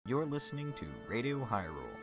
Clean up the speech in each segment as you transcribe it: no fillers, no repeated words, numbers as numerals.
You're listening to Radio Hyrule.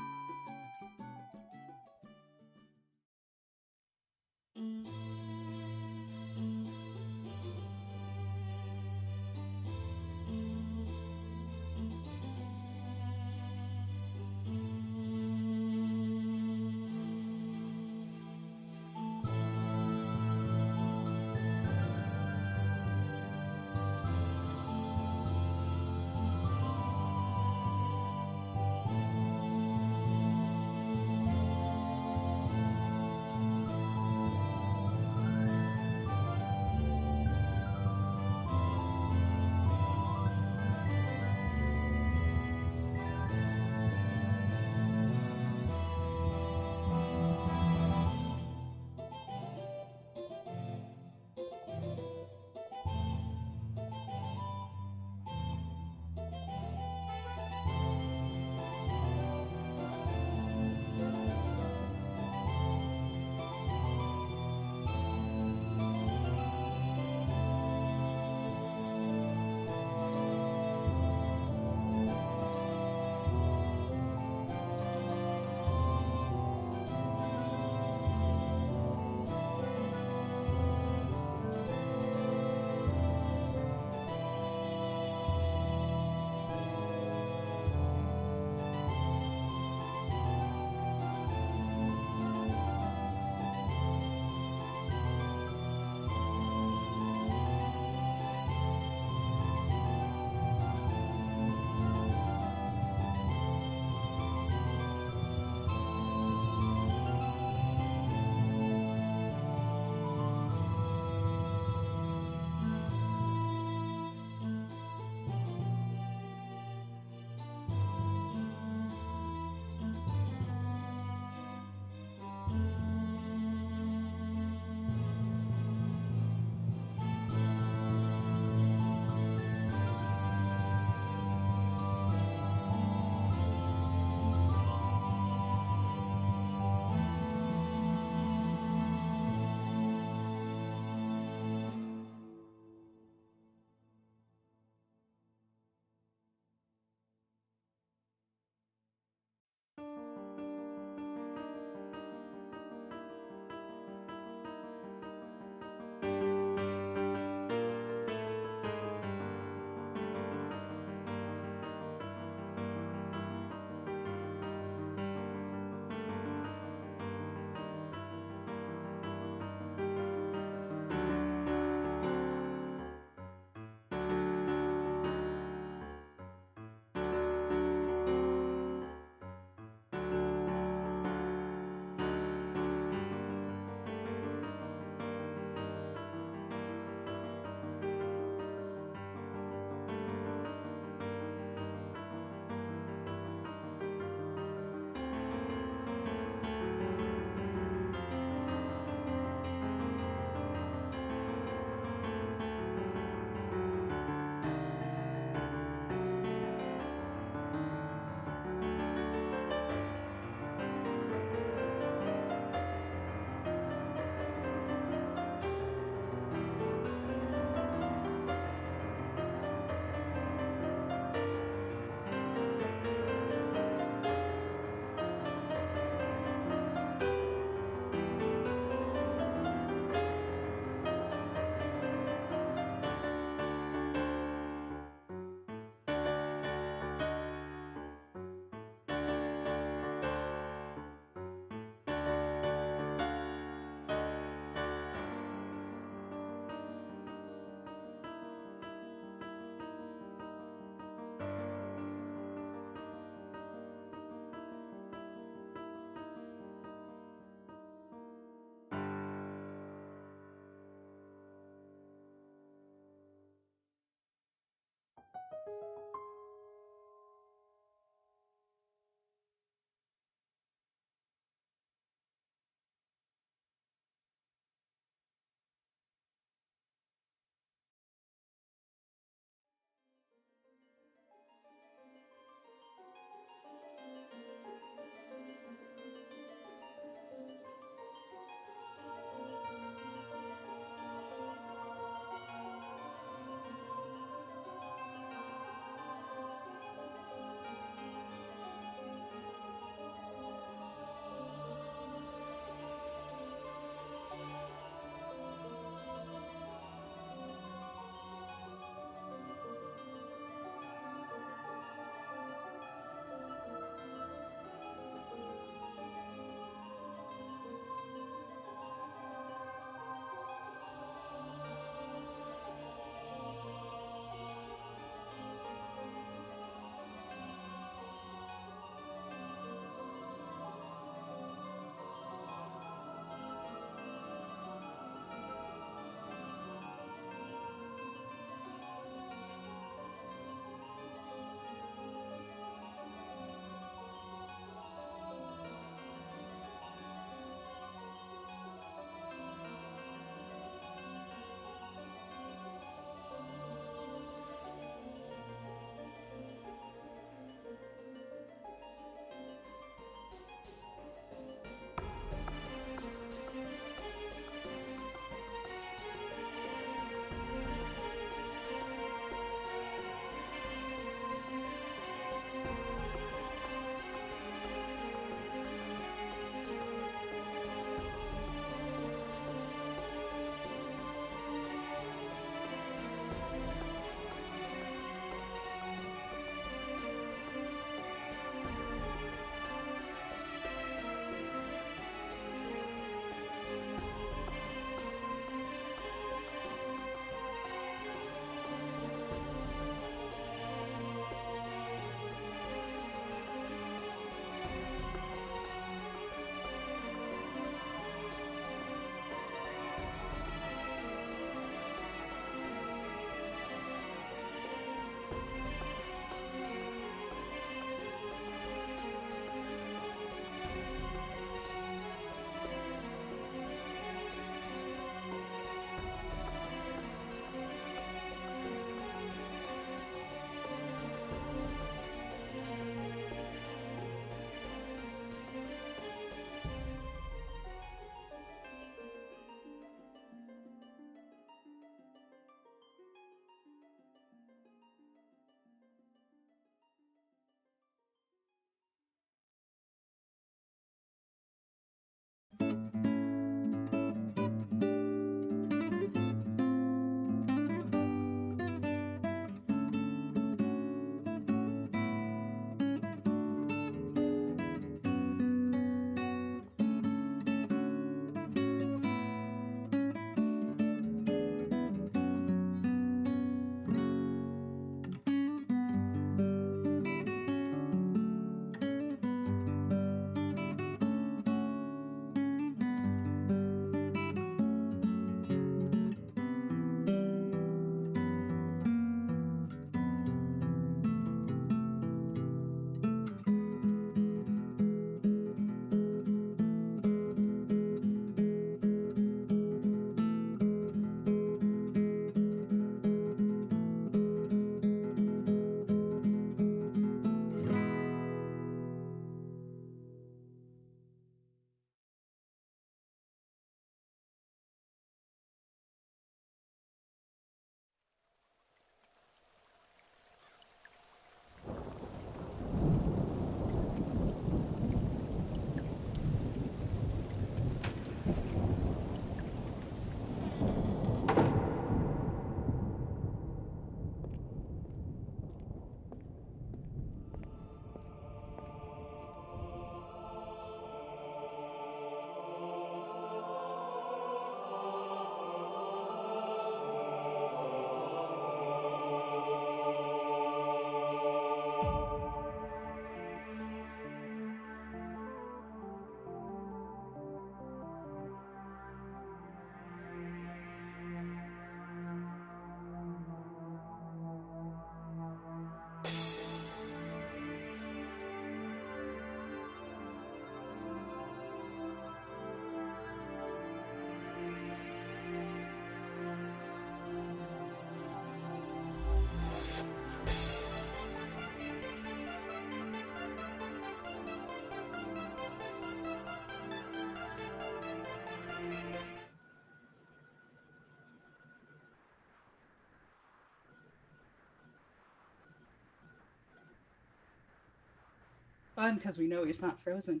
fun because we know he's not frozen.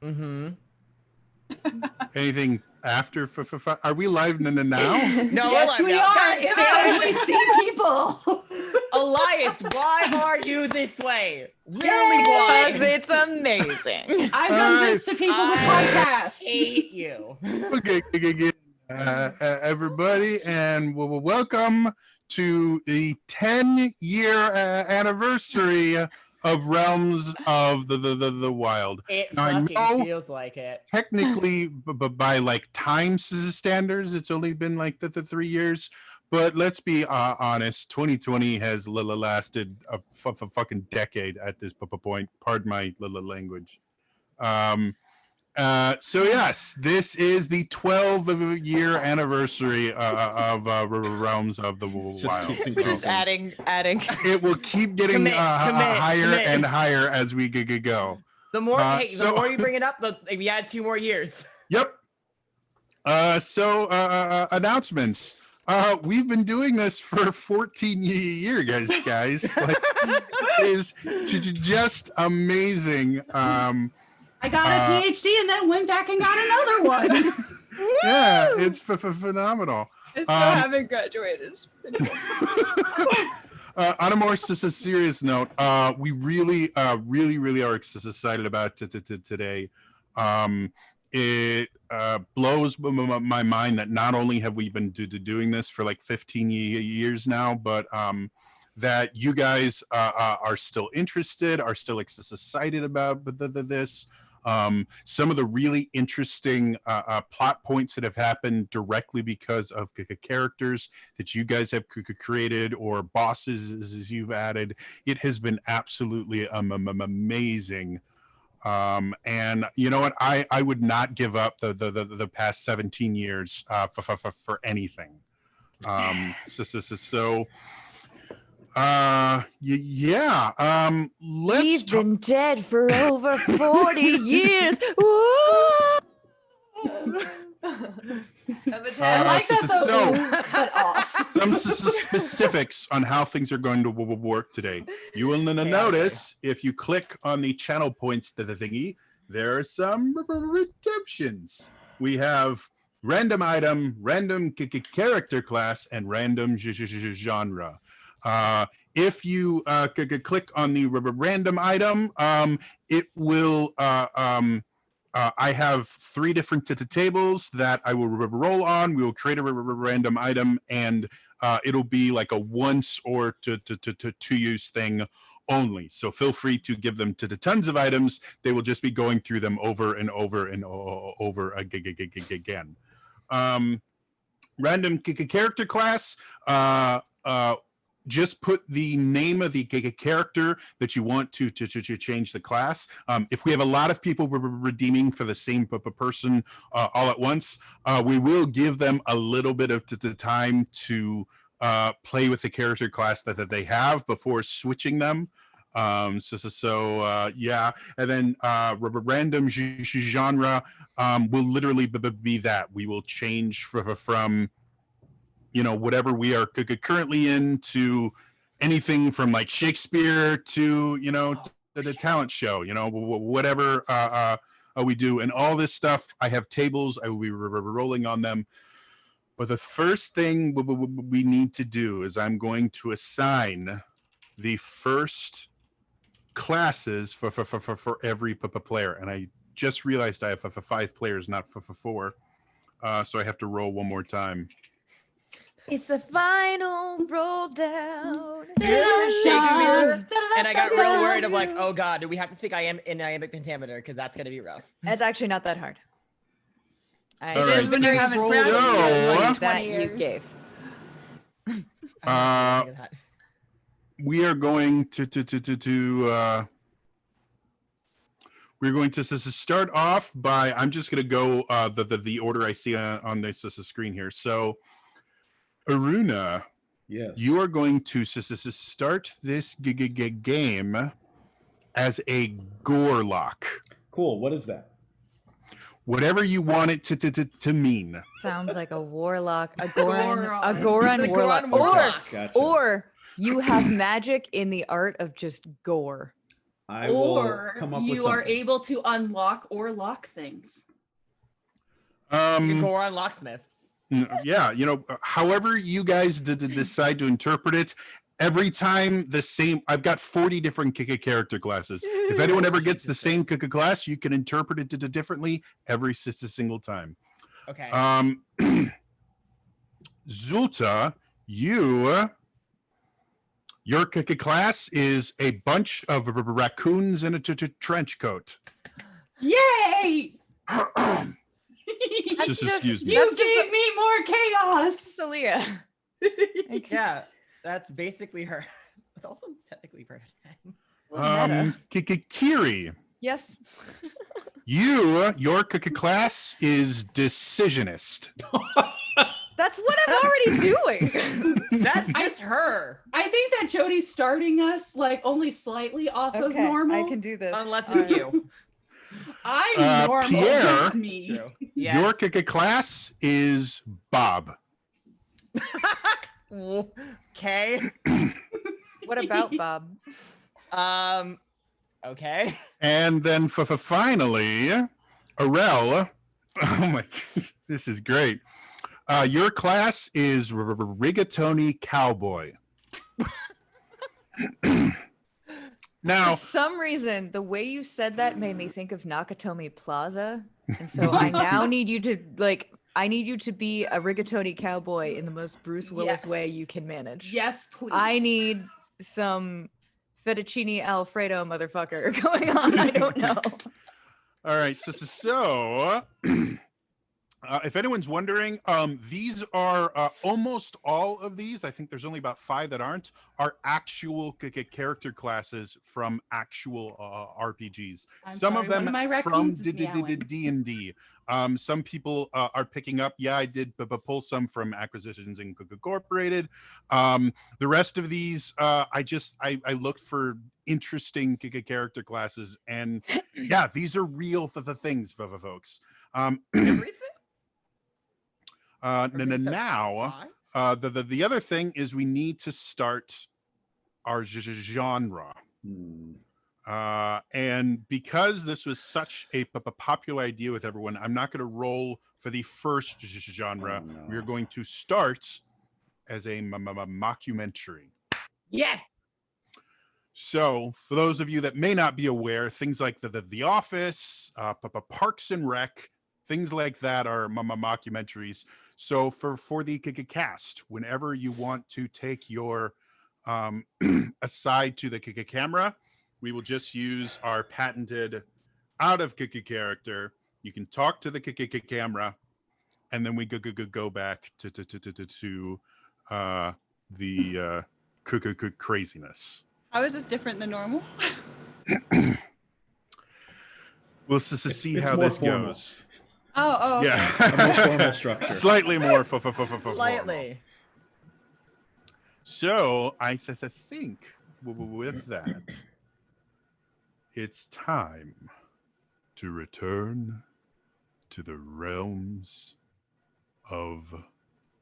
Mm-hmm. Anything after? Are we live now? No, Yes, we are. If so we see people. Elias, why are you this way? Literally, Because why? it's amazing. I've done this to people with podcasts. hate you. Okay, everybody, and welcome to the 10-year anniversary of Realms of the Wild. It Now, I fucking know feels like it. technically, by like time standards, it's only been like the 3 years. But let's be honest, 2020 has lasted a fucking decade at this point. Pardon my language. So yes, this is the 12-year anniversary of Realms of the Wild. Just adding. It will keep getting higher and higher as we go. The more, the more you bring it up, we add 2 more years. Yep. Announcements. We've been doing this for 14 years, guys. Like, it is just amazing. I got a PhD and then went back and got another one. Yeah, it's phenomenal. I still haven't graduated. On a more serious note, we really are excited about today. It blows my mind that not only have we been doing this for like 15 years now, but that you guys are still interested, are still excited about this. Some of the really interesting plot points that have happened directly because of characters that you guys have created or bosses as you've added. It has been absolutely amazing. And you know what? I would not give up the past 17 years for anything. We've been dead for over 40 years. Woo! I like that though. Cut off. Some specifics on how things are going to work today. You will notice if you click on the channel points to the thingy, there are some redemptions. We have random item, random character class, and random genre. If you click on the random item, it will I have 3 different tables that I will roll on. We will create a random item, and it'll be like a once or to use thing only. So feel free to give them to the tons of items. They will just be going through them over and over and over again. Random character class. Just put the name of the character that you want to change the class. If we have a lot of people redeeming for the same person all at once, we will give them a little bit of time to play with the character class that they have before switching them. Yeah, and then random genre will literally be that. We will change from whatever we are currently into anything from like Shakespeare to, the talent show, whatever we do. And all this stuff, I have tables, I will be rolling on them. But the first thing we need to do is I'm going to assign the first classes for every player. And I just realized I have 5 players, not 4. So I have to roll one more time. It's the final roll down. Shakespeare, and I got real worried of like, oh god, do we have to speak in iambic pentameter? Because that's gonna be rough. It's actually not that hard. It is when you haven't practiced that you gave. We are going we're going to start off by, I'm just going to go the order I see on this screen here. So Aruna, yes, you are going to start this game as a Gorlock. Cool. What is that? Whatever you want it to mean. Sounds like a warlock, a Goron warlock. Gotcha. Or you have magic in the art of just gore. I will Or come up with you are something. able to unlock or lock things. You can Um, go on locksmith. yeah, however you guys decide to interpret it, every time the same, I've got 40 different character classes. If anyone ever gets the same class, you can interpret it differently every single time. Okay. Zulta, your class is a bunch of raccoons in a trench coat. Yay! Just excuse me. You gave me more chaos. Celia. Yeah, that's basically her. It's also technically her. Kiri, Yes. your class is decisionist. That's what I'm already doing. That's just her. I think that Jody's starting us like only slightly off of normal. I can do this. Unless it's you. I'm normal. Pierre, That's me. True. Your class is Bob. Okay. What about Bob? Okay. And then finally, Arel. Oh my, this is great. Your class is Rigatoni Cowboy. Now, For some reason, the way you said that made me think of Nakatomi Plaza. And so I now need you to I need you to be a rigatoni cowboy in the most Bruce Willis way Yes. you can manage. Yes, please. I need some fettuccine Alfredo motherfucker going on. I don't know. all right. So if anyone's wondering, these are almost all of these. I think there's only about 5 that aren't. Are actual character classes from actual RPGs. I'm Some sorry, of them one of my from raccoons is meowing. D&D. Some people are picking up. Yeah, I did pull some from Acquisitions Incorporated. The rest of these, I looked for interesting character classes, and yeah, these are real things, folks. Everything? Now, the other thing is we need to start our genre. And because this was such a popular idea with everyone, I'm not going to roll for the first genre. Oh, no. We are going to start as a mockumentary. Yes. So, for those of you that may not be aware, things like The Office, Parks and Rec, things like that are mockumentaries. So, for the cast, whenever you want to take your aside to the camera, we will just use our patented out of character. You can talk to the camera, and then we go back to the craziness. How is this different than normal? We'll see It's how more this formal. goes. Oh, okay. Yeah, A more formal structure. Slightly more formal. Slightly. So I think with that, it's time to return to the realms of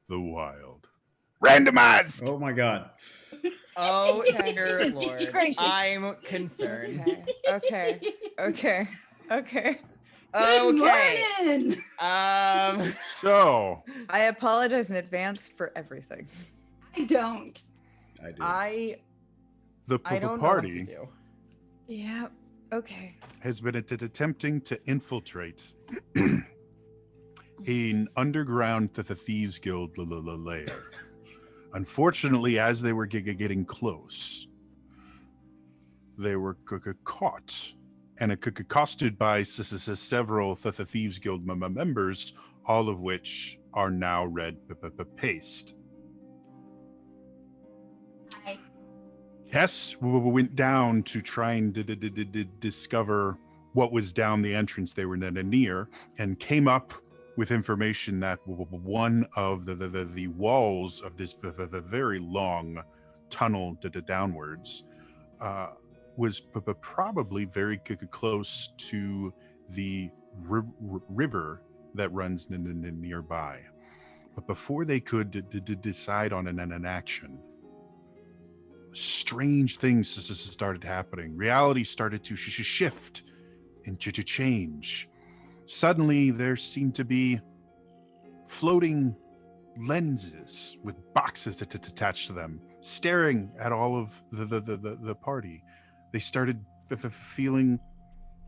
the wild. Randomized. Oh my god. Oh, Okay. dear Goodness Lord. gracious. I'm concerned. Okay. Okay. Good Okay. morning. So I apologize in advance for everything. I don't. I do. I the don't know what to party do. Yeah. Okay. has been attempting to infiltrate an underground Thieves Guild lair. Unfortunately, as they were getting close, they were caught and accosted by several Thieves Guild members, all of which are now red paste. Hi. Hess went down to try and discover what was down the entrance they were near, and came up with information that one of the walls of this very long tunnel downwards was probably very close to the river that runs nearby. But before they could decide on an action, strange things started happening. Reality started to shift and to change. Suddenly, there seemed to be floating lenses with boxes attached to them, staring at all of the party. They started feeling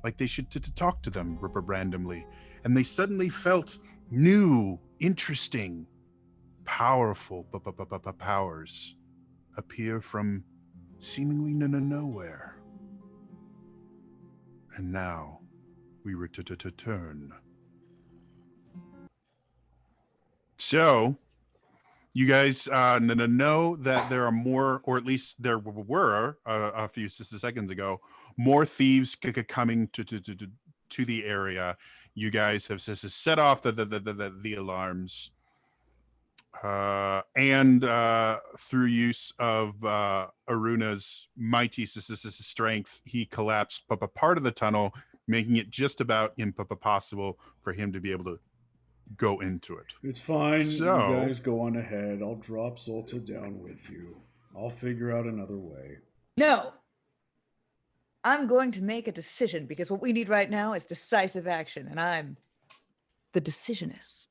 like they should talk to them randomly, and they suddenly felt new, interesting, powerful powers appear from seemingly nowhere. And now we were to turn. So, you guys know that there are more, or at least there were a few seconds ago, more thieves coming to the area. You guys have set off the alarms, and through use of Aruna's mighty strength, he collapsed part of the tunnel, making it just about impossible for him to be able to go into it. It's fine. So, you guys go on ahead. I'll drop Zolta down with you. I'll figure out another way. No. I'm going to make a decision because what we need right now is decisive action, and I'm the decisionist.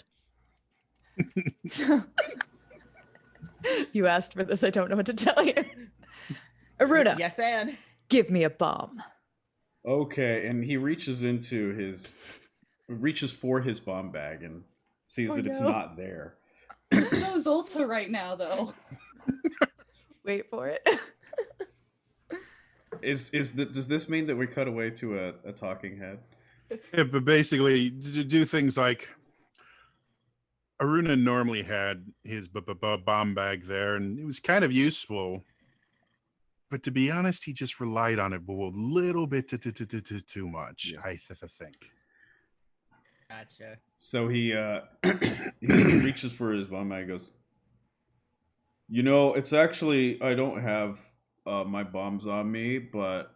You asked for this. I don't know what to tell you. Aruna. Yes, and Give me a bomb. Okay, and he reaches for his bomb bag and sees that it's not there. There's no Zolta right now, though. Wait for it. Does this mean that we cut away to a talking head? Yeah, but basically, to do things like Aruna normally had his bomb bag there, and it was kind of useful. But to be honest, he just relied on it a little bit too much, Yeah. I think. gotcha. So he he reaches for his bomb bag and goes, it's actually, I don't have my bombs on me, but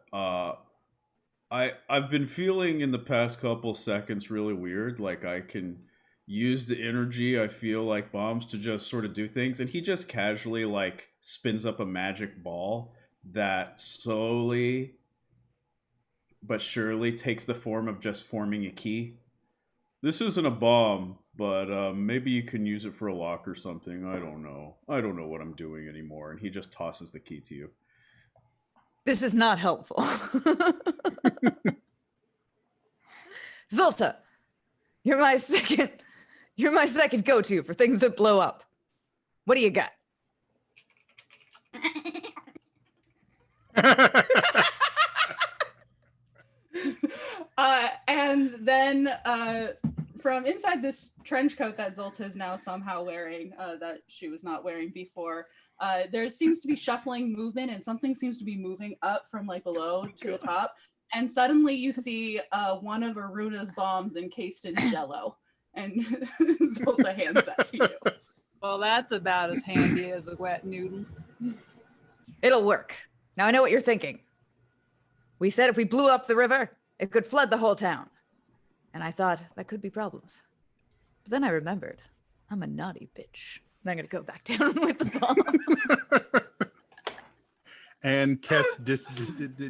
I've been feeling in the past couple seconds really weird, like I can use the energy I feel like bombs to just sort of do things. And he just casually like spins up a magic ball that slowly but surely takes the form of just forming a key. This isn't a bomb, but maybe you can use it for a lock or something. I don't know what I'm doing anymore. And he just tosses the key to you. This is not helpful. Zolta, you're my second go-to for things that blow up. What do you got? And then from inside this trench coat that Zolta is now somehow wearing, that she was not wearing before, there seems to be shuffling movement, and something seems to be moving up from like below to the top. And suddenly you see one of Aruna's bombs encased in jello, and Zolta hands that to you. Well, that's about as handy as a wet noodle. It'll work. Now I know what you're thinking. We said if we blew up the river, it could flood the whole town. And I thought that could be problems. But then I remembered, I'm a naughty bitch. And I'm going to go back down with the bomb. And Kess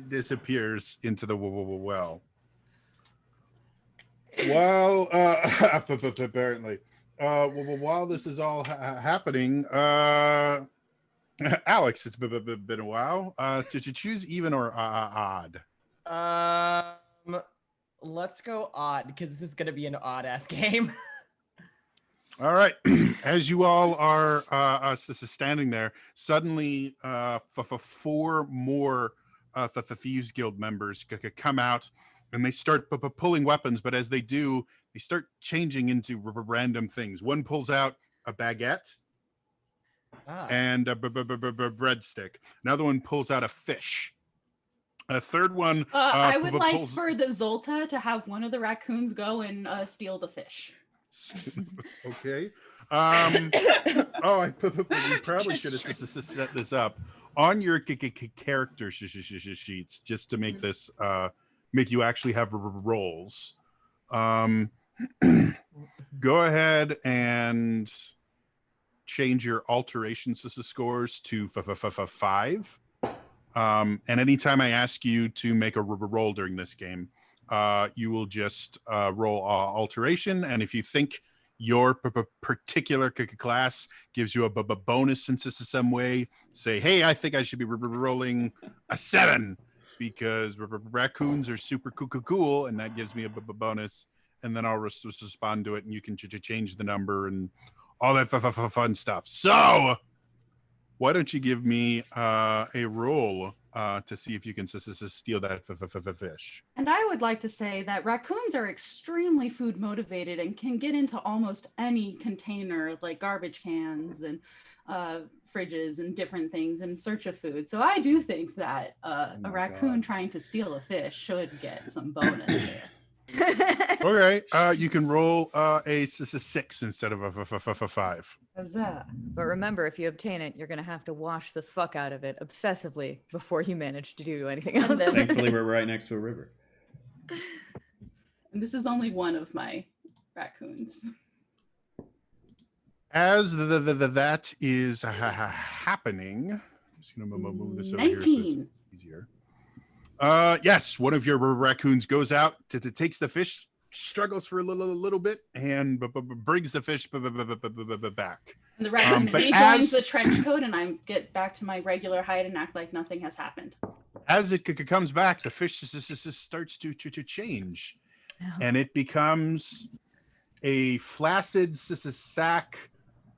disappears into the well. While apparently, while this is all happening, Alex, it's been a while. To choose even or odd. Let's go odd, because this is gonna be an odd ass game. All right. As you all are standing there, suddenly four more the Thieves Guild members come out, and they start pulling weapons. But as they do, they start changing into random things. One pulls out a baguette and a breadstick. Another one pulls out a fish. A third one. I would like for the Zolta to have one of the raccoons go and steal the fish. Okay. We probably should have set this up on your character sheets just to make this make you actually have roles. Go ahead and change your alterations scores to 5. And anytime I ask you to make a roll during this game, you will just roll alteration. And if you think your particular class gives you a bonus in some way, say, hey, I think I should be rolling a 7 because raccoons are super cool, and that gives me a bonus. And then I'll respond to it, and you can change the number and all that fun stuff. So why don't you give me a roll to see if you can steal that fish? And I would like to say that raccoons are extremely food motivated and can get into almost any container, like garbage cans and fridges and different things in search of food. So I do think that a raccoon trying to steal a fish should get some bonus there. Okay, you can roll a 6 instead of a 5. Huzzah. But remember, if you obtain it, you're going to have to wash the fuck out of it obsessively before you manage to do anything else. Thankfully, we're right next to a river. And this is only one of my raccoons. As that is happening, I'm just gonna move this over here so it's 19. easier. Yes, one of your raccoons goes out, takes the fish, struggles for a little bit, and brings the fish back. And the raccoon but rejoins as- the trench coat, and I get back to my regular height and act like nothing has happened. As it comes back, the fish starts to change, and it becomes a flaccid sack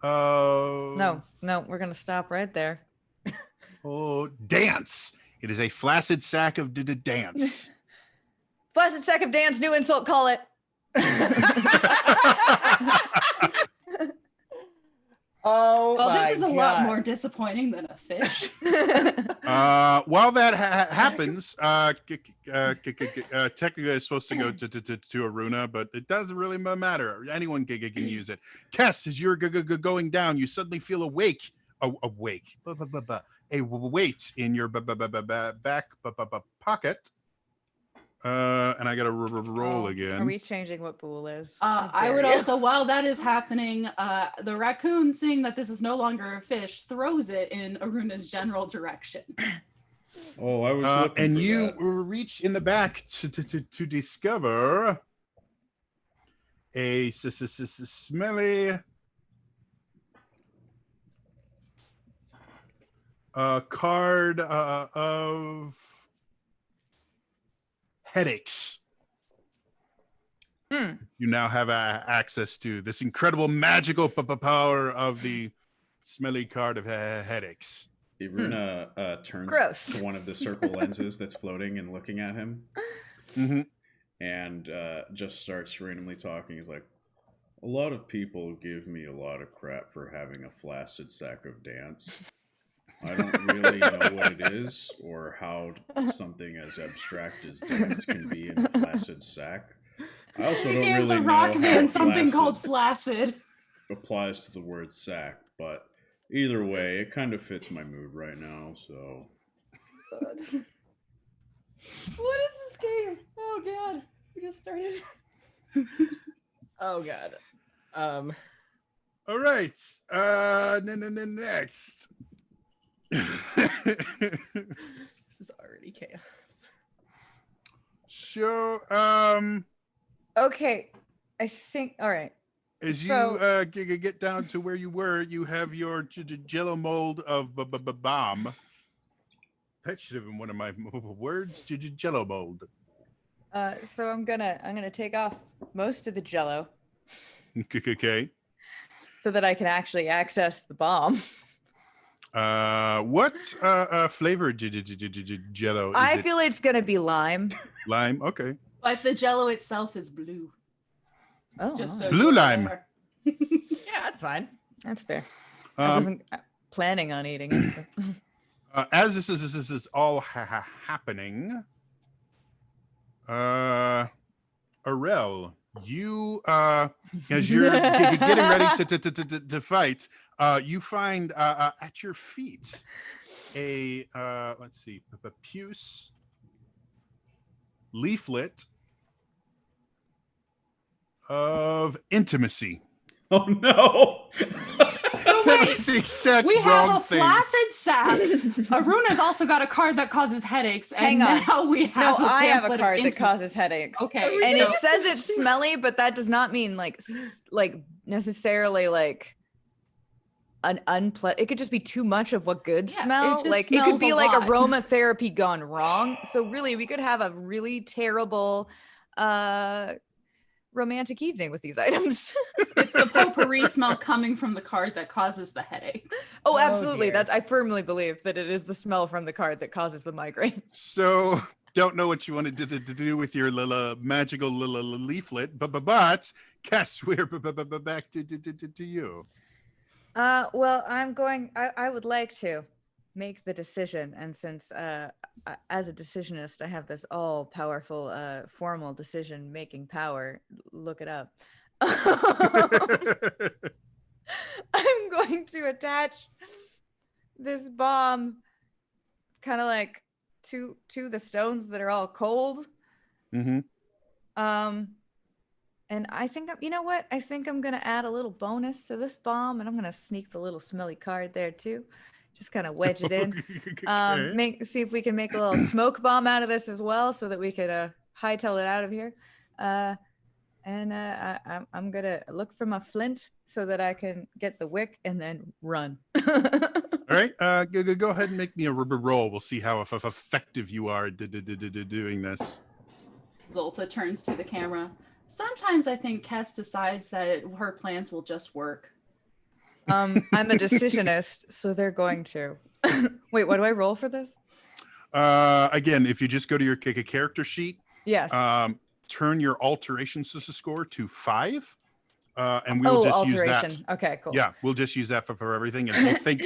of No, we're going to stop right there. Dance. It is a flaccid sack of dance. Flaccid sack of dance, new insult, call it. Oh, Well, my this is a God. lot more disappointing than a fish. While that happens, technically it's supposed to go to Aruna, but it doesn't really matter. Anyone can use it. Kess, as you're going down, you suddenly feel a weight in your back pocket. And I got to roll again. Are we changing what Bool is? I would also, while that is happening, the raccoon, seeing that this is no longer a fish, throws it in Aruna's general direction. Oh, I was looking and for you that. reach in the back to discover a smelly card of headaches. You now have access to this incredible magical power of the smelly card of headaches. Iruna turns Gross. to one of the circle lenses that's floating and looking at him, and just starts randomly talking. He's like, a lot of people give me a lot of crap for having a flaccid sack of dance. I don't really know what it is or how something as abstract as dance can be in a flaccid sack. I also He don't gave really the know rock how man something flaccid called flaccid. applies to the word sack, but either way, it kind of fits my mood right now, so. What is this game? Oh God, we just started. Oh God. All right. Next. This is already chaos. So, Okay, I think, all right. as So- you get down to where you were, you have your jello mold of bomb. That should have been one of my words. Jello mold. So I'm gonna take off most of the jello Okay. so that I can actually access the bomb. What flavor jello is I it? feel it's gonna be lime. Lime. Okay. But the jello itself is blue. Oh, Just wow. so Blue you're lime. aware. Yeah, that's fine. That's fair. I wasn't planning on eating it. but- As this is all happening, Arel, you as you're getting ready to fight, you find at your feet a let's see, a puce leaflet of intimacy. Oh no! That's the exact We wrong have a thing. flaccid sac. Aruna's also got a card that causes headaches. Hang and on. now we No, have I have a pamphlet of card that intimacy. causes headaches. Okay, And so- it says it's smelly, but that does not mean like necessarily like an unpleasant. It could just be too much of what good Yeah, it smell. just Like it could smells be a like lot. aromatherapy gone wrong. So really, we could have a really terrible romantic evening with these items. It's the potpourri smell coming from the card that causes the headaches. Oh, Oh, absolutely. dear. I firmly believe that it is the smell from the card that causes the migraine. So don't know what you wanted to do with your magical leaflet, but Cass, we're back to you. Well, I would like to make the decision. And since as a decisionist, I have this all powerful, formal decision making power, look it up. I'm going to attach this bomb kind of like to the stones that are all cold. Mm-hmm. And I think, you know what? I think I'm going to add a little bonus to this bomb, and I'm going to sneak the little smelly card there too. Just kind of wedge it in. See if we can make a little smoke bomb out of this as well, so that we could hightail it out of here. I'm going to look for my flint so that I can get the wick and then run. All right, go ahead and make me a rubber roll. We'll see how effective you are doing this. Zolta turns to the camera. Sometimes I think Kess decides that her plans will just work. I'm a decisionist, so they're going to. Wait, what do I roll for this? Again, if you just go to your character sheet, Yes. turn your alteration score to 5, and we'll just use that. Okay, cool. Yeah, we'll just use that for everything. And if you think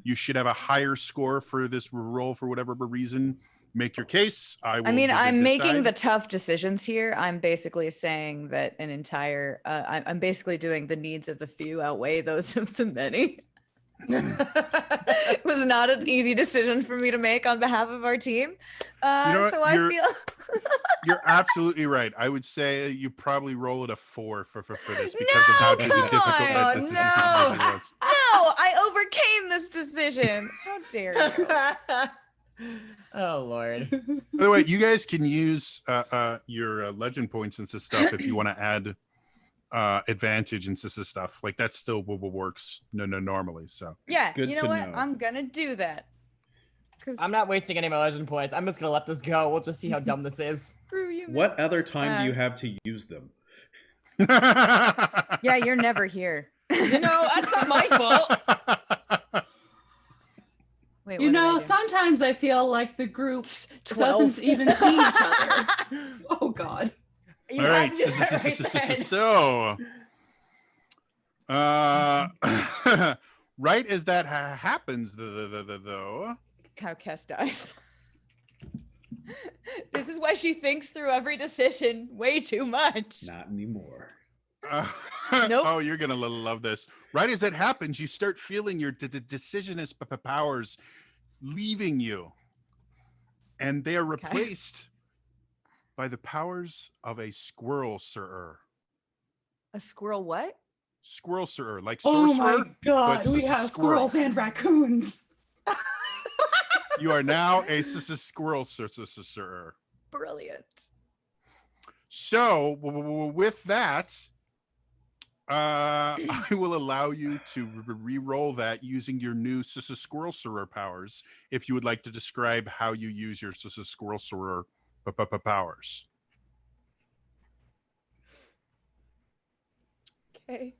you should have a higher score for this roll for whatever reason, make your case. I mean, I'm making the decide. tough decisions here. I'm basically saying that an entire, I'm basically doing the needs of the few outweigh those of the many. It was not an easy decision for me to make on behalf of our team. know what? So I feel You're absolutely right. I would say you probably roll it a 4 for this because of No, how come difficult that on, decision no. was. no, I overcame this decision. How dare you? Oh Lord. By the way, you guys can use your legend points and stuff if you want to add advantage and stuff. Like that still works normally. So Yeah, Good you know to what? know. I'm gonna do that. 'Cause I'm not wasting any of my legend points. I'm just gonna let this go. We'll just see how dumb this is. screw you, man. What other time do you have to use them? Yeah, you're never here. You know, that's not my fault. Wait, You what did I know, do? sometimes I feel like the group 12. doesn't even see each other. Oh God. You All right, have to do it so right as that happens, though. Cowcast dies. This is why she thinks through every decision way too much. Not anymore. Nope. Oh, you're gonna love this. Right as that happens, you start feeling your decisionist powers leaving you, and they are replaced by the powers of a squirrel sorcerer. A squirrel what? Squirrel sorcerer, like Oh sorcerer. my God. but We have squirrel. squirrels and raccoons. You are now a squirrel sorcerer. Brilliant. So with that, I will allow you to re-roll that using your new squirrel sorcerer powers. If you would like to describe how you use your squirrel sorcerer powers. Okay.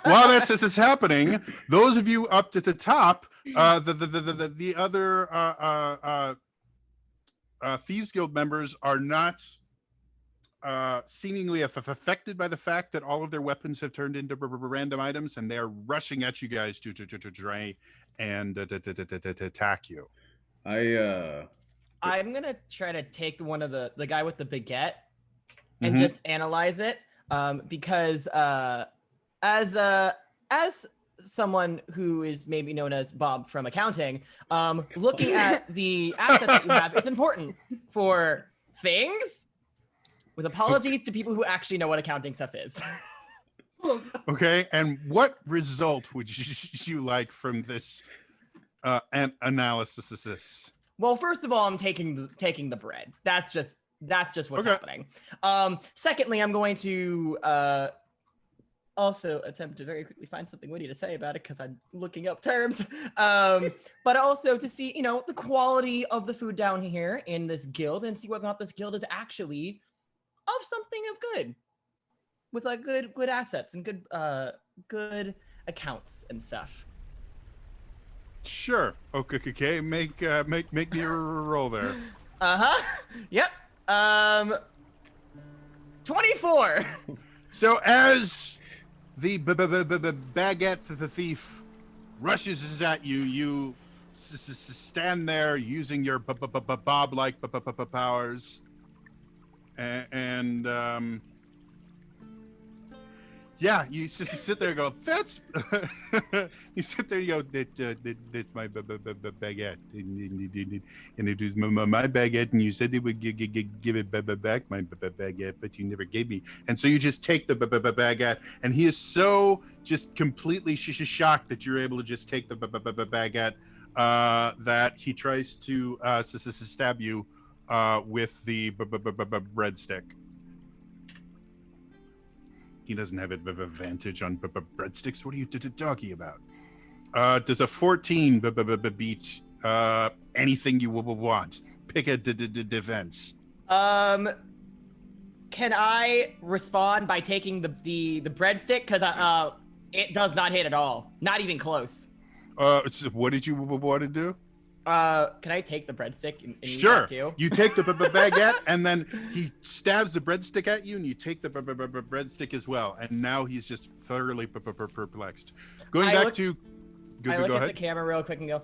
While that is happening, those of you up to the top, the other Thieves Guild members are not seemingly affected by the fact that all of their weapons have turned into random items, and they are rushing at you guys to try and attack you. I'm gonna try to take one of the guy with the baguette and Mhm. just analyze it, because as someone who is maybe known as Bob from accounting, looking at the assets that you have is important for things. With apologies to people who actually know what accounting stuff is. Okay, and what result would you like from this analysis? Well, first of all, I'm taking the bread. That's just what's Okay. happening. Secondly, I'm going to also attempt to very quickly find something witty to say about it because I'm looking up terms. But also to see, the quality of the food down here in this guild and see whether or not this guild is actually of something of good, with like good assets and good accounts and stuff. Sure. Okay. Make me a roll there. Yep. 24. So as the baguette the thief rushes at you, you stand there using your Bob-like powers, and yeah, you sit there and go, that's you sit there and go, that's my baguette, and it was my baguette, and you said they would give it back, my baguette, but you never gave me. And so you just take the baguette, and he is so just completely shocked that you're able to just take the baguette that he tries to stab you with the breadstick. He doesn't have advantage on breadsticks. What are you talking about? Does a 14 beat anything you want? Pick a defense. Can I respond by taking the breadstick? Because it does not hit at all. Not even close. So what did you want to do? Can I take the breadstick and use Sure. that too? You take the baguette, and then he stabs the breadstick at you, and you take the breadstick as well. And now he's just thoroughly perplexed. Going I back look- to, I go look at ahead. the camera real quick and go,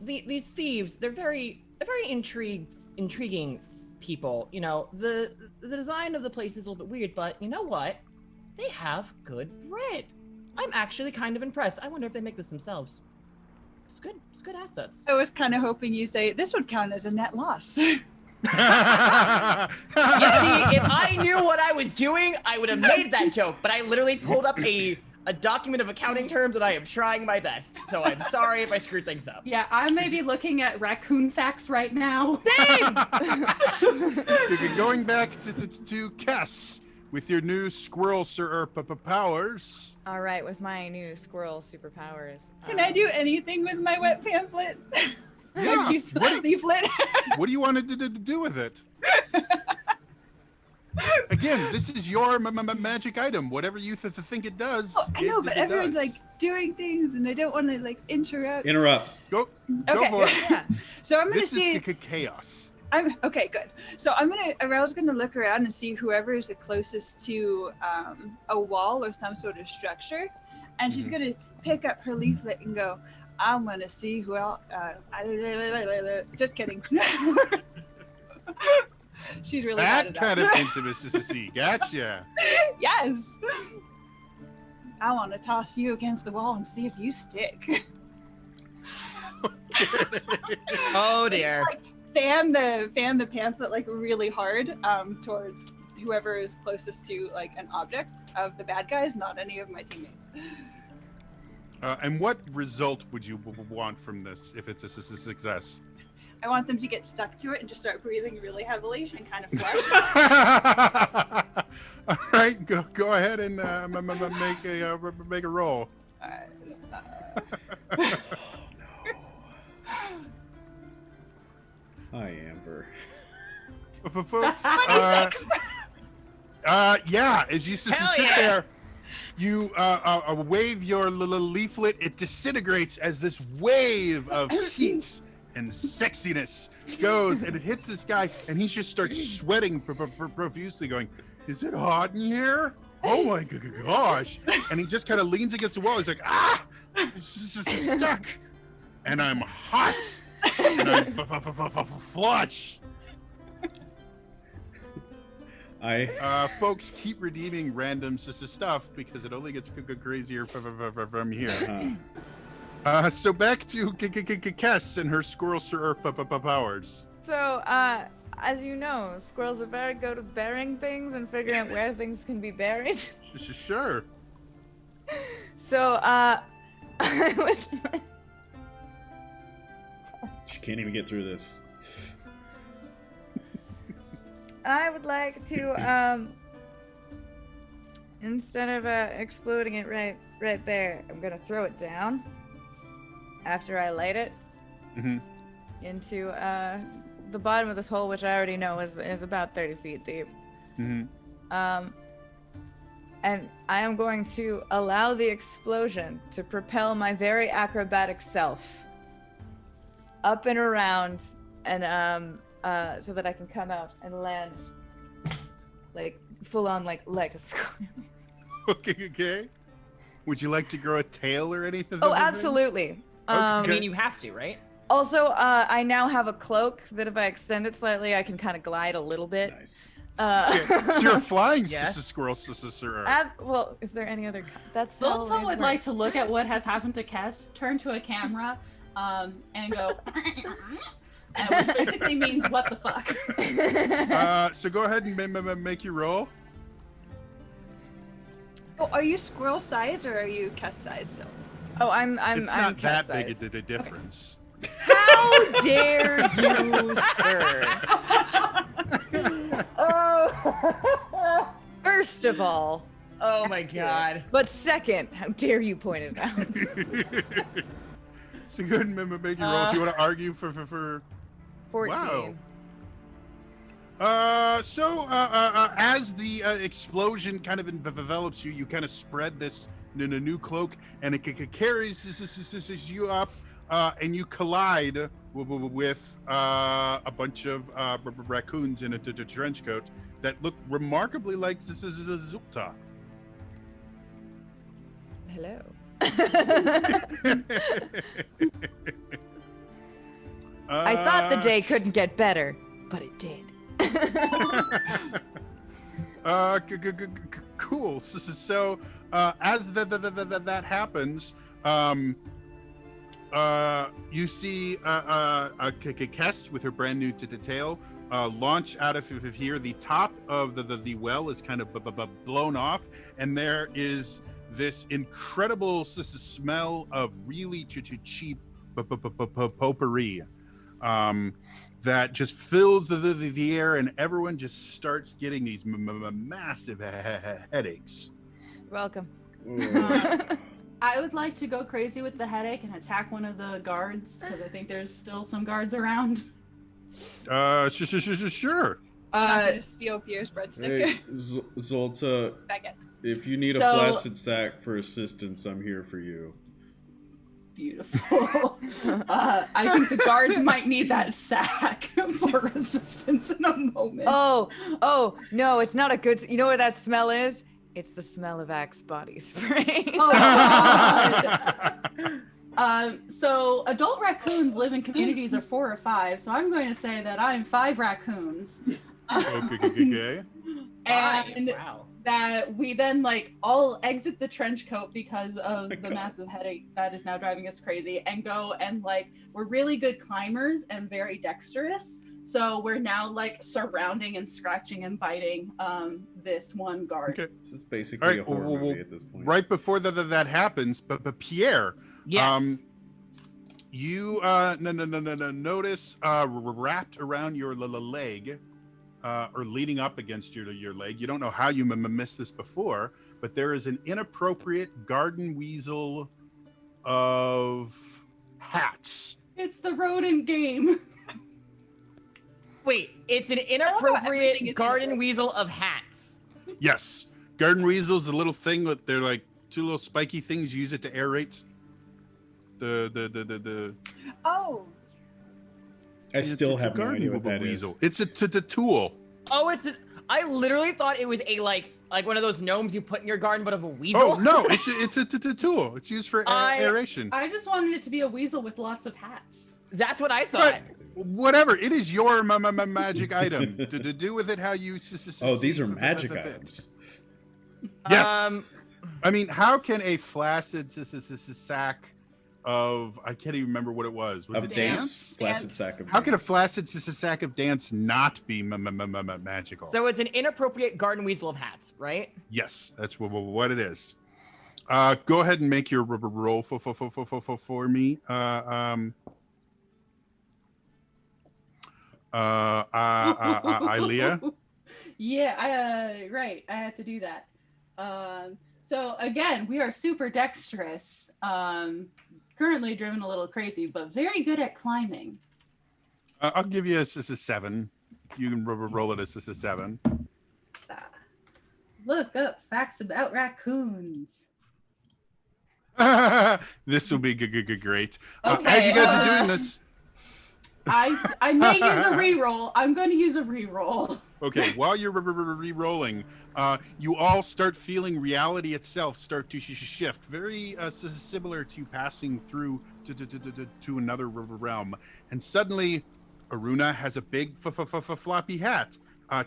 these thieves, they're very intriguing people. The design of the place is a little bit weird, but you know what? They have good bread. I'm actually kind of impressed. I wonder if they make this themselves. It's good assets. I was kind of hoping you say this would count as a net loss. You see, if I knew what I was doing, I would have made that joke, but I literally pulled up a document of accounting terms and I am trying my best. So I'm sorry if I screwed things up. Yeah, I may be looking at raccoon facts right now. Going back to Cass with your new squirrel powers. All right, with my new squirrel superpowers. Can I do anything with my wet pamphlet? Yeah. Use the leaflet. What do you want to do with it? Again, this is your magic item. Whatever you think it does. Oh, I know, but it everyone's does. like doing things, and I don't want to like interrupt. Go Okay. for it. Yeah. So I'm gonna This see. is chaos. I'm okay. Good. So I was gonna look around and see whoever is the closest to a wall or some sort of structure, and she's gonna pick up her leaflet and go, "I'm gonna see who else." Just kidding. She's really bad That at kind that. of intimacy. Gotcha. Yes. I want to toss you against the wall and see if you stick. Oh dear. Like, fan the pamphlet like really hard towards whoever is closest to like an object of the bad guys, not any of my teammates. And what result would you want from this if it's a success? I want them to get stuck to it and just start breathing really heavily and kind of flush. All right, go ahead and make a roll. Hi, Amber. For folks, 26. yeah, as you sit yeah. there, you wave your little leaflet. It disintegrates as this wave of heat and sexiness goes, and it hits this guy, and he just starts sweating profusely, going, "Is it hot in here? Oh my gosh!" And he just kind of leans against the wall. He's like, "Ah, stuck, and I'm hot, and I'm flush." Folks, keep redeeming random stuff because it only gets crazier from here. So back to Kess and her squirrel powers. So, as you know, squirrels are very good at burying things and figuring out where things can be buried. Sure. So, I would, She can't even get through this. I would like to, instead of exploding it right there, I'm gonna throw it down after I light it Mhm. into the bottom of this hole, which I already know is about 30 feet deep. Mhm. And I am going to allow the explosion to propel my very acrobatic self up and around, and so that I can come out and land like full on like a squirrel. Okay. Would you like to grow a tail or anything? Oh, absolutely. I Okay. mean, you have to, right? Also, I now have a cloak that if I extend it slightly, I can kind of glide a little bit. Nice. So you're flying, Yes. squirrel, sir. Well, is there any other? That's how Zolta it would like works. to look at what has happened to Kess, turn to a camera, and go, which basically means what the fuck. So go ahead and make your roll. Oh, are you squirrel size or are you Kess size still? Oh, I'm It's I'm not that Kess big size. a difference. How dare you, sir? Oh. First of all, Oh my god. but second, how dare you point it out? So go ahead and make your roll. Do you want to argue for 14. Wow. As the explosion kind of envelops you, you kind of spread this new cloak, and it carries you up, and you collide with a bunch of raccoons in a trench coat that look remarkably like Zulta. Hello. I thought the day couldn't get better, but it did. Cool. So, as that happens, you see Kess with her brand new tail launch out of here. The top of the well is kind of blown off, and there is this incredible smell of really cheap potpourri that just fills the air, and everyone just starts getting these massive headaches. Welcome. I would like to go crazy with the headache and attack one of the guards, because I think there's still some guards around. Sure. I'm gonna steal Pierre's breadstick. Hey, Zolta, Baguette. if you need a So- flaccid sack for assistance, I'm here for you. Beautiful. I think the guards might need that sack for resistance in a moment. Oh, no, it's not a good. You know what that smell is? It's the smell of Axe body spray. Oh, God. So adult raccoons live in communities of 4 or 5. So I'm going to say that I'm 5 raccoons. Okay. And Wow. that we then like all exit the trench coat because of my the God. massive headache that is now driving us crazy, and go and like we're really good climbers and very dexterous. So we're now like surrounding and scratching and biting this one guard. Okay. This is basically All right, a horror well, movie at this point. Right before that happens, but Pierre, Yes. you notice wrapped around your leg, or leading up against your leg. You don't know how you missed this before, but there is an inappropriate garden weasel of hats. It's the rodent game. Wait, it's an everything inappropriate is garden inappropriate. weasel of hats. Yes, garden weasels, the little thing with they're like 2 little spiky things. You use it to aerate the. Oh, I still it's a have no garden idea what that is. weasel. It's a tool. Oh, I literally thought it was a like one of those gnomes you put in your garden, but of a weasel. Oh no, it's a tool. It's used for aeration. I just wanted it to be a weasel with lots of hats. That's what I thought. Whatever, it is your magic item. To do with it how you. Oh, these are see magic fit. items. Yes. I mean, how can a flaccid sack of I can't even remember what it was. Was Of it dance. Flaccid Dance. sack of How can a dance. flaccid sack of dance not be magical? So it's an inappropriate garden weasel of hats, right? Yes, that's what it is. Go ahead and make your roll for me. Ilea. Yeah, right. I have to do that. So again, we are super dexterous. Currently driven a little crazy, but very good at climbing. I'll give you a 7. You can roll it as a 7. So, look up facts about raccoons. This will be great. Okay, As you guys are doing this, I may use a reroll. I'm going to use a reroll. okay, while you're re-rolling, you all start feeling reality itself start to shift, very similar to passing through to another realm. And suddenly, Aruna has a big floppy hat.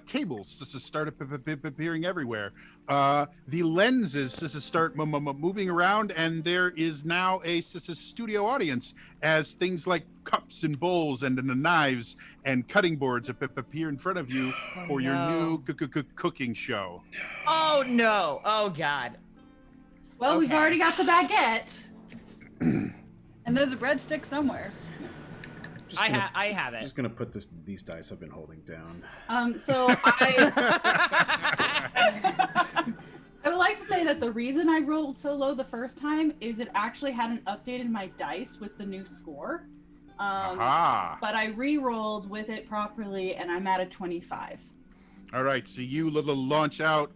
Tables start appearing everywhere. The lenses start moving around, and there is now a studio audience as things like cups and bowls and knives and cutting boards appear in front of you for your new cooking show. Oh no! Oh god! Well, we've Okay. already got the baguette. And there's a breadstick somewhere. I have I'm it. just gonna put these dice I've been holding down. So I would like to say that the reason I rolled so low the first time is it actually hadn't updated my dice with the new score. Aha! But I re-rolled with it properly, and I'm at a 25. All right, so you launch out.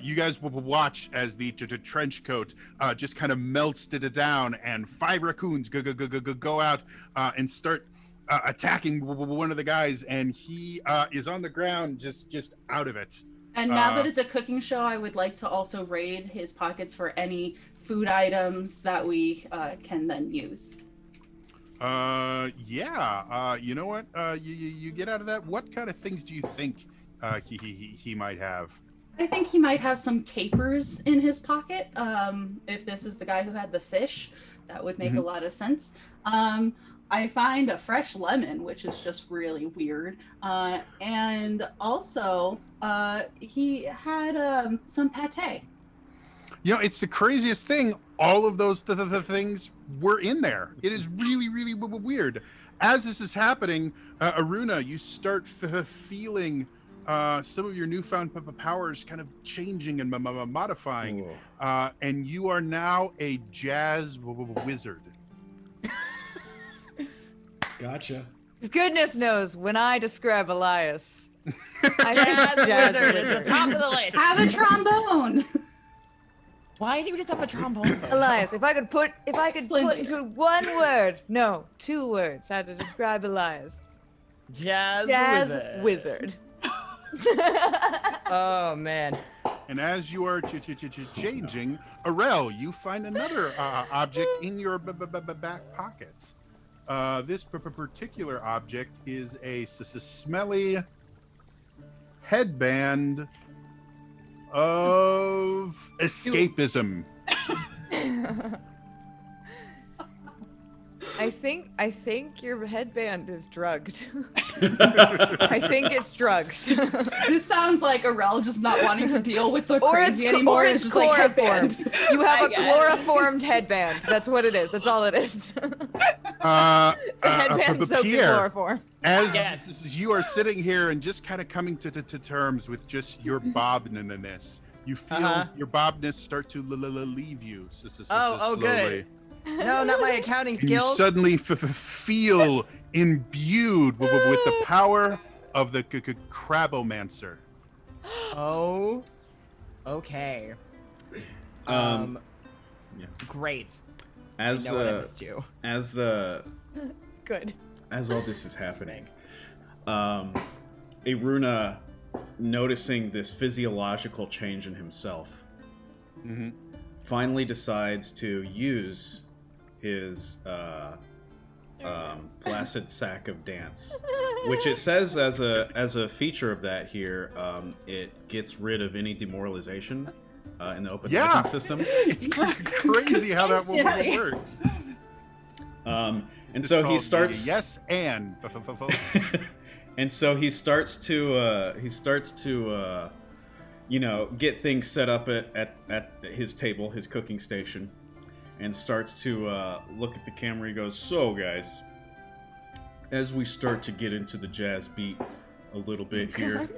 You guys will watch as the trench coat just kind of melts it down, and 5 raccoons go out and start attacking one of the guys, and he is on the ground, just out of it. And now that it's a cooking show, I would like to also raid his pockets for any food items that we can then use. Yeah. You know what? You get out of that. What kind of things do you think he might have? I think he might have some capers in his pocket. If this is the guy who had the fish, that would make a lot of sense. I find a fresh lemon, which is just really weird. And also, he had some pate. You know, it's the craziest thing. All of those things were in there. It is really, really weird. As this is happening, Aruna, you start feeling some of your newfound powers kind of changing and modifying. And you are now a jazz wizard. Gotcha. Goodness knows when I describe Elias. I Jazz think jazz wizard is the wizard. top of the list. Have a trombone. Why do you just have a trombone? Elias, if I could put Explain later. into one word, no, 2 words, how to describe Elias. Jazz wizard. Oh man. And as you are changing, Arel, you find another object in your back pocket. This particular object is a smelly headband of escapism. I think your headband is drugged. I think it's drugs. This sounds like Arel just not wanting to deal with the Or it's crazy anymore. or It's it's just like chloroformed. headband. You have I a guess. chloroformed headband. That's what it is. That's all it is. Headband soaked in Pierre, chloroform. as Yes. you are sitting here and just kind of coming to terms with just your bobness, you feel your bobness start to leave you Oh, slowly. good. No, not my accounting And you skills. suddenly feel imbued with the power of the Crabomancer. Oh. Okay. Yeah. Great. As I know what I missed you. as Good. as all this is happening, Aruna, noticing this physiological change in himself, finally decides to use his flaccid sack of dance, which it says as a feature of that here, it gets rid of any demoralization in the open Yeah. weapon system. It's crazy how that Instantly. works. And It's so he called starts. yes and folks. And so he starts to get things set up at his table, his cooking station, and starts to look at the camera. He goes, "So, guys, as we start to get into the jazz beat a little bit here,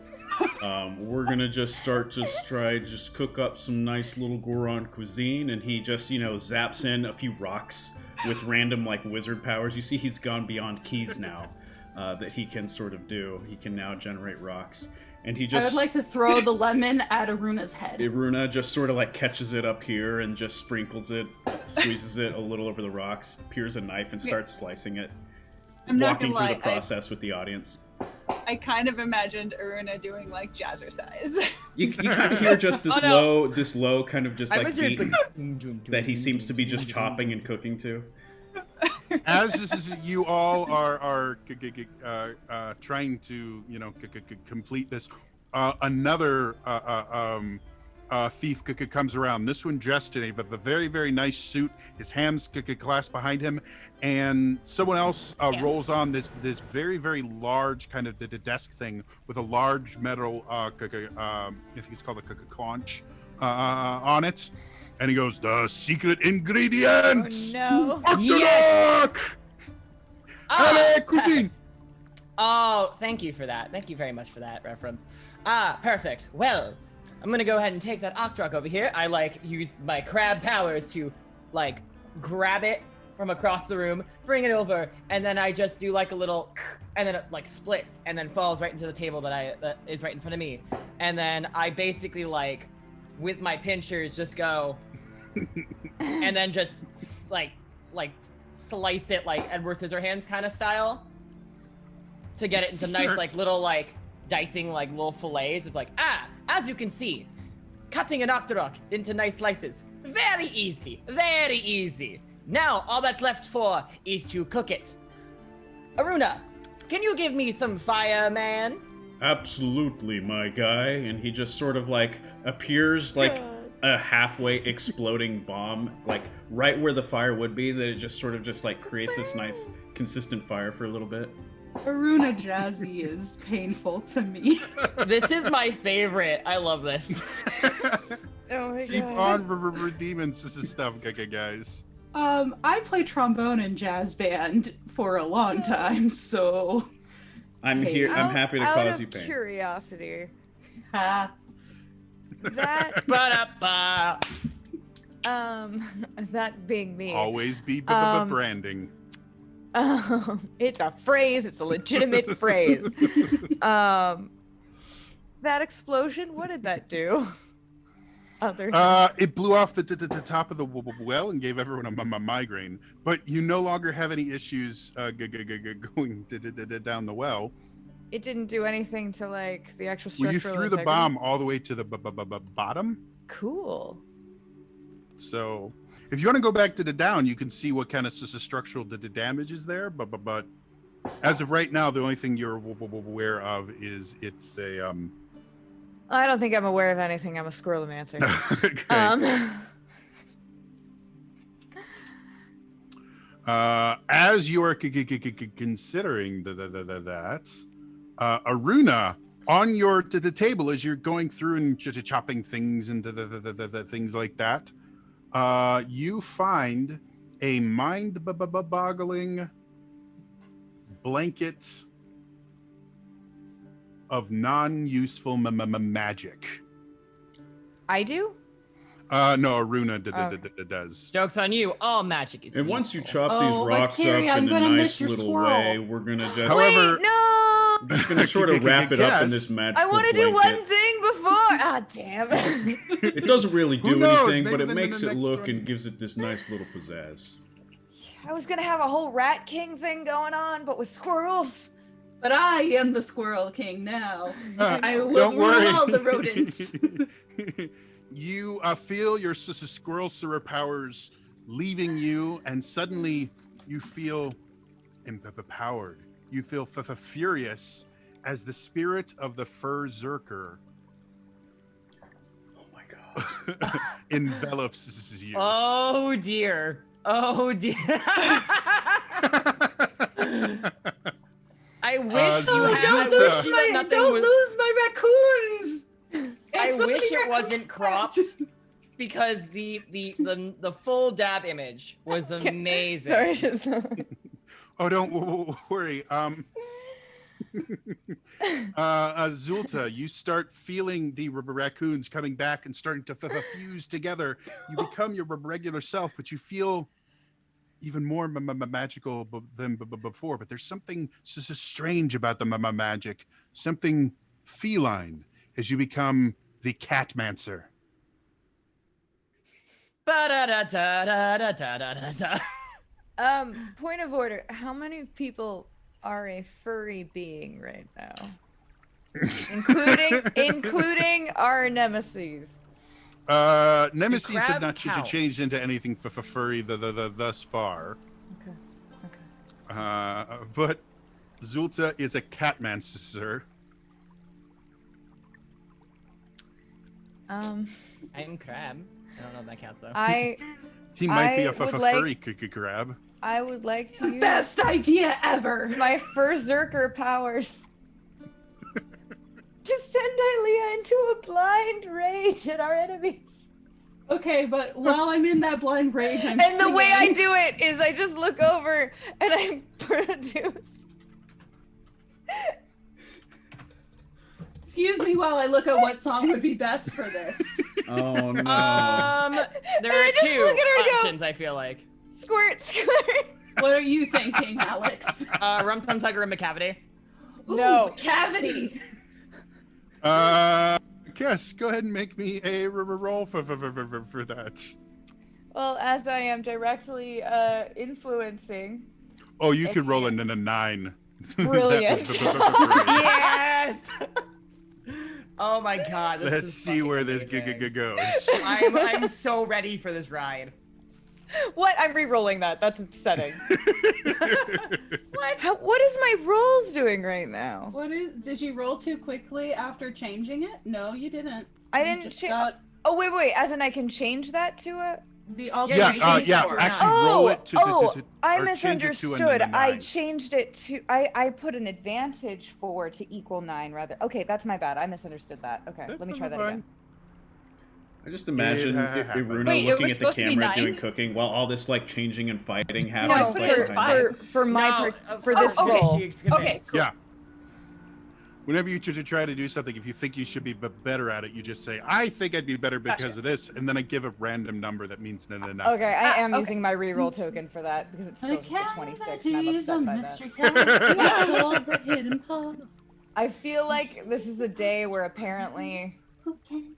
we're gonna just start to just cook up some nice little Goron cuisine." And he just, zaps in a few rocks with random like wizard powers. You see, he's gone beyond keys now. That he can sort of do. He can now generate rocks. And he just... I would like to throw the lemon at Aruna's head. Aruna just sort of like catches it up here and just sprinkles it, squeezes it a little over the rocks, peers a knife and starts slicing it. I'm not walking gonna through lie, the process with the audience. I kind of imagined Aruna doing like jazzercise. You kind of hear just this low kind of just I like was beat here, that he seems to be just chopping and cooking to. As this is, you all are trying to complete this, another thief comes around. This one dressed in a very, very nice suit, his hands clasped behind him, and someone else rolls on this very, very large kind of the desk thing with a large metal I think it's called a conch on it. And he goes, "The secret ingredients." Oh, no. Octorok! Allez, cuisine! Oh, thank you for that. Thank you very much for that reference. Perfect. Well, I'm gonna go ahead and take that Octorok over here. I use my crab powers to grab it from across the room, bring it over, and then I just do a little, and then it splits and then falls right into the table that is right in front of me. And then I basically with my pinchers just go and then just slice it like Edward Scissorhands kind of style to get it into nice little dicing little fillets of as you can see, cutting an Octorok into nice slices. Very easy, very easy. Now all that's left for is to cook it. Aruna, can you give me some fire, man? Absolutely, my guy. And he just sort of appears a halfway exploding bomb, right where the fire would be, that it just sort of creates this nice consistent fire for a little bit. Aruna Jazzy is painful to me. This is my favorite. I love this. Oh my Keep god. on redeeming this stuff, guys. I play trombone in jazz band for a long time, so I'm here. I'm happy to Out cause of you pain. curiosity, ha. that Ba-da-ba. that being me, Always be branding. it's a phrase. It's a legitimate phrase. That explosion. What did that do? Other It blew off the top of the well and gave everyone a migraine. But you no longer have any issues going down the well. It didn't do anything to the actual structural Well, you threw the integrity? bomb all the way to the bottom. Cool. So if you want to go back to the down, you can see what kind of structural damage is there. But as of right now, the only thing you're aware of is it's a I don't think I'm aware of anything. I'm a squirrelomancer. As you are considering that, Aruna, on your the table as you're going through and chopping things into the things like that, you find a mind-boggling blanket of non-useful magic. I do? No, Aruna does. Joke's on you. All magic is And once you useful. chop these Oh, but rocks Carrie, up I'm in a gonna nice miss your little swirl. way, we're gonna just However- Wait, no! just gonna sort of wrap it up in this magical I want to do blanket. one thing before. Ah, damn it. It doesn't really Who do knows? anything, but Maybe it then makes the it next look one- and gives it this nice little pizzazz. I was gonna have a whole Rat King thing going on, but with squirrels. But I am the Squirrel King now. I will Don't rule worry. all the rodents. You feel your squirrel superpowers leaving you, and suddenly you feel empowered. You feel furious as the spirit of the Fur Zerker Oh my god. envelops you. Oh dear. Oh dear. I wish you had. I wish you had nothing Don't was- lose my raccoons. I I Somebody wish here- it wasn't cropped because the full dab image was amazing. Sorry, just Oh, don't worry. Zulta, you start feeling the raccoons coming back and starting to fuse together. You become your regular self, but you feel even more magical than before. But there's something strange about the magic, something feline as you become the Catmancer. Ba-da-da-da-da-da-da-da-da. Point of order. How many people are a furry being right now? including our nemesis. Nemesis have crabs not count. changed into anything furry thus far. Okay. But Zulta is a Catmancer. Um, I'm crab. I don't know if that counts though. He might be I a would furry crab. I would like to use Best idea ever. my Berserker powers to send Ilea into a blind rage at our enemies. Okay, but while I'm in that blind rage, I'm And the way I singing. do it is I just look over and I produce. Excuse me while I look at what song would be best for this. Oh no. There And are I just two look at her and go- options. I feel like Squirt, squirt. What are you thinking, Alex? Rum Tum Tugger and McCavity. Ooh, No. cavity. Yes, go ahead and make me a roll for that. Well, as I am directly influencing. Oh, you could roll in a 9. Brilliant. That was Yes. Oh my God. This Let's is see fucking where this amazing. goes. I'm so ready for this ride. What? I'm re-rolling that. That's upsetting. What? What is my rolls doing right now? Did you roll too quickly after changing it? No, you didn't. I You didn't just cha- got Oh, wait. As in I can change that to a... the Yeah, alteration. Yeah, sure. actually roll it to I or change it to a misunderstood. I 9. changed it to... I put an advantage for to equal 9 rather... Okay, that's my bad. I misunderstood that. Okay, That's let me try that fine. again. I just imagine happened. Iruna Wait, it looking was at the supposed to be camera 9? doing cooking while all this like changing and fighting No, happens. put like, it as behind 5. for my No, for this okay. roll. Okay, cool. Yeah. Whenever you try to do something, if you think you should be better at it, you just say, "I think I'd be better because Gotcha. of this," and then I give a random number that means nothing. Okay, I am okay. using my reroll token for that because it's still just a 26 and I'm Cavity is a upset by that. mystery. Cavity is all the hidden part. I feel like this is a day where apparently... Who can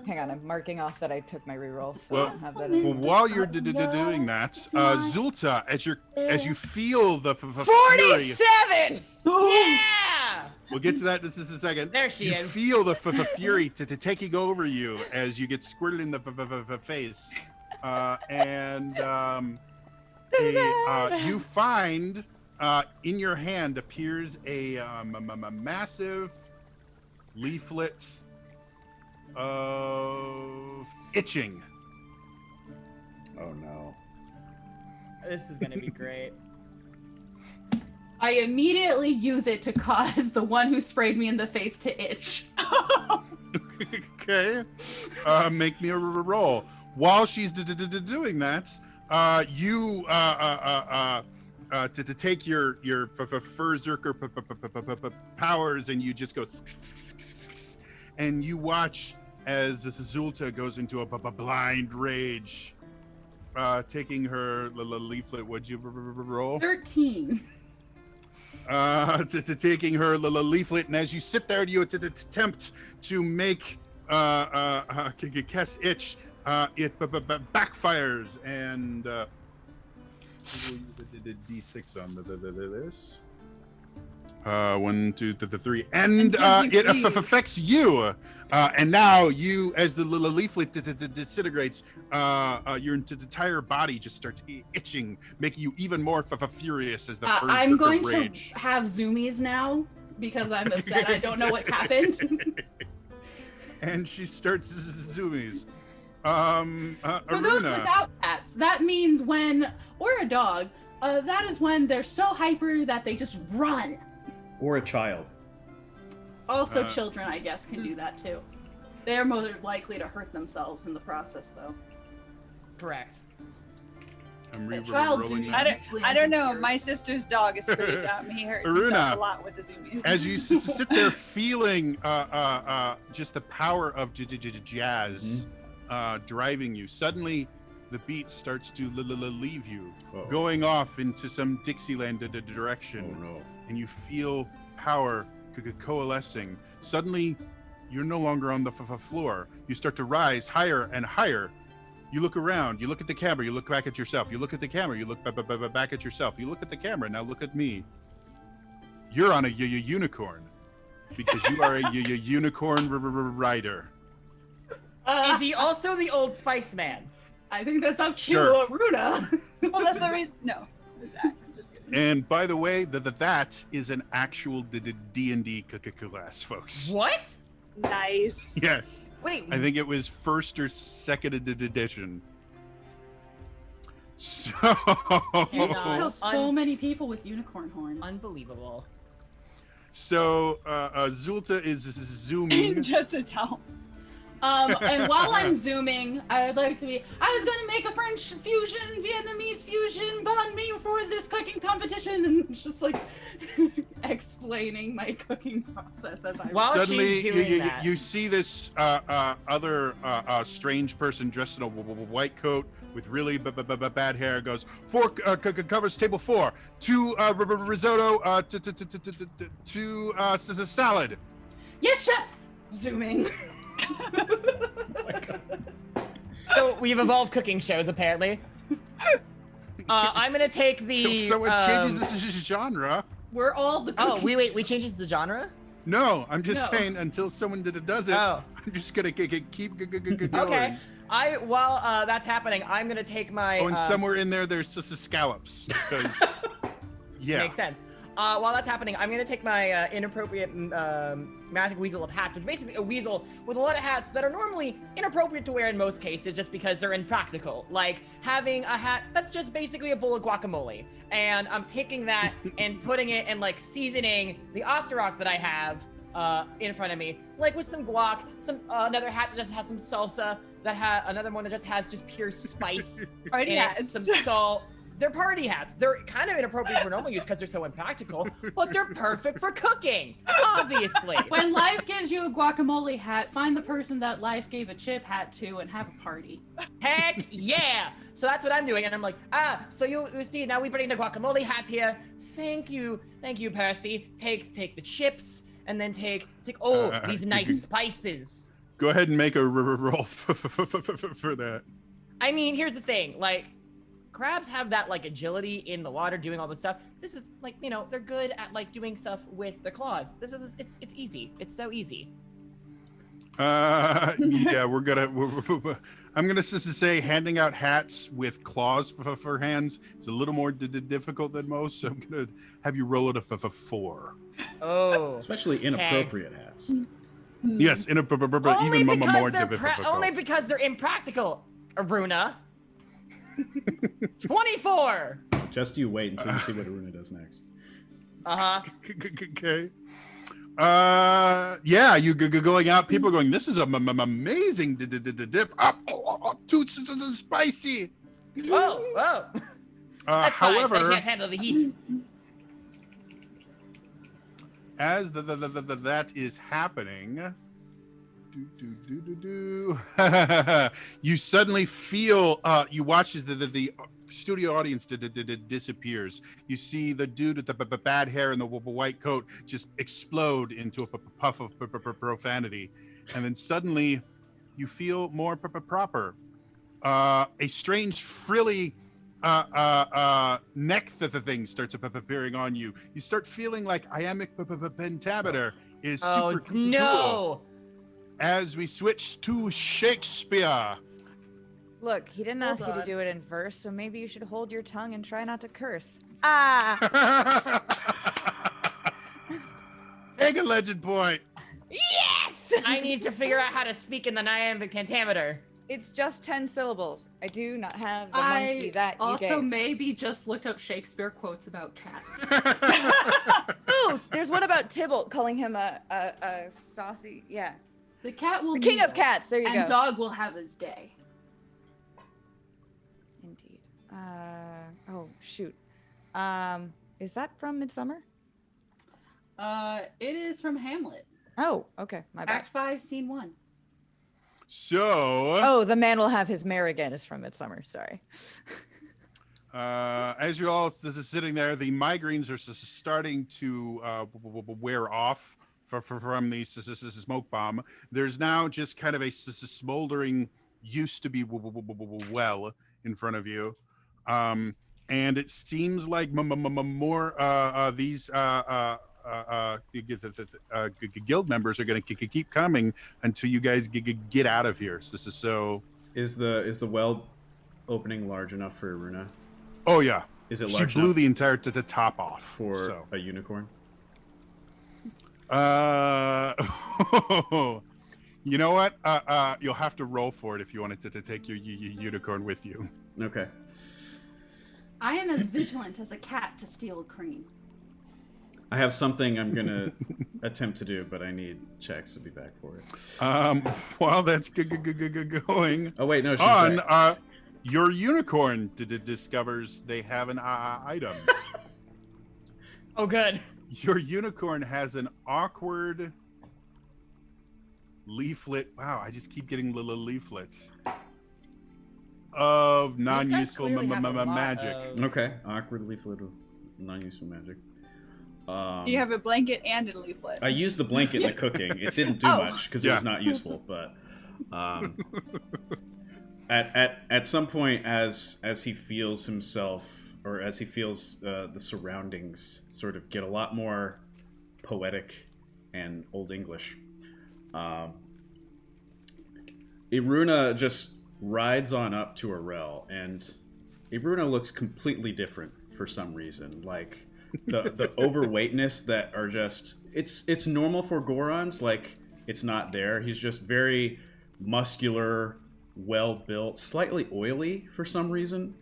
Hang on, I'm marking off that I took my reroll. So Well- I don't have that Well, in. while you're doing that, Zulta, as you feel the fury, 47! Yeah. we'll get to that in just a second. There she you is. feel the fury to taking over you as you get squirted in the face, and you find in your hand appears a massive leaflet of itching. Oh no. This is gonna be great. I immediately use it to cause the one who sprayed me in the face to itch. Okay, make me a roll. While she's doing that, you to take your Berserker powers and you just go and you watch as Zulta goes into a blind rage, taking her leaflet. Would you roll? 13. Taking her leaflet, and as you sit there, you attempt to make Kess itch. It backfires, and we'll use the D6 on this. 1, 2, 3, and it affects you. And now you, as the leaflet disintegrates, your entire body just starts itching, making you even more furious as the I'm going rage. to have zoomies now because I'm upset. I don't know what's happened. And she starts zoomies. For those Aruna. without cats, that means when, or a dog, that is when they're so hyper that they just run. Or a child. Also, children, I guess, can do that too. They are more likely to hurt themselves in the process, though. Correct. I'm The child rolling zoomies that. I don't know. My sister's dog is pretty dumb. He hurts himself Aruna, a lot with the zoomies. As you sit there feeling just the power of jazz driving you, suddenly the beat starts to leave you, Uh-oh. going off into some Dixieland direction, Oh no. and you feel power coalescing. Suddenly, you're no longer on the floor. You start to rise higher and higher. You look around, you look at the camera, you look back at yourself. You look at the camera, you look back at yourself. You look at the camera, now look at me. You're on a unicorn because you are a unicorn rider. Is he also the Old Spice Man? I think that's up to Sure. Aruna. Well, that's the reason. No, it's Axe. Just kidding. And by the way, that is an actual D&D class, folks. What? Nice. Yes. Wait. I think it was first or second edition. So Kill so many people with unicorn horns. Unbelievable. So Zulta is zooming. Just a towel. And while I'm zooming, I'd like to be. I was gonna make a French fusion, Vietnamese fusion banh mi for this cooking competition, and just like explaining my cooking process as I. While Suddenly, she's doing that, you see this other strange person dressed in a white coat with really bad hair. Goes 4 covers table 4, 2 risotto, 2 salad. Yes, chef. Zooming. so we've evolved cooking shows apparently. I'm gonna take the. So it changes this genre. We're all the. Oh, cooking we changed the genre. No, I'm just No. saying until someone does it, Oh. I'm just gonna keep going. Okay. While that's happening, I'm gonna take my. Oh, and somewhere in there's just the scallops. Because, yeah. Makes sense. While that's happening, I'm gonna take my inappropriate magic weasel of hats, which is basically a weasel with a lot of hats that are normally inappropriate to wear in most cases, just because they're impractical. Like having a hat that's just basically a bowl of guacamole, and I'm taking that and putting it and like seasoning the octorok that I have in front of me, like with some guac, some another hat that just has some salsa, another one that just has just pure spice, Party in it, hats. some salt. They're party hats. They're kind of inappropriate for normal use because they're so impractical, but they're perfect for cooking, obviously. When life gives you a guacamole hat, find the person that life gave a chip hat to and have a party. Heck yeah! So that's what I'm doing, and I'm like, so you see, now we bring the guacamole hats here. Thank you, Percy. Take the chips, and then take these nice spices. Go ahead and make a roll for that. I mean, here's the thing, like. Crabs have that like agility in the water doing all this stuff. This is like, they're good at like doing stuff with their claws. It's easy. It's so easy. Yeah, I'm gonna say handing out hats with claws for hands. It's a little more difficult than most, so I'm gonna have you roll it a 4. Oh. Especially inappropriate hats. Yes, even more difficult. Only because they're impractical, Aruna. 24. Just you wait until you see what Aruna does next. Okay. Yeah, you going out. People are going. This is amazing dip. Too spicy. Oh. That's However, fine. I can't handle the heat. as that is happening, you suddenly feel. You watch as the studio audience disappears. You see the dude with the bad hair and the white coat just explode into a puff of profanity, and then suddenly you feel more proper. A strange frilly neck thing starts appearing on you. You start feeling like iambic pentameter is super cool. No. As we switch to Shakespeare. Look, he didn't Hold ask you to on. do it in verse, so maybe you should hold your tongue and try not to curse. Take a legend point. Yes! I need to figure out how to speak in the iambic pentameter. It's just 10 syllables. I do not have the monkey I that you also gave. maybe just looked up Shakespeare quotes about cats. Ooh, there's one about Tybalt calling him a saucy. Yeah. The cat will The king need of us, cats. There you and go. dog will have his day. Indeed. Oh shoot. Is that from Midsummer? It is from Hamlet, Oh, okay. My bad. Act 5, Scene 1. So, Oh, the man will have his mare again is from Midsummer. Sorry. as you're all sitting there, the migraines are starting to wear off from the smoke bomb. There's now just kind of a smoldering, used to be well in front of you. And it seems like more these guild members are going to keep coming until you guys get out of here. So Is the well opening large enough for Aruna? oh yeah, Is it she large blew enough the entire top off for so. a unicorn? You know what? You'll have to roll for it if you wanted to take your unicorn with you. Okay. I am as vigilant as a cat to steal a cream. I have something I'm gonna attempt to do, but I need checks to be back for it. While that's going Oh wait, no, she's on, back. your unicorn discovers they have an item. Oh, good. Your unicorn has an awkward leaflet. Wow, I just keep getting little leaflets of non-useful clearly have a lot magic. of- Okay, awkward leaflet of non-useful magic. You have a blanket and a leaflet. I used the blanket in the cooking. It didn't do Oh. much because it Yeah. was not useful. But at some point, as he feels himself, or as he feels the surroundings sort of get a lot more poetic and Old English, Iruna just rides on up to Arel, and Iruna looks completely different for some reason. Like the overweightness that are just it's normal for Gorons, like it's not there. He's just very muscular, well built, slightly oily for some reason.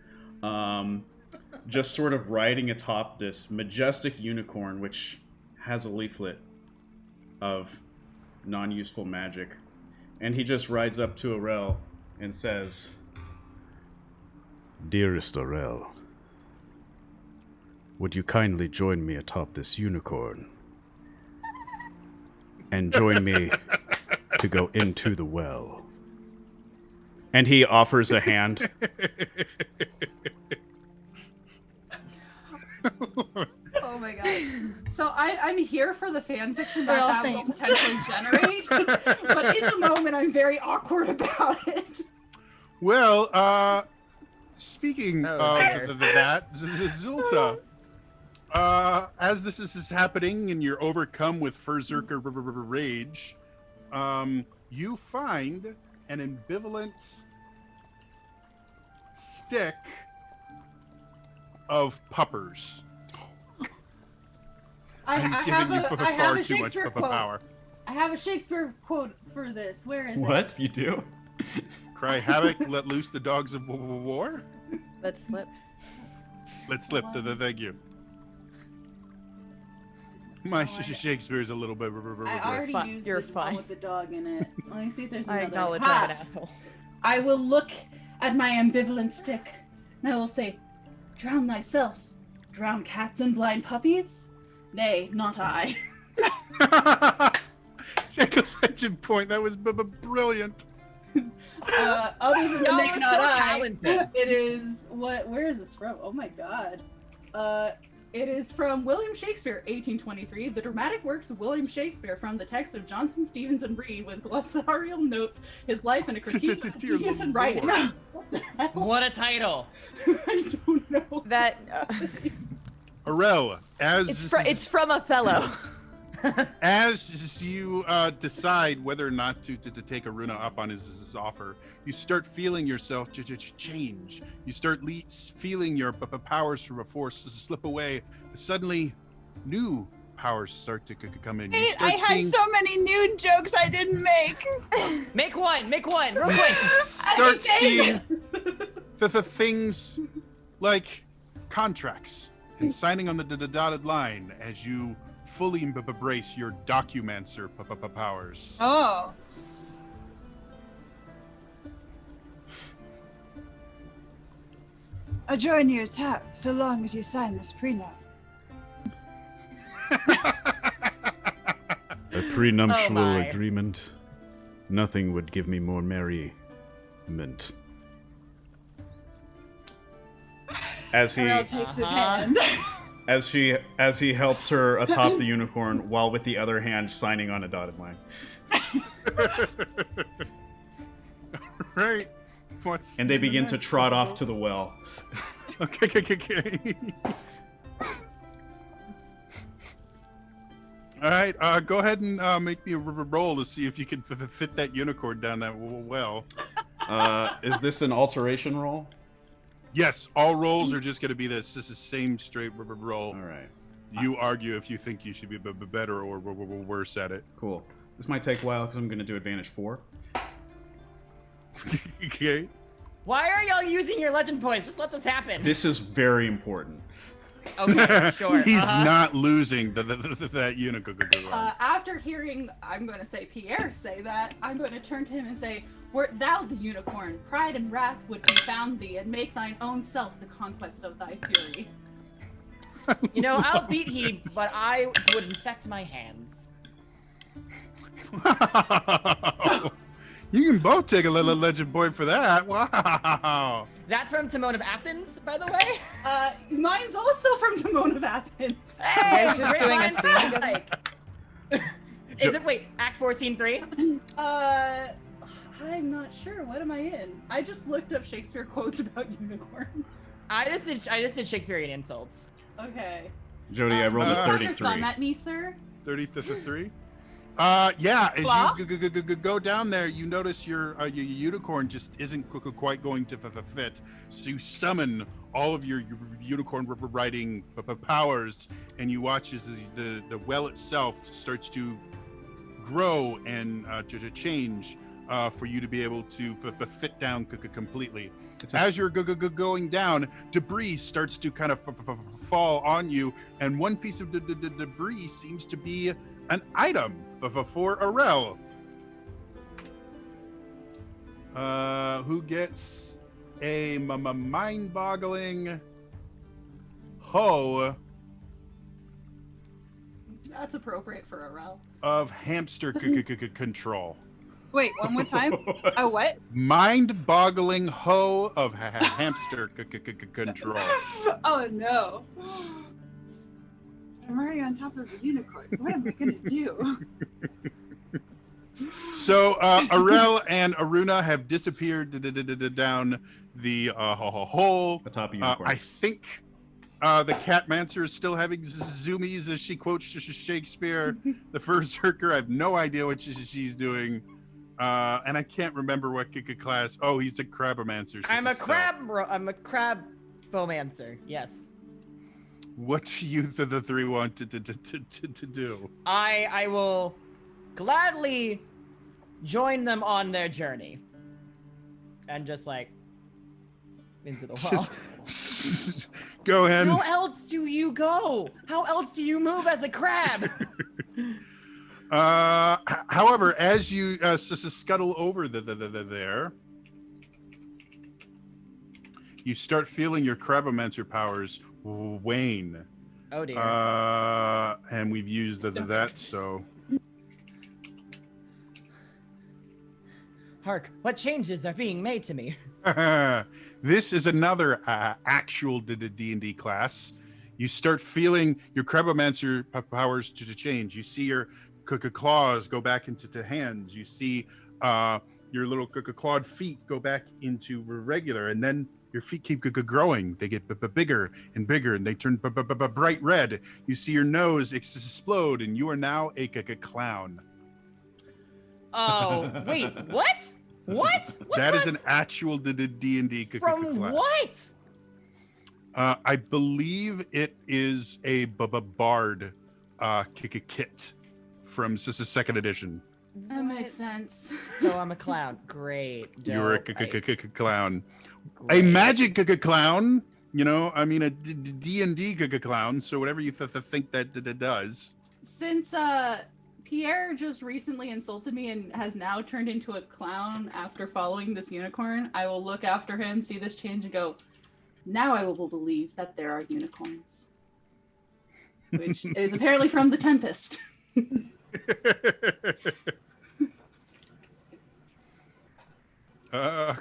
Just sort of riding atop this majestic unicorn, which has a leaflet of non-useful magic, and he just rides up to Arel and says, Dearest Arel, would you kindly join me atop this unicorn? And join me to go into the well. and he offers a hand. Oh my god. So I'm here for the fan fiction that Well, that will thanks. potentially generate. But in the moment I'm very awkward about it. Well, speaking Oh, there. of that, Zulta, as this is happening and you're overcome with Berserker rage, you find an ambivalent stick of puppers. I'm I giving have you a, I have far a too much Shakespeare quote. power. I have a Shakespeare quote for this. Where is it? What? You do? Cry havoc, let loose the dogs of war. Let's slip. Let's slip to the thank you. My Shakespeare is a little bit. I already Fine. used You're the one fine. with the dog in it. Let me see if there's I another. acknowledge Ha! I'm an asshole. I will look at my ambivalent stick, and I will say, "Drown thyself, drown cats and blind puppies? Nay, not I." Take a legend point. That was brilliant. Other than the Y'all make are not so I, talented. it is what? Where is this from? Oh my god. It is from William Shakespeare, 1823. The dramatic works of William Shakespeare from the text of Johnson, Stevens, and Ree with glossarial notes, his life and a critique of Dear genius and Lord. writing. What the hell? What a title! I don't know. That Arel, as it's from Othello. as you decide whether or not to take Aruna up on his offer, you start feeling yourself change. You start feeling your powers from a force slip away. Suddenly, new powers start to come in. You Wait, start I had seeing, so many nude jokes I didn't make. Make one, real you quick. start seeing the things like contracts and signing on the dotted line as you fully embrace your documancer powers. Oh. I'll join your attack so long as you sign this prenup. A prenuptial Oh my. agreement. Nothing would give me more merriment. As he Pharrell takes his Uh-huh. hand. as he helps her atop the unicorn while with the other hand signing on a dotted line. Right. What's And they begin to next, trot off to the folks? well. Okay. All right, go ahead and make me a roll to see if you can fit that unicorn down that well. Is this an alteration roll? Yes, all rolls are just going to be this. This is same straight roll. All right. You argue if you think you should be better or worse at it. Cool. This might take a while because I'm going to do advantage 4. Okay. Why are y'all using your legend points? Just let this happen. This is very important. Okay, sure. He's uh-huh. not losing that unicorn. After hearing, I'm going to say Pierre say that, I'm going to turn to him and say, "Wert thou the unicorn, pride and wrath would confound thee, and make thine own self the conquest of thy fury." You know, I'll beat he, but I would infect my hands. You can both take a little legend point for that. Wow. That from Timon of Athens, by the way. Mine's also from Timon of Athens. Hey, guys just great doing a minds scene think together? alike. Is it wait, Act 4, Scene 3? I'm not sure. What am I in? I just looked up Shakespeare quotes about unicorns. I just did Shakespearean insults. Okay. Jody, I rolled a Point your 33. thumb at me, sir. 33. Yeah. As Wow. you go down there, you notice your unicorn just isn't quite going to fit. So you summon all of your unicorn riding powers, and you watch as the well itself starts to grow and to change for you to be able to fit down completely. It's a As you're going down, debris starts to kind of fall on you, and one piece of debris seems to be an item for Arel. Who gets a mind-boggling hoe That's appropriate for a rel. of hamster control. Wait, one more time. Oh, what? Mind-boggling hoe of hamster control. Oh no. I'm already on top of a unicorn. What am I gonna do? So Arel and Aruna have disappeared down the hole. atop a unicorn. I think the Catmancer is still having zoomies as she quotes Shakespeare. The Berserker, I have no idea what she's doing. And I can't remember what class. Oh, he's a Crabomancer. I'm a crab bowmancer. Yes. What do you the three want to do? I will gladly join them on their journey. And just like into the wall. Just go ahead. How else do you go? How else do you move as a crab? However, as you scuttle over there, you start feeling your Crabomancer powers wane. Oh dear. And we've used that, so Hark, what changes are being made to me? this is another actual D&D class. You start feeling your Crabomancer powers to change. You see your claws go back into hands. You see your little clawed feet go back into regular, and then your feet keep growing. They get bigger and bigger, and they turn bright red. You see your nose explode, and you are now a clown. Oh, wait, what? What? That is an actual D&D From class. what? I believe it is a bard kit from second edition. That makes sense. So I'm a clown. Great. You're a dope. clown. A Great. magic clown, you know, I mean a D&D clown, so whatever you think that does. Since Pierre just recently insulted me and has now turned into a clown after following this unicorn, I will look after him, see this change, and go, Now I will believe that there are unicorns. Which is apparently from The Tempest.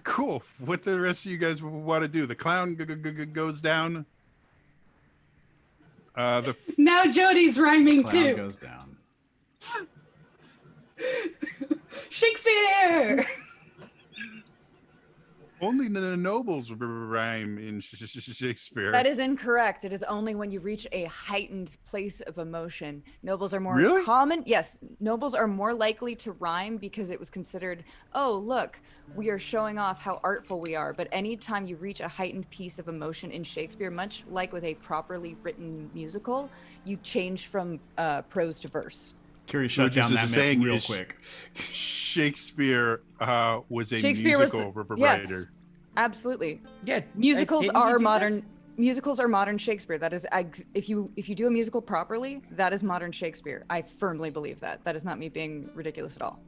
Cool. What the rest of you guys want to do? The clown goes down. Now Jody's rhyming Clown too. goes down. Shakespeare! Only the nobles rhyme in Shakespeare. That is incorrect. It is only when you reach a heightened place of emotion. Nobles are more Really? common. Yes, nobles are more likely to rhyme because it was considered, oh, look, we are showing off how artful we are. But anytime you reach a heightened piece of emotion in Shakespeare, much like with a properly written musical, you change from prose to verse. Curie shut down that myth real quick. Shakespeare was a Shakespeare was musical the- writer. yes. Absolutely. Yeah, Musicals didn't he are do modern. Musicals are modern Shakespeare. That is, if you do a musical properly, that is modern Shakespeare. I firmly believe that. That is not me being ridiculous at all.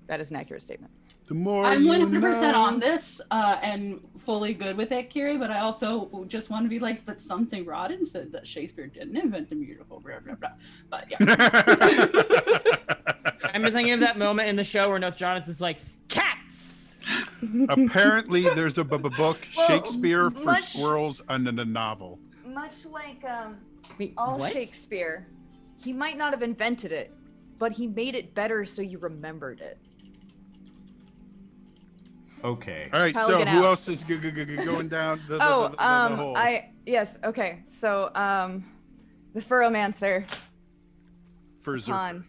That is an accurate statement. The more I'm you 100% know. on this and fully good with it, Kiri, but I also just want to be like, but something rotten said that Shakespeare didn't invent the musical, blah, blah, blah. But yeah. I'm thinking of that moment in the show where Nostradamus is like, cats! Apparently, there's a book, Well, Shakespeare for much- Squirrels, and a novel. Much like Wait, all what? Shakespeare, he might not have invented it, but he made it better so you remembered it. Okay. All right, so Pelican who out. else is going down the hole? The Furromancer, For upon,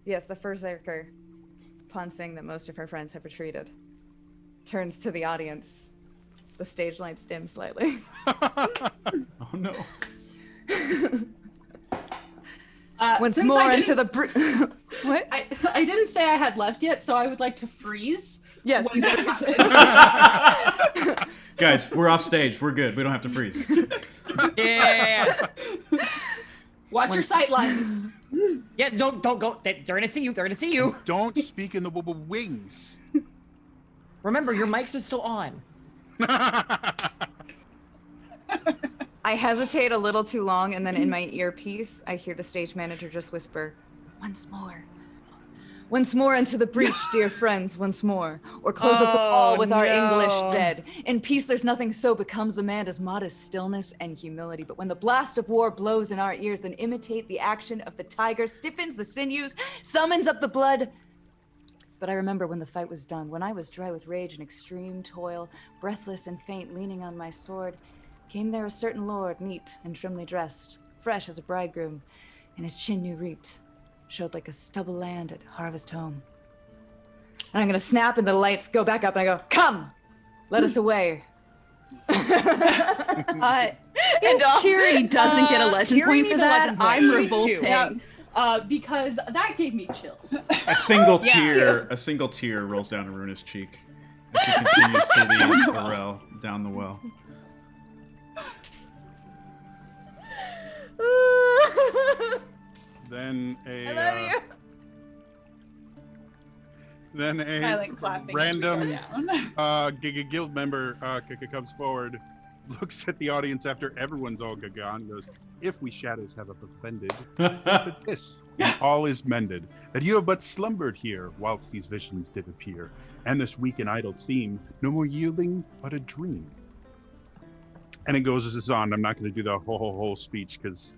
yes, the Berserker, upon seeing that most of her friends have retreated, turns to the audience. The stage lights dim slightly. Oh no. Once Since more I into didn't- the what? I didn't say I had left yet, so I would like to freeze. Yes. when that happens. Guys, we're off stage. We're good. We don't have to freeze. Yeah. Watch your sight lines. Yeah, don't go. They're gonna see you. They're gonna see you. Don't speak in the wings. Remember, your mics are still on. I hesitate a little too long, and then in my earpiece, I hear the stage manager just whisper, "Once more. Once more into the breach, dear friends, once more. Or close up the wall with our no. English dead. In peace, there's nothing so becomes a man as modest stillness and humility. But when the blast of war blows in our ears, then imitate the action of the tiger, stiffens the sinews, summons up the blood. But I remember when the fight was done, when I was dry with rage and extreme toil, breathless and faint, leaning on my sword, came there a certain lord, neat and trimly dressed, fresh as a bridegroom, and his chin new reaped, showed like a stubble land at harvest home. And I'm gonna snap and the lights go back up and I go, "Come, let us away." If Kiri doesn't get a legend Kiri point for needs a that, legend point. I'm Me too. revolting. Yeah. Because that gave me chills. A single Yeah. tear rolls down Aruna's cheek as she continues to lead Aurel down the well. Then I love you. Then a Silent clapping. random Down. guild member comes forward, looks at the audience after everyone's all gone, goes, "If we shadows have offended, that this and all is mended, that you have but slumbered here whilst these visions did appear, and this weak and idle theme, no more yielding but a dream." And it goes as it's on. I'm not going to do the whole speech because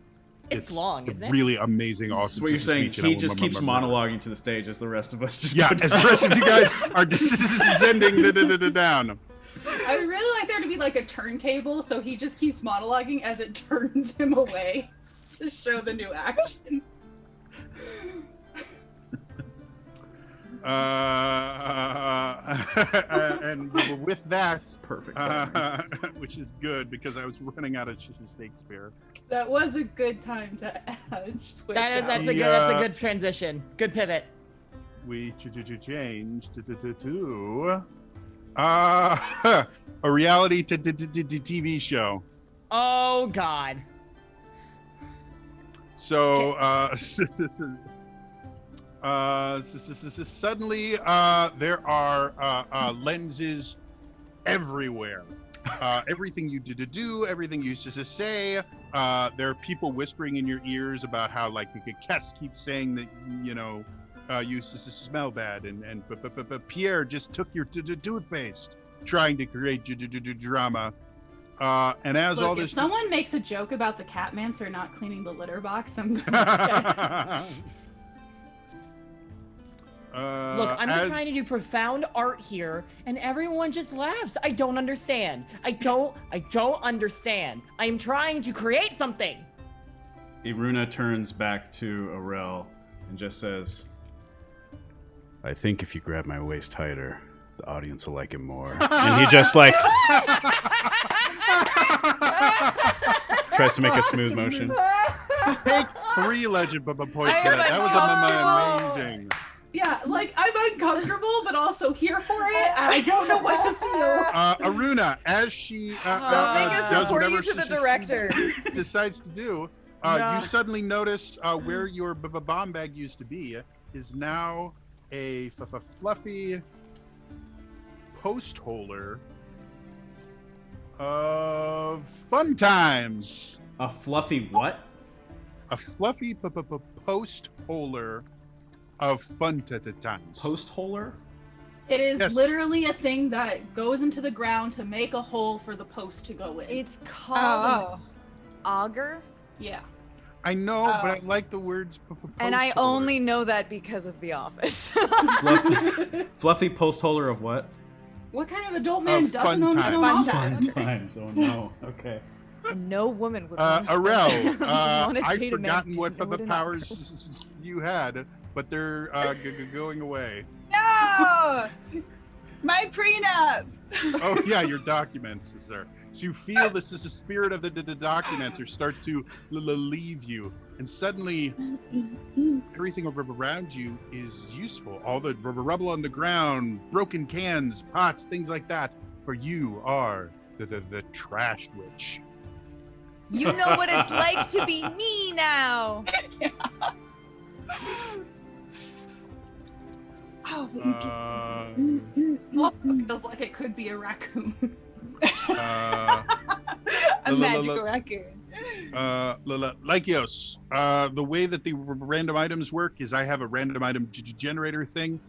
It's long, a isn't it? really amazing, awesome. What you're saying, speech, and I he will just keeps remember. monologuing to the stage as the rest of us just Yeah, go as the rest of you guys are descending down. I would really like there to be like a turntable, so he just keeps monologuing as it turns him away to show the new action. And with that, Perfect. which is good because I was running out of Shakespeare. That was a good time to switch out. That's a Yeah. good transition. Good pivot. We changed to a reality TV show. Oh God. So suddenly there are lenses everywhere. everything you do, everything you used to say. There are people whispering in your ears about how, like, Kess keeps saying that, you used to smell bad, but Pierre just took your toothpaste, trying to create drama. And as Look, all if this, someone makes a joke about the Catmancer not cleaning the litter box, I'm gonna Look, I'm just trying to do profound art here, and everyone just laughs. I don't understand. I don't understand. I'm trying to create something. Iruna turns back to Aurel and just says, I think if you grab my waist tighter, the audience will like it more. And he just like tries to make a smooth motion. take 3 legend points for that. That was amazing. Yeah, like, I'm uncomfortable, but also here for it. And I don't know what to feel. Aruna, as she Don't make us does report whatever you to the she director. decides to do, Nah. you suddenly notice where your bomb bag used to be is now a fluffy post holder of fun times. a fluffy what? A fluffy post holder of fun times. Post holer? It is Yes. literally a thing that goes into the ground to make a hole for the post to go in. It's called Oh. an auger, Yeah. I know, Oh. but I like the words and I post holder. only know that because of The Office. Fluffy post holer of what? What kind of adult man Of doesn't fun own his own times. times? times. Oh no. Okay. And no woman would want to Arel, wanna I've date a man forgotten who what didn't know an powers you had, but they're going away. No! My prenup! Oh yeah, your documents, sir. So you feel this is the spirit of the documents or start to leave you, and suddenly everything around you is useful. All the rubble on the ground, broken cans, pots, things like that. For you are the trash witch. You know what it's like to be me now. Oh, Feels like it could be a raccoon. Uh, a magical raccoon. Lykios, the way that the random items work is I have a random item generator thing.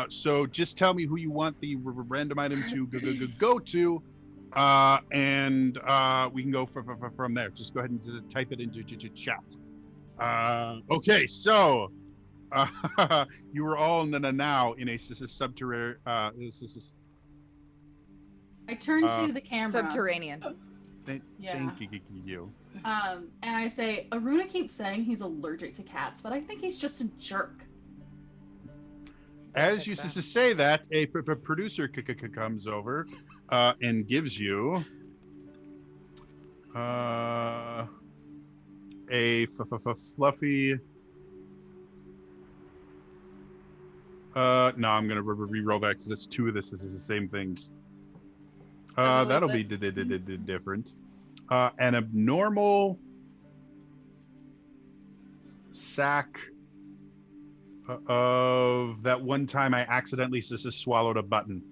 So just tell me who you want the random item to go to, and we can go from there. Just go ahead and type it into chat. Okay, so you are all now in a subterranean. I turn to the camera. Subterranean. Yeah. Thank you. And I say, Aruna keeps saying he's allergic to cats, but I think he's just a jerk. As you say that, a producer comes over and gives you a fluffy. No, I'm gonna re-roll that because it's 2 of this. This is the same things. That'll be different. An abnormal sack of that one time I accidentally swallowed a button.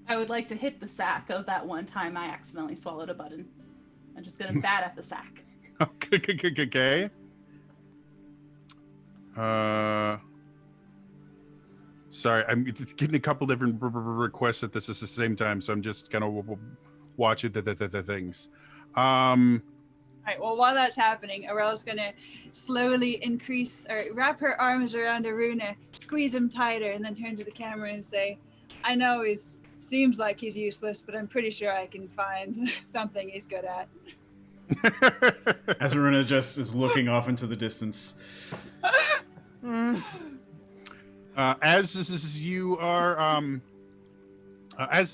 I would like to hit the sack of that one time I accidentally swallowed a button. I'm just gonna bat at the sack. Okay. Sorry, I'm getting a couple different requests at the same time, so I'm just gonna watch it. The things. Alright, well, while that's happening, Aurel's gonna slowly wrap her arms around Aruna, squeeze him tighter, and then turn to the camera and say, I know seems like he's useless, but I'm pretty sure I can find something he's good at. As Aruna just is looking off into the distance. As this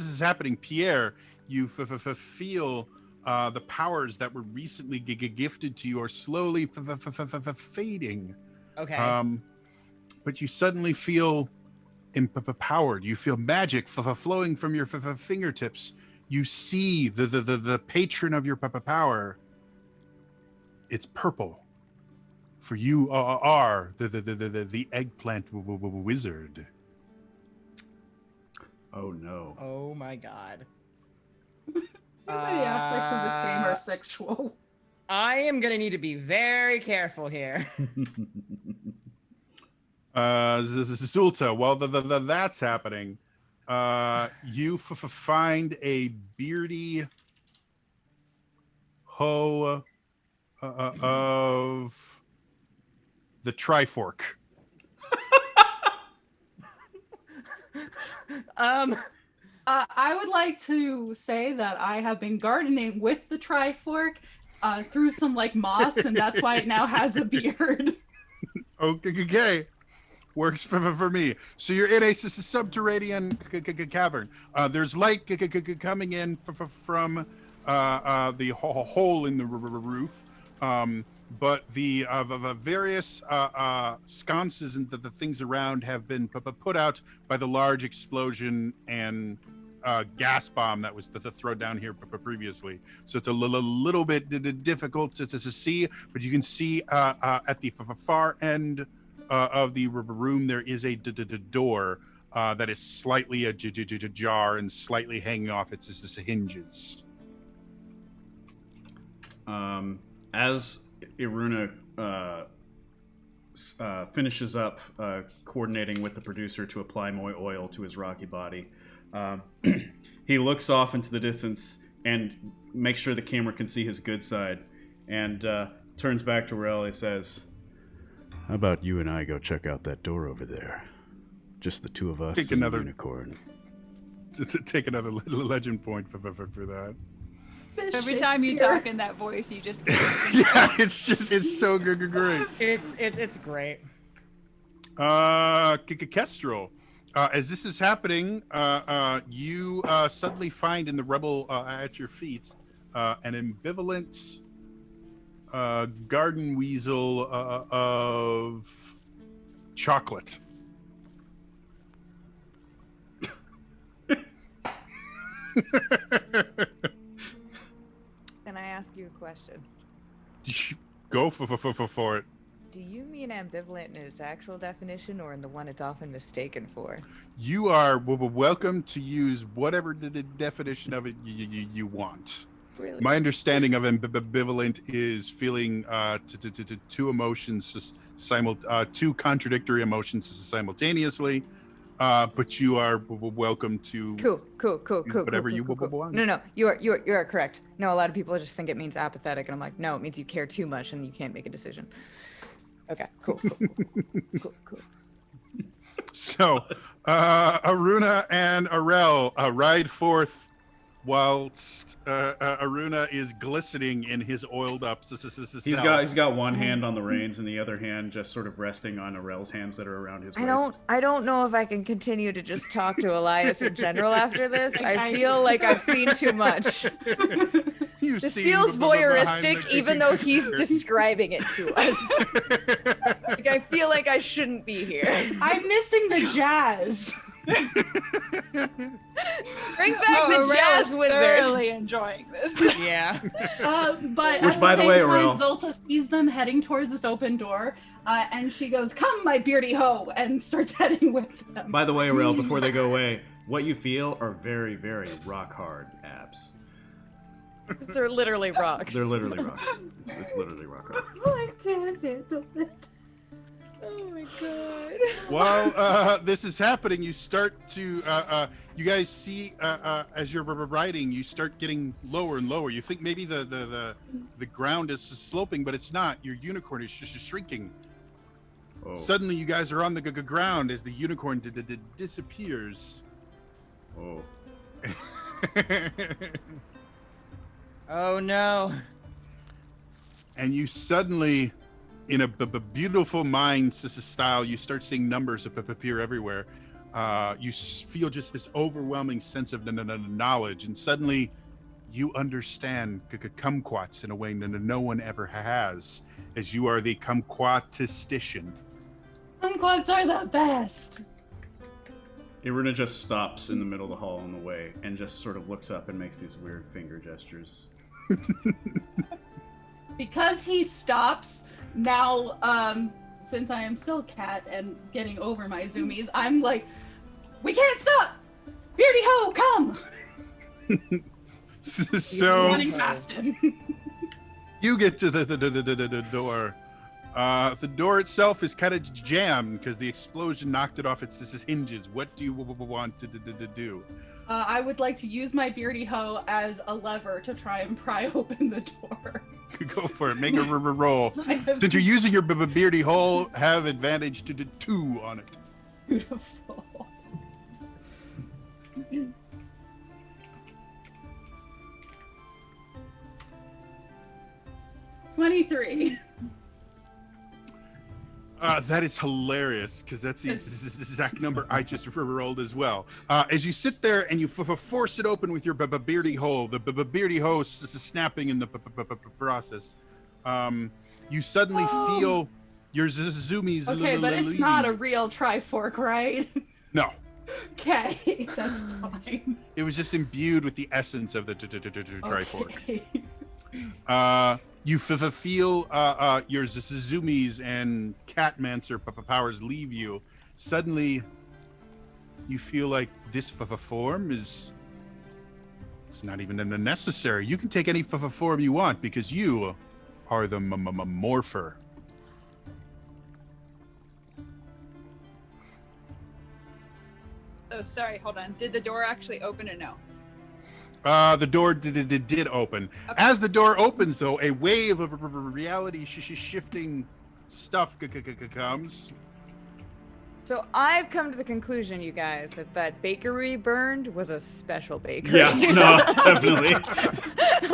is happening, Pierre, you feel the powers that were recently gifted to you are slowly fading. Okay. But you suddenly feel empowered. You feel magic flowing from your fingertips. You see the patron of your power. It's purple. For you are the eggplant wizard. Oh no. Oh my god. Too many aspects of this game are sexual. I am gonna need to be very careful here. Zulta, while that's happening, you find a beardy hoe of the Trifork. I would like to say that I have been gardening with the Trifork through some like moss, and that's why it now has a beard. Okay. Works for me. So you're in a subterranean cavern. There's light coming in from the hole in the roof, but the various sconces and the things around have been put out by the large explosion and gas bomb that was thrown down here previously. So it's a little bit difficult to see, but you can see at the far end of the room there is a door that is slightly ajar and slightly hanging off its hinges. As Iruna finishes up coordinating with the producer to apply more oil to his rocky body, he looks off into the distance and makes sure the camera can see his good side, and turns back to Rel. He says, How about you and I go check out that door over there? Just the two of us and the unicorn. Take another legend point for that. Every time you talk in that voice, you just yeah, it's so great. It's great. Kestrel, as this is happening, you suddenly find in the rubble at your feet an ambivalent garden weasel of chocolate. Can I ask you a question? Go for it. Do you mean ambivalent in its actual definition or in the one it's often mistaken for? You are welcome to use whatever the definition of it you want. Really? My understanding of ambivalent is feeling two emotions, two contradictory emotions simultaneously. But you are welcome to cool. whatever you cool. want. No, you are correct. No, a lot of people just think it means apathetic, and I'm like, no, it means you care too much and you can't make a decision. Okay, cool. So, Aruna and Arel ride forth whilst Aruna is glistening in his oiled up self. He's got one hand on the reins and the other hand just sort of resting on Arel's hands that are around his waist. I don't know if I can continue to just talk to Elias in general after this. I feel like I've seen too much. This feels voyeuristic, even though he's describing it to us. Like, I feel like I shouldn't be here. I'm missing the jazz. Bring back the jazz wizard. Thoroughly enjoying this. Yeah. But which, by the way, Arel, Zolta sees them heading towards this open door, and she goes, "Come, my beardy hoe," and starts heading with them. By the way, Arel, before they go away, what you feel are very, very rock hard abs. They're literally rocks. They're literally rocks. It's literally rock hard. I can't handle it. Oh my god. While this is happening, you start to, you guys see, as you're riding, you start getting lower and lower. You think maybe the ground is sloping, but it's not. Your unicorn is just shrinking. Oh. Suddenly, you guys are on the ground as the unicorn disappears. Oh. Oh no. And you suddenly, in a beautiful mind style, you start seeing numbers appear everywhere. You feel just this overwhelming sense of knowledge, and suddenly you understand kumquats in a way no one ever has, as you are the kumquatistician. Kumquats are the best. Iruna just stops in the middle of the hall on the way and just sort of looks up and makes these weird finger gestures. Because he stops, now, since I am still cat and getting over my zoomies, I'm like, we can't stop! Beardy Ho, come! So Running past him. you get to the door. The door itself is kind of jammed because the explosion knocked it off its hinges. What do you want to do? I would like to use my Beardy Ho as a lever to try and pry open the door. Go for it. Make a roll. I have Since you're using your beardy hole, have advantage to the 2 on it. beautiful. 23. That is hilarious because that's the exact number I just rolled as well. As you sit there and you force it open with your beardy hole, the beardy hole is snapping in the process. You suddenly feel your zoomies. Okay, but it's not a real Trifork, right? No. Okay, that's fine. It was just imbued with the essence of the Trifork. Okay. You feel your zoomies and Catmancer powers leave you. Suddenly, you feel like this form is it's not even necessary. You can take any form you want because you are the morpher. Oh, sorry. Hold on. Did the door actually open or no? The door did open. Okay. As the door opens, though, a wave of reality shifting stuff comes. So I've come to the conclusion, you guys, that bakery burned was a special bakery. Yeah, no, definitely.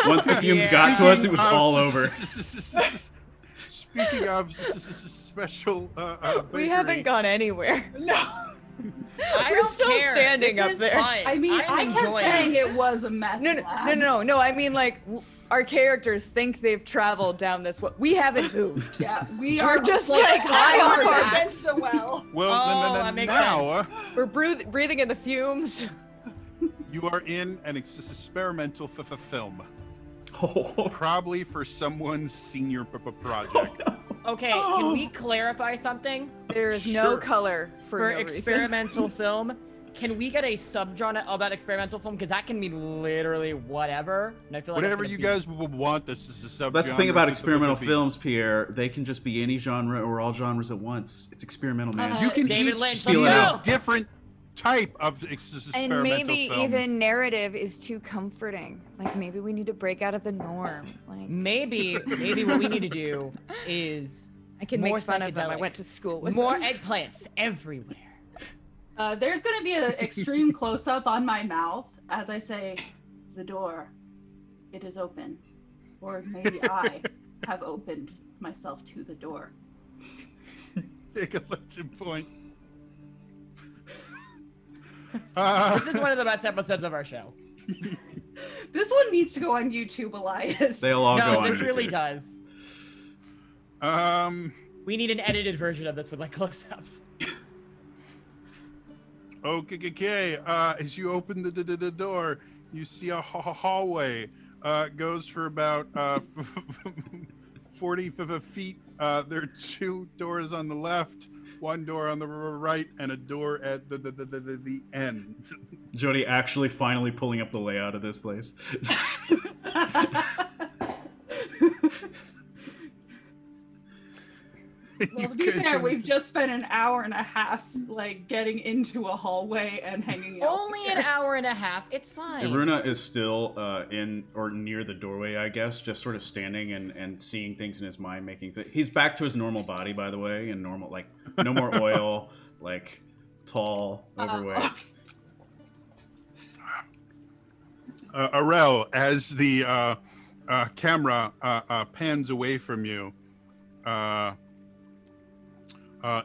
Once the fumes got to us, it was all over. Speaking of special We bakery, haven't gone anywhere. No. We're still standing up there. I mean, I kept saying it was a meth lab. No. I mean, like, our characters think they've traveled down this way. We haven't moved. Yeah, We're just like high I on worked our against so well. well, that makes now We're breathing in the fumes. you are in an experimental film, Oh. probably for someone's senior project. Okay, can we clarify something? There is Sure. no color for no experimental film. Can we get a subgenre of that experimental film? Because that can be literally whatever. And I feel like Whatever you guys would want, this is a subgenre. That's the thing about to experimental be. films, Pierre. They can just be any genre or all genres at once. It's experimental, man. You can David each Lynch, feel be it a out. different type of experimental And maybe film. even narrative is too comforting. Like maybe we need to break out of the norm. Like maybe what we need to do is I can more make fun of them. I psychedelic. went to school with more them. eggplants everywhere. There's going to be an extreme close-up on my mouth as I say, the door, it is open. Or maybe I have opened myself to the door. Take a lesson point. This is one of the best episodes of our show. This one needs to go on YouTube, Elias. They'll all go No, on this really YouTube. does. We need an edited version of this with like close-ups. Okay. As you open the door, you see a hallway. Goes for about 40 feet. There are 2 doors on the left, 1 door on the right, and a door at the end. Jody actually finally pulling up the layout of this place. Well, to be fair, we've just spent an hour and a half like getting into a hallway and hanging out. Only an hour and a half. It's fine. Iruna is still in or near the doorway, I guess, just sort of standing and seeing things in his mind, making things. He's back to his normal body, by the way, and normal, like, no more oil, like, tall, overweight. Arel, as the camera pans away from you,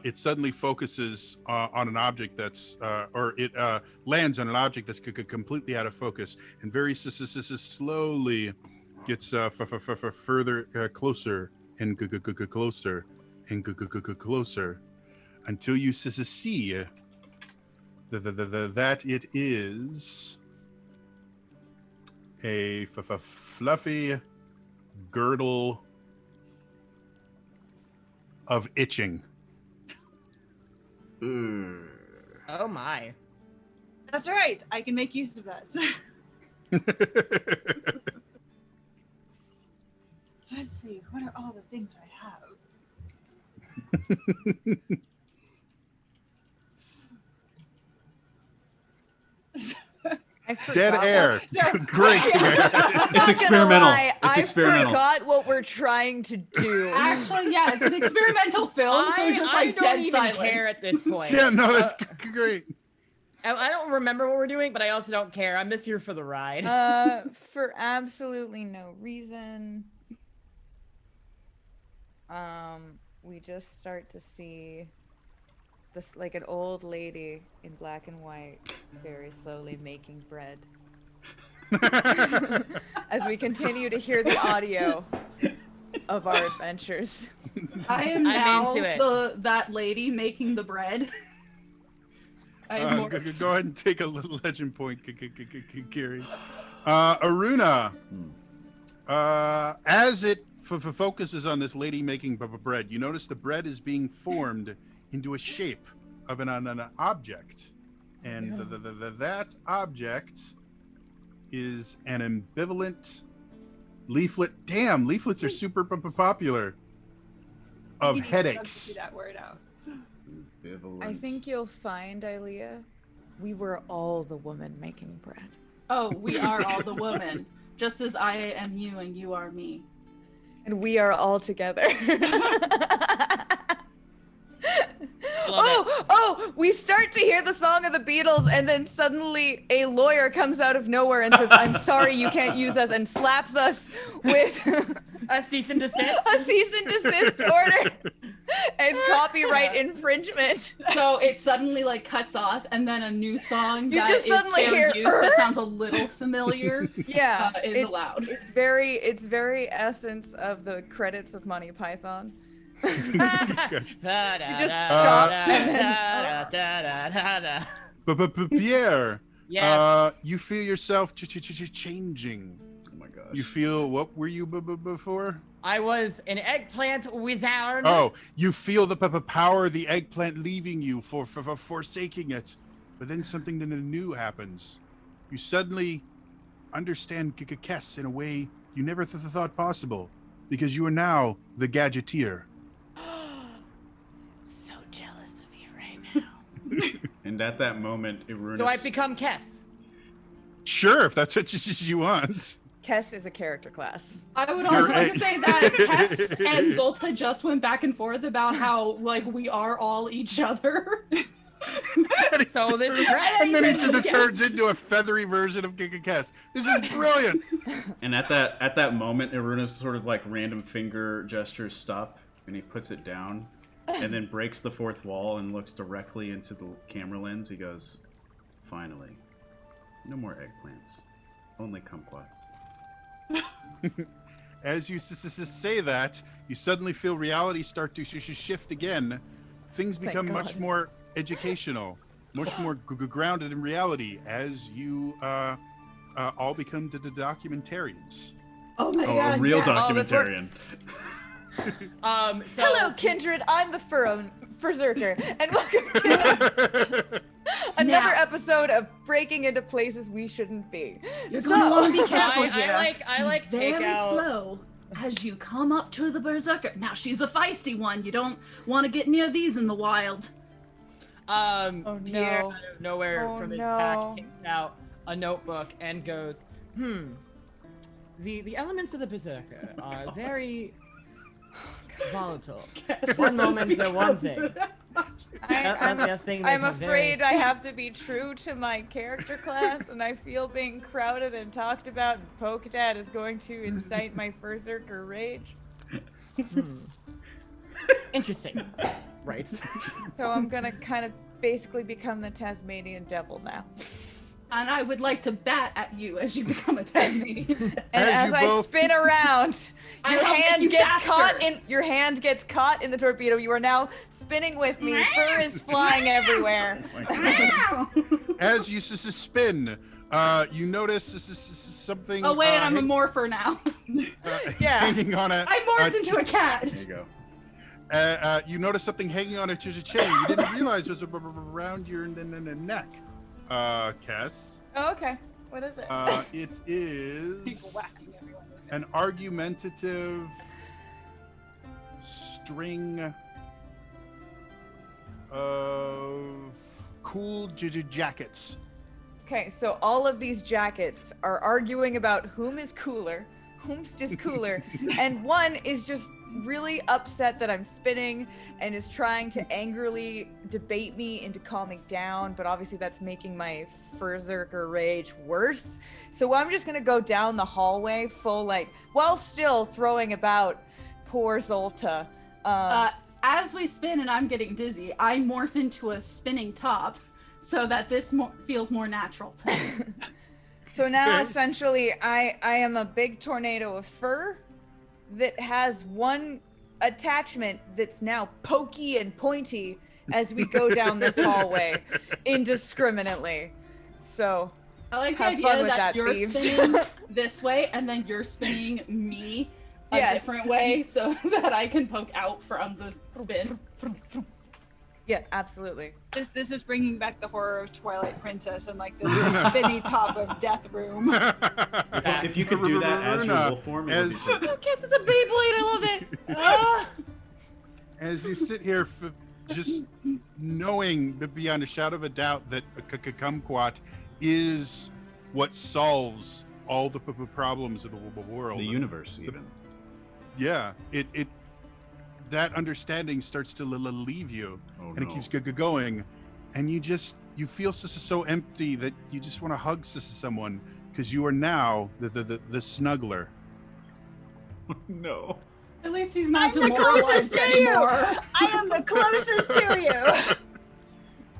it suddenly focuses on an object that's, or it lands on an object that's completely out of focus, and very slowly gets further closer and closer and closer until you see that it is a fluffy girdle of itching. Oh my. That's right. I can make use of that. Let's see. What are all the things I have? I forgot Dead air. So- Great. Yeah. Not It's gonna experimental. lie, It's experimental. I forgot what we're trying to do. Actually, yeah, it's an experimental film, so it's just like I don't dead even silence. care at this point. Yeah, no, that's great. I don't remember what we're doing, but I also don't care. I'm just here for the ride. For absolutely no reason. We just start to see this like an old lady in black and white, very slowly making bread. As we continue to hear the audio of our adventures. I am I'm now into it. that lady making the bread. I have more. Go ahead and take a little legend point, Kiri. Aruna, as it focuses on this lady making bread, you notice the bread is being formed into a shape of an object, and that object is an ambivalent leaflet. Damn, leaflets are super popular. Of You need to headaches. substitute that word out. I think you'll find, Ilea, we were all the woman making bread. Oh, we are all the women, just as I am you and you are me. And we are all together. Love Oh, we start to hear the song of the Beatles, and then suddenly a lawyer comes out of nowhere and says, I'm sorry, you can't use us, and slaps us with A cease and desist. a cease and desist order and copyright infringement. So it suddenly like cuts off, and then a new song You that just is suddenly fair hear, use but sounds a little familiar Yeah, is allowed. it's very essence of the credits of Monty Python. Just stop But Pierre, Yes. you feel yourself changing. Oh my gosh. You feel, what were you before? I was an eggplant wizard. Oh, you feel the power of the eggplant leaving you for forsaking it. But then something new happens. You suddenly understand Kess in a way you never thought possible, because you are now the Gadgeteer. So jealous of you right now. And at that moment, Irunus... So I become Kess. Sure, if that's what you want. Kess is a character class. I would also like to say that Tess and Zolta just went back and forth about how like we are all each other. So this is right. And then he turns into a feathery version of Kess. This is brilliant. And at that moment, Irunus sort of like random finger gestures stop, and he puts it down, and then breaks the fourth wall and looks directly into the camera lens. He goes, "Finally, no more eggplants, only kumquats." As you say that, you suddenly feel reality start to shift again. Things become much God. more educational, much more grounded in reality as you all become the documentarians. Oh my Oh, god! a real yes. documentarian. So Hello, Kindred. I'm the Berserker, and welcome to another episode of Breaking into Places We Shouldn't Be. You're gonna want to be careful I here. I like take Very out. slow as you come up to the berserker. Now she's a feisty one. You don't want to get near these in the wild. Oh, Pierre no. out of nowhere Oh, from his no. pack takes out a notebook and goes, The elements of the berserker are very volatile. One moment they're one thing. Another thing they I'm become very- afraid I have to be true to my character class, and I feel being crowded and talked about and poked at is going to incite my Berserker rage. Interesting. Right. So I'm gonna kind of basically become the Tasmanian devil now. And I would like to bat at you as you become a Tasmanian. And As as you I both- spin around, I your help hand you gets faster. caught in the torpedo. You are now spinning with me. Fur is flying everywhere. As you spin, you notice something. Oh wait, I'm a morpher now. Yeah. hanging on a. I morphed into a cat. There you go. You notice something hanging on a chain. You didn't realize it was around your neck. Cass. Oh, okay. What is it? It People is whacking everyone with an it. argumentative string of cool jackets. Okay, so all of these jackets are arguing about whom is cooler, whom's just cooler, and one is just really upset that I'm spinning and is trying to angrily debate me into calming down, but obviously that's making my Berserker rage worse. So I'm just gonna go down the hallway full like, while still throwing about poor Zolta. As we spin and I'm getting dizzy, I morph into a spinning top so that this feels more natural to me. So now Okay. essentially I am a big tornado of fur that has one attachment that's now pokey and pointy as we go down this hallway indiscriminately. So I like the have fun idea with that that, you're thieves. spinning this way and then you're spinning me a Yes. different way so that I can poke out from the spin. yeah, absolutely. This is bringing back the horror of Twilight Princess and like the spinny top of Death Room. If you could do that as your wolf form, it would be As- perfect. Oh, Cass, it's a Beyblade. I love it. Ah! As you sit here, just knowing beyond a shadow of a doubt that a kumquat is what solves all the problems of the world. The universe, even. Yeah, it that understanding starts to leave you, Oh, and it no. keeps going, and you feel so empty that you just want to hug someone because you are now the snuggler. No. At least he's not I'm the closest demoralized to you! anymore. I am the closest to you!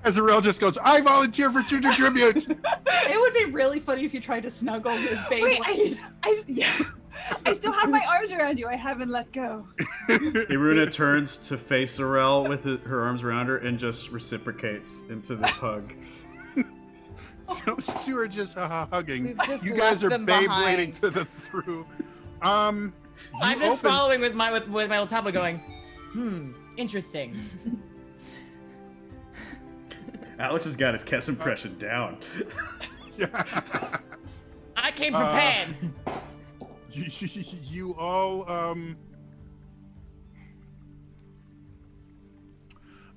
Azrael just goes, "I volunteer for tribute." It would be really funny if you tried to snuggle his Wait, Beyblade. I still have my arms around you. I haven't let go. Iruna turns to face Zarel with her arms around her and just reciprocates into this hug. So Stu are just hugging. We've just You guys are left them Beyblading behind. through. I'm You just open- following with my little tablet, going, interesting. Alex has got his Kess impression down. Yeah. I came prepared. You all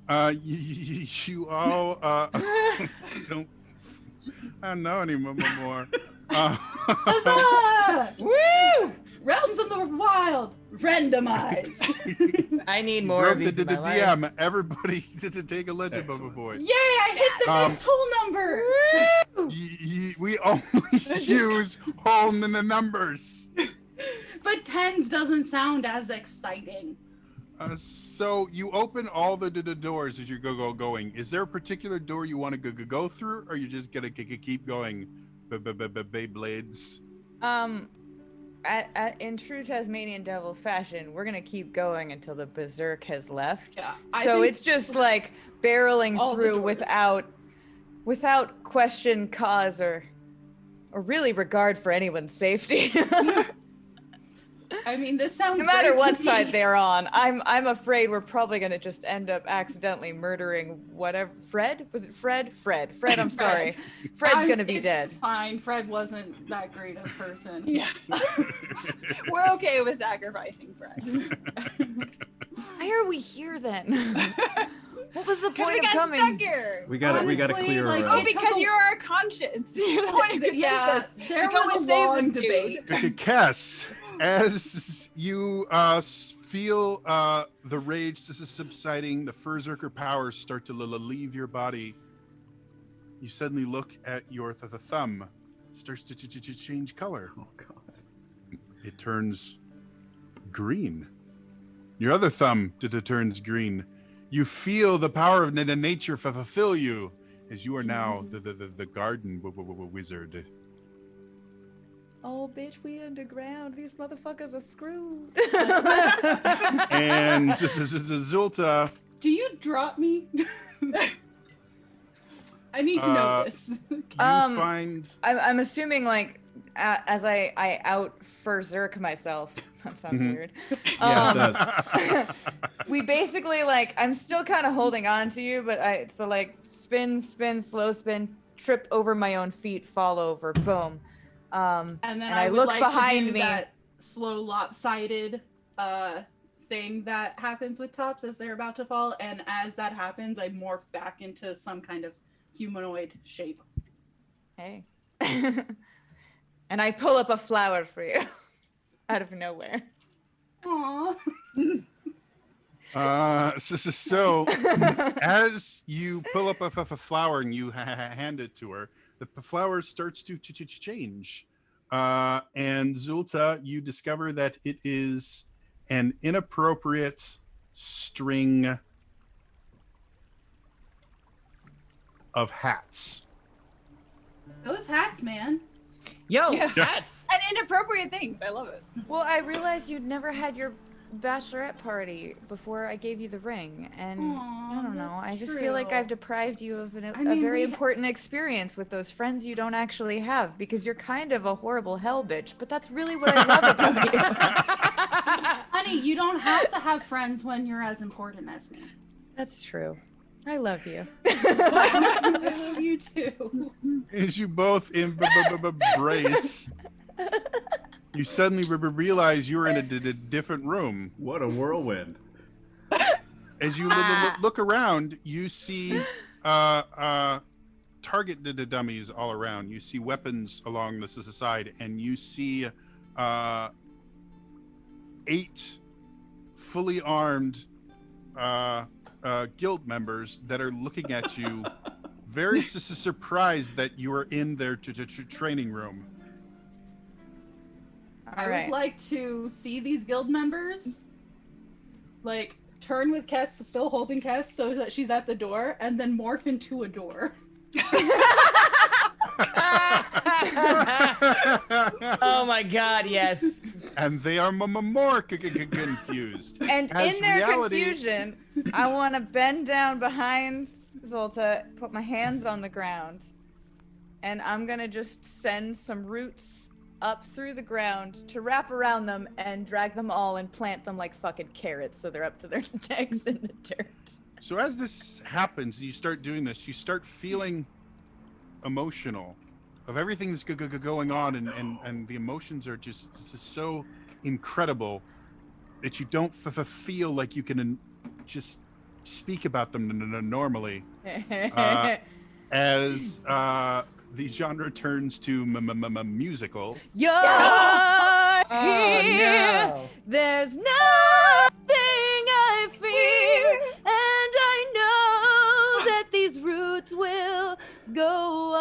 you all don't I don't know anymore. Huzzah! Woo! Realms of the Wild, randomized. I need more of the these in my life. DM. Everybody to take a legend, Bubba Excellent. Boy. Yay! I hit the next whole number. We only use whole in the numbers. But tens doesn't sound as exciting. So you open all the doors as you going. Is there a particular door you want to go through, or you just gonna keep going? Beyblades. In true Tasmanian Devil fashion, we're gonna keep going until the berserk has left. Yeah. So it's just like barreling all the through doors. without question, cause, or really regard for anyone's safety. I mean, this sounds No matter great what to side me. they're on, I'm afraid we're probably gonna just end up accidentally murdering whatever. Fred? Was it Fred? Fred, I'm sorry. Fred's gonna be It's dead. Fine. Fred wasn't that great a person. Yeah. We're okay with sacrificing Fred. Why are we here then? What was the Because point we of got coming? stuck here. We gotta Honestly, clear like, her Oh, out. because you're our conscience. You're the one who convinced Yeah, us. there to go was and a save long this debate. dude. Okay, Cass, as you feel the rage subsiding, the Berserker powers start to leave your body. You suddenly look at your the thumb. It starts to change color. Oh god. It turns green. Your other thumb turns green. You feel the power of nature fulfill you, as you are now the garden wizard. Oh, bitch, we underground. These motherfuckers are screwed. And Zulta, Do you drop me? I need to know this. you Um, find I'm assuming like as I out berserk myself. That sounds Mhm. weird. Yeah, it does. We basically like I'm still kind of holding on to you, but it's the like spin, slow spin, trip over my own feet, fall over, boom. And then And I, I would look like behind to do me. that slow lopsided thing that happens with tops as they're about to fall. And as that happens, I morph back into some kind of humanoid shape. Hey. And I pull up a flower for you out of nowhere. Aww. So as you pull up a flower and you hand it to her, the flower starts to change. And Zulta, you discover that it is an inappropriate string of hats. Those hats, man. Yo, Yeah. hats. And inappropriate things. I love it. Well, I realized you'd never had your bachelorette party before I gave you the ring, and Aw, I don't know. that's I just feel like true. I've deprived you of a mean, very we- important experience with those friends you don't actually have, because you're kind of a horrible hell bitch. But that's really what I love about you. Honey, you don't have to have friends when you're as important as me. That's true. I love you. I love you too. As you both embrace, you suddenly realize you're in a different room. What a whirlwind. As you look around, you see target dummies all around. You see weapons along the side, and you see 8 fully armed guild members that are looking at you, very surprised that you are in their training room. I All right. would like to see these guild members, like, turn with Kess, still holding Kess, so that she's at the door, and then morph into a door. Oh my god, yes. And they are more confused. And As in their reality- confusion, I want to bend down behind Zolta, put my hands on the ground, and I'm gonna just send some roots up through the ground to wrap around them and drag them all and plant them like fucking carrots so they're up to their necks in the dirt. So as this happens, you start doing this, you start feeling emotional of everything that's going on, and the emotions are just so incredible that you don't feel like you can just speak about them normally. As the genre turns to musical. You're Oh here. no. There's nothing I fear, and I know that these roots will go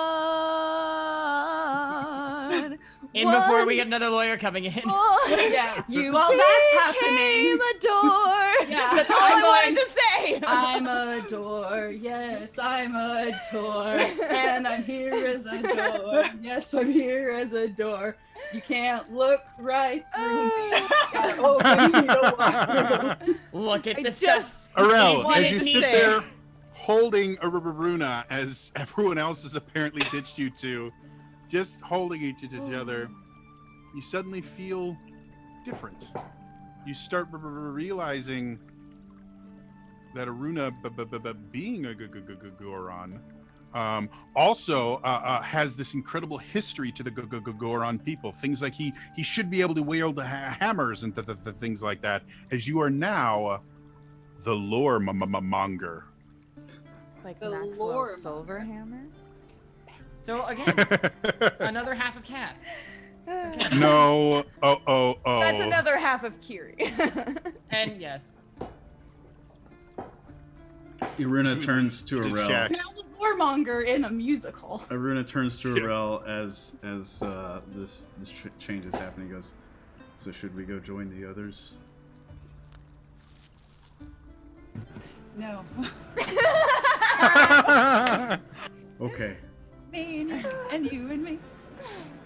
on. In before we get Once another lawyer coming in. more, Yeah. You While that's became happening, a door. Yeah, That's all I I'm wanted going- to say. I'm a door, yes, I'm a door, and I'm here as a door. Yes, I'm here as a door. You can't look right through me. Gotta open me to walk through. Look at I this just- stuff. Arel, wanted as you to sit say- there holding a Runa, as everyone else has apparently ditched you to, just holding each other, you suddenly feel different. You start realizing that Aruna, being a Goron, also has this incredible history to the Goron people. Things like he should be able to wield hammers and things like that. As you are now the lore monger. Like The Maxwell lore. Silverhammer. So again, another half of Cass. No, oh. That's another half of Kiri. And yes. Iruna turns to Did Arel. Jack- Now the warmonger in a musical. Aruna turns to Yeah. Arel as this change is happening. He goes, so should we go join the others? No. Okay. Me and you and me.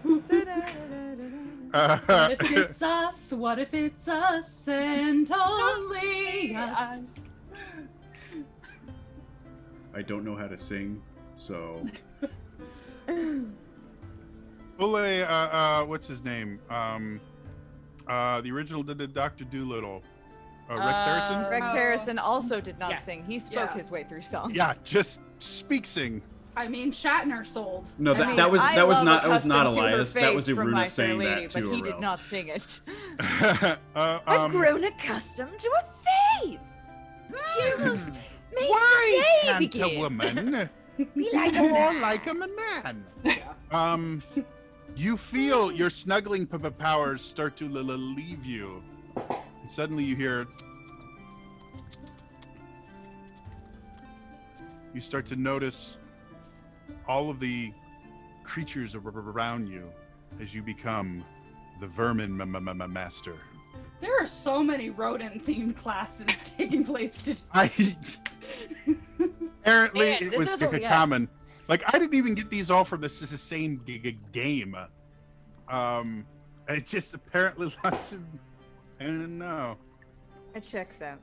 What if it's us? What if it's us and only us? I don't know how to sing, so what's his name? The original Dr. Doolittle. Rex Harrison? Rex Oh. Harrison also did not Yes. sing. He spoke Yeah. his way through songs. Yeah, just speak sing. I mean, Shatner sold. No, I that, mean, that was I that was love not accustomed to her Elias. That was face from My Iruna Fair saying Lady, that to but he did Arel. not sing it. I've I've grown accustomed to a face. You must make Why the day can't begin. a woman Be like a more man. like a man? You feel your snuggling powers start to leave you, and suddenly you hear. You start to notice all of the creatures around you as you become the vermin master. There are so many rodent-themed classes taking place today. Apparently Man, it this was is what we had. common. Like I didn't even get these all from the same game. It's just apparently lots of. I don't know. It checks out.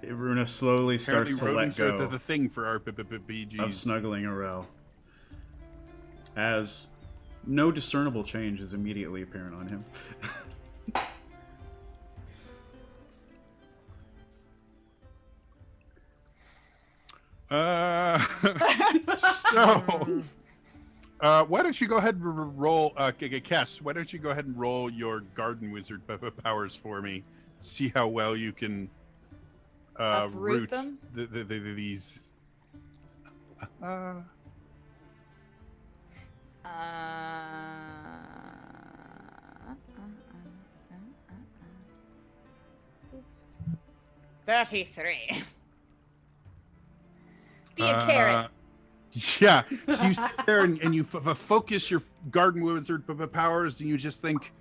Iruna slowly starts Apparently to let rodents are go the thing for RPGs. of snuggling Arel, as no discernible change is immediately apparent on him. So, why don't you go ahead and roll, Kess? Why don't you go ahead and roll your garden wizard powers for me? See how well you can Uproot root them? these. Uh, 33. Be a carrot. Yeah. So you sit there and you focus your garden wizard powers, and you just think,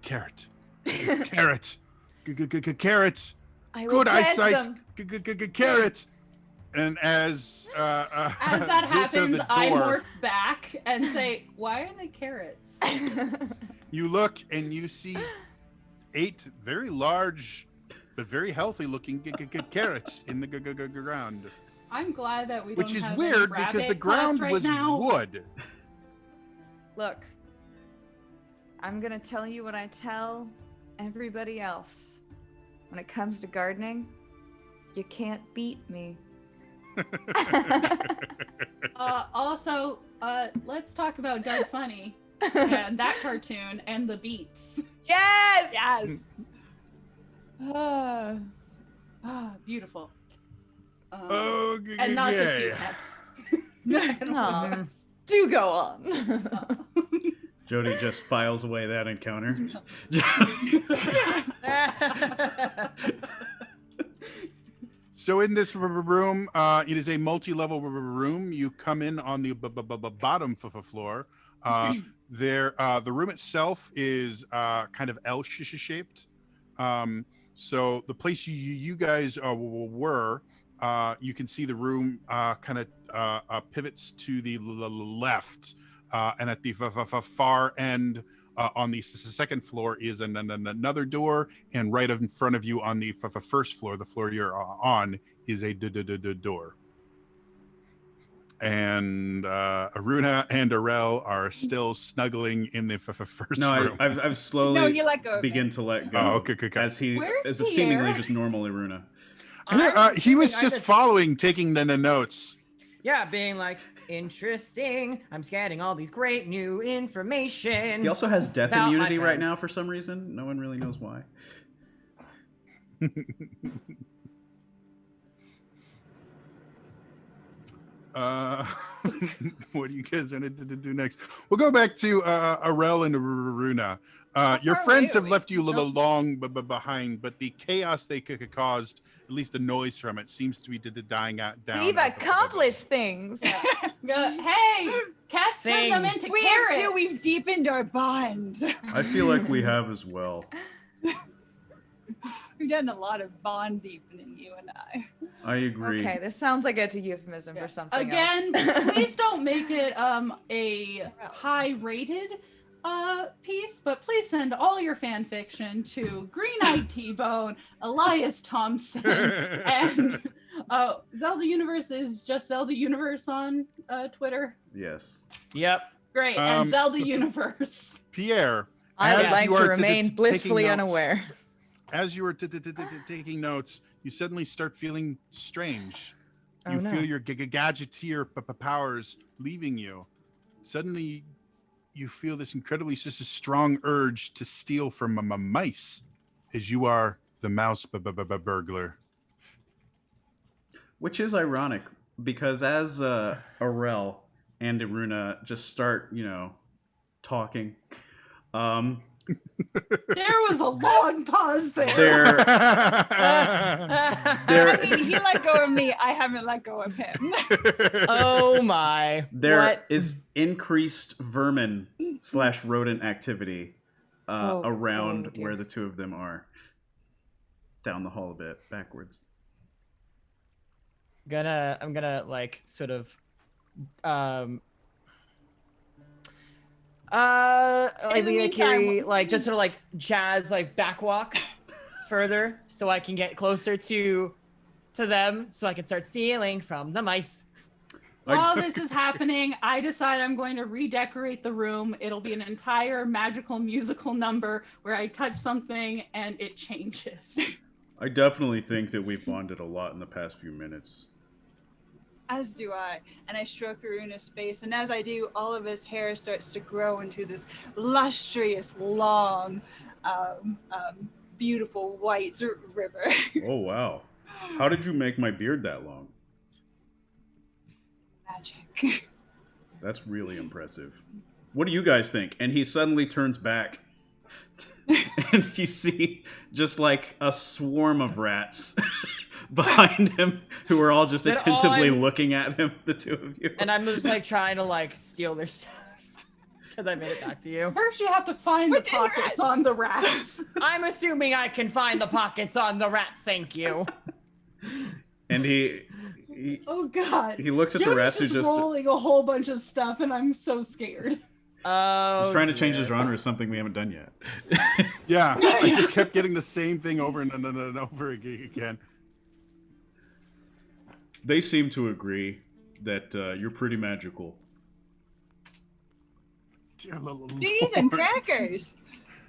carrot, carrot, carrot, I will good plant eyesight, them. carrot. And as As that Zulta happens, the I door, morph back and say, "Why are they carrots?" you look and you see 8 very large but very healthy looking carrots in the ground, I'm glad that we which don't is have weird any because the rabbit class ground right was now. wood. Look, I'm gonna tell you what I tell everybody else. When it comes to gardening, you can't beat me. Also, let's talk about Doug Funny and that cartoon and the beats. Yes! Yes. Ah. Ah, beautiful. Oh, And not just you, yeah. Hess. Aw, do go on. Jody just files away that encounter. So in this room, it is a multi-level room. You come in on the bottom floor. The room itself is kind of L-shaped. So the place you guys were, you can see the room kind of pivots to the left, and at the far end. On the second floor is another door, and right in front of you on the first floor, the floor you're on, is a door. And Aruna and Arel are still snuggling in the first No, room. I've slowly No, you let go of begin it. to let go. Oh, okay. As he Where's as a seemingly Pierre? just normal Iruna. He was I'm just following, taking the notes. Yeah, being like, interesting. I'm scanning all these great new information. He also has death About my immunity right friends. now for some reason. No one really knows why. What do you guys want to do next? We'll go back to Arel and Aruna. Your far friends away have are we? left you a little long behind, but the chaos they caused, at least the noise from it, seems to be dying out down. We've accomplished things. Hey, Cass turned them Things. into We carrots. have too. We've deepened our bond. I feel like we have as well. We've done a lot of bond deepening, you and I. I agree. Okay, this sounds like it's a euphemism for something Again, else. please don't make it a high-rated piece, but please send all your fan fiction to Green-Eyed T-Bone, Elias Thompson, and Zelda Universe is just Zelda Universe on Twitter. Yes. Yep. Great, and Um, Zelda Universe. Pierre, I would as like you to are remain taking blissfully notes- unaware. As you are taking notes, you suddenly start feeling strange. Oh, You no. feel your gadgeteer powers leaving you. Suddenly, you feel this incredibly strong urge to steal from mice, as you are the mouse burglar. Which is ironic because as Arel and Iruna just start, talking, There was a long pause there. they're I mean, he let go of me. I haven't let go of him. Oh my. there What? is increased vermin / rodent activity around oh, dear. where the two of them are. Down the hall a bit, backwards. I'm gonna like sort of like the Leah meantime, Kiri, like just sort of like jazz like backwalk further so I can get closer to them so I can start stealing from the mice. While this is happening, I decide I'm going to redecorate the room. It'll be an entire magical musical number where I touch something and it changes. I definitely think that we've bonded a lot in the past few minutes. As do I. And I stroke Aruna's face. And as I do, all of his hair starts to grow into this lustrous, long, beautiful white river. Oh, wow. How did you make my beard that long? Magic. That's really impressive. What do you guys think? And he suddenly turns back. And you see just like a swarm of rats behind him who are all just They're attentively all- looking at him, the two of you. And I'm just like trying to like steal their stuff because I made it back to you. First, you have to find the What's in your pockets rats? on the rats. I'm assuming I can find the pockets on the rats. Thank you. And he Oh God. looks at the Jody's rats who just rolling a whole bunch of stuff, and I'm so scared. Oh, he's trying to change dear. his genre is something we haven't done yet. Yeah, I just kept getting the same thing over and over again. They seem to agree that you're pretty magical. Dear little Cheese and Lord. crackers.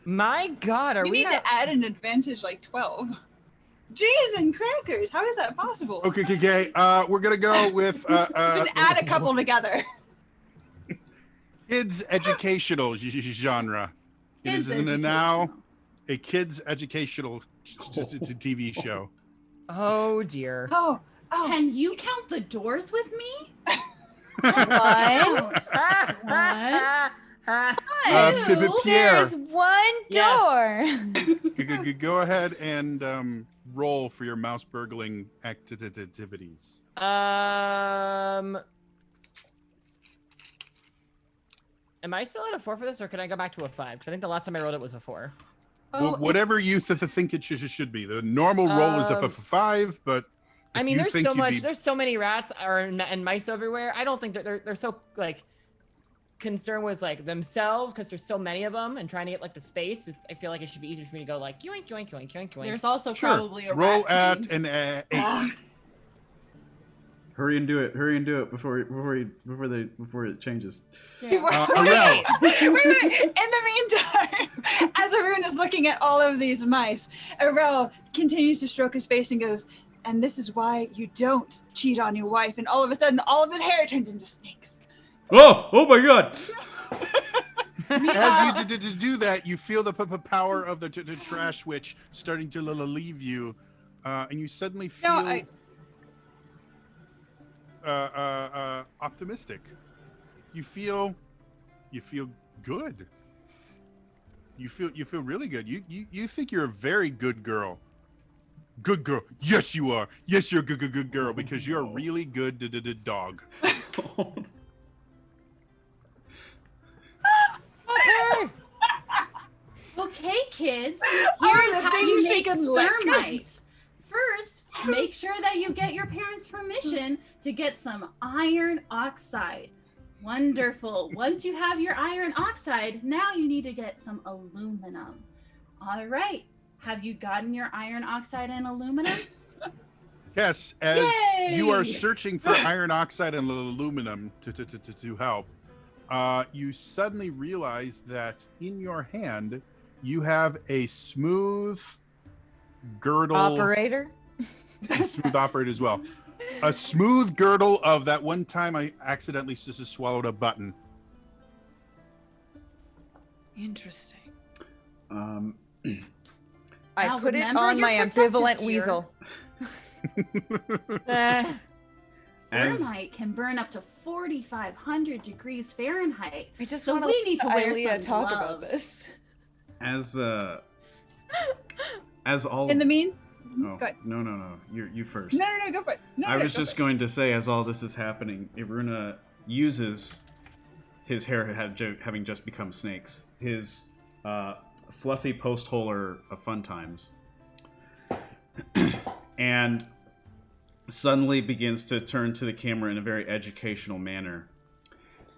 My God, are We we? need to add an advantage like 12. Cheese and crackers. How is that possible? Okay, we're gonna go with Just add a couple together. kids educational genre. It is Kids now a kids educational TV show. Oh dear. Oh. Can you count the doors with me? One. Pierre, There's one Yes. door. go ahead and roll for your mouse burgling activities. Am I still at a 4 for this, or can I go back to a 5? Because I think the last time I rolled it was a 4. Whatever you think it should be. The normal roll is a 5, but I if mean, you there's think so you'd much. be- There's so many rats and mice everywhere. I don't think that they're so like concerned with like themselves because there's so many of them and trying to get like the space. I feel like it should be easier for me to go like yoink yoink yoink yoink yoink. There's also Sure. probably a Roll rat at king. an 8. Hurry and do it before it changes. Arel, Wait. In the meantime, as Arun is looking at all of these mice, Arel continues to stroke his face and goes, and this is why you don't cheat on your wife. And all of a sudden, all of his hair turns into snakes. Oh my God! as you do that, you feel the power of the trash witch starting to leave you, and you suddenly feel optimistic. You feel good. You feel really good. You think you're a very good girl. Good girl. Yes, you are. Yes, you're a good girl because you're a really good dog. Okay, kids, Oh, here's the how thing you she make can lick. thermite. First, make sure that you get your parents' permission to get some iron oxide. Wonderful. Once you have your iron oxide, now you need to get some aluminum. All right. Have you gotten your iron oxide and aluminum? Yes, as you are Yay! searching for iron oxide and aluminum to help, you suddenly realize that in your hand you have a smooth girdle Operator. smooth operator as well. A smooth girdle of that one time I accidentally just swallowed a button. Interesting. Um, I Now put it remember on your my protective ambivalent gear. weasel. Eh, as Thermite can burn up to 4,500 degrees Fahrenheit. I just So want we need to wear Ilea some talk gloves. about this. as all In the mean? oh, Go ahead. no, you first. No, go for it. No, I no, was go just for it. going to say, as all this is happening, Iruna uses his hair having just become snakes, his fluffy post holer of fun times, and suddenly begins to turn to the camera in a very educational manner,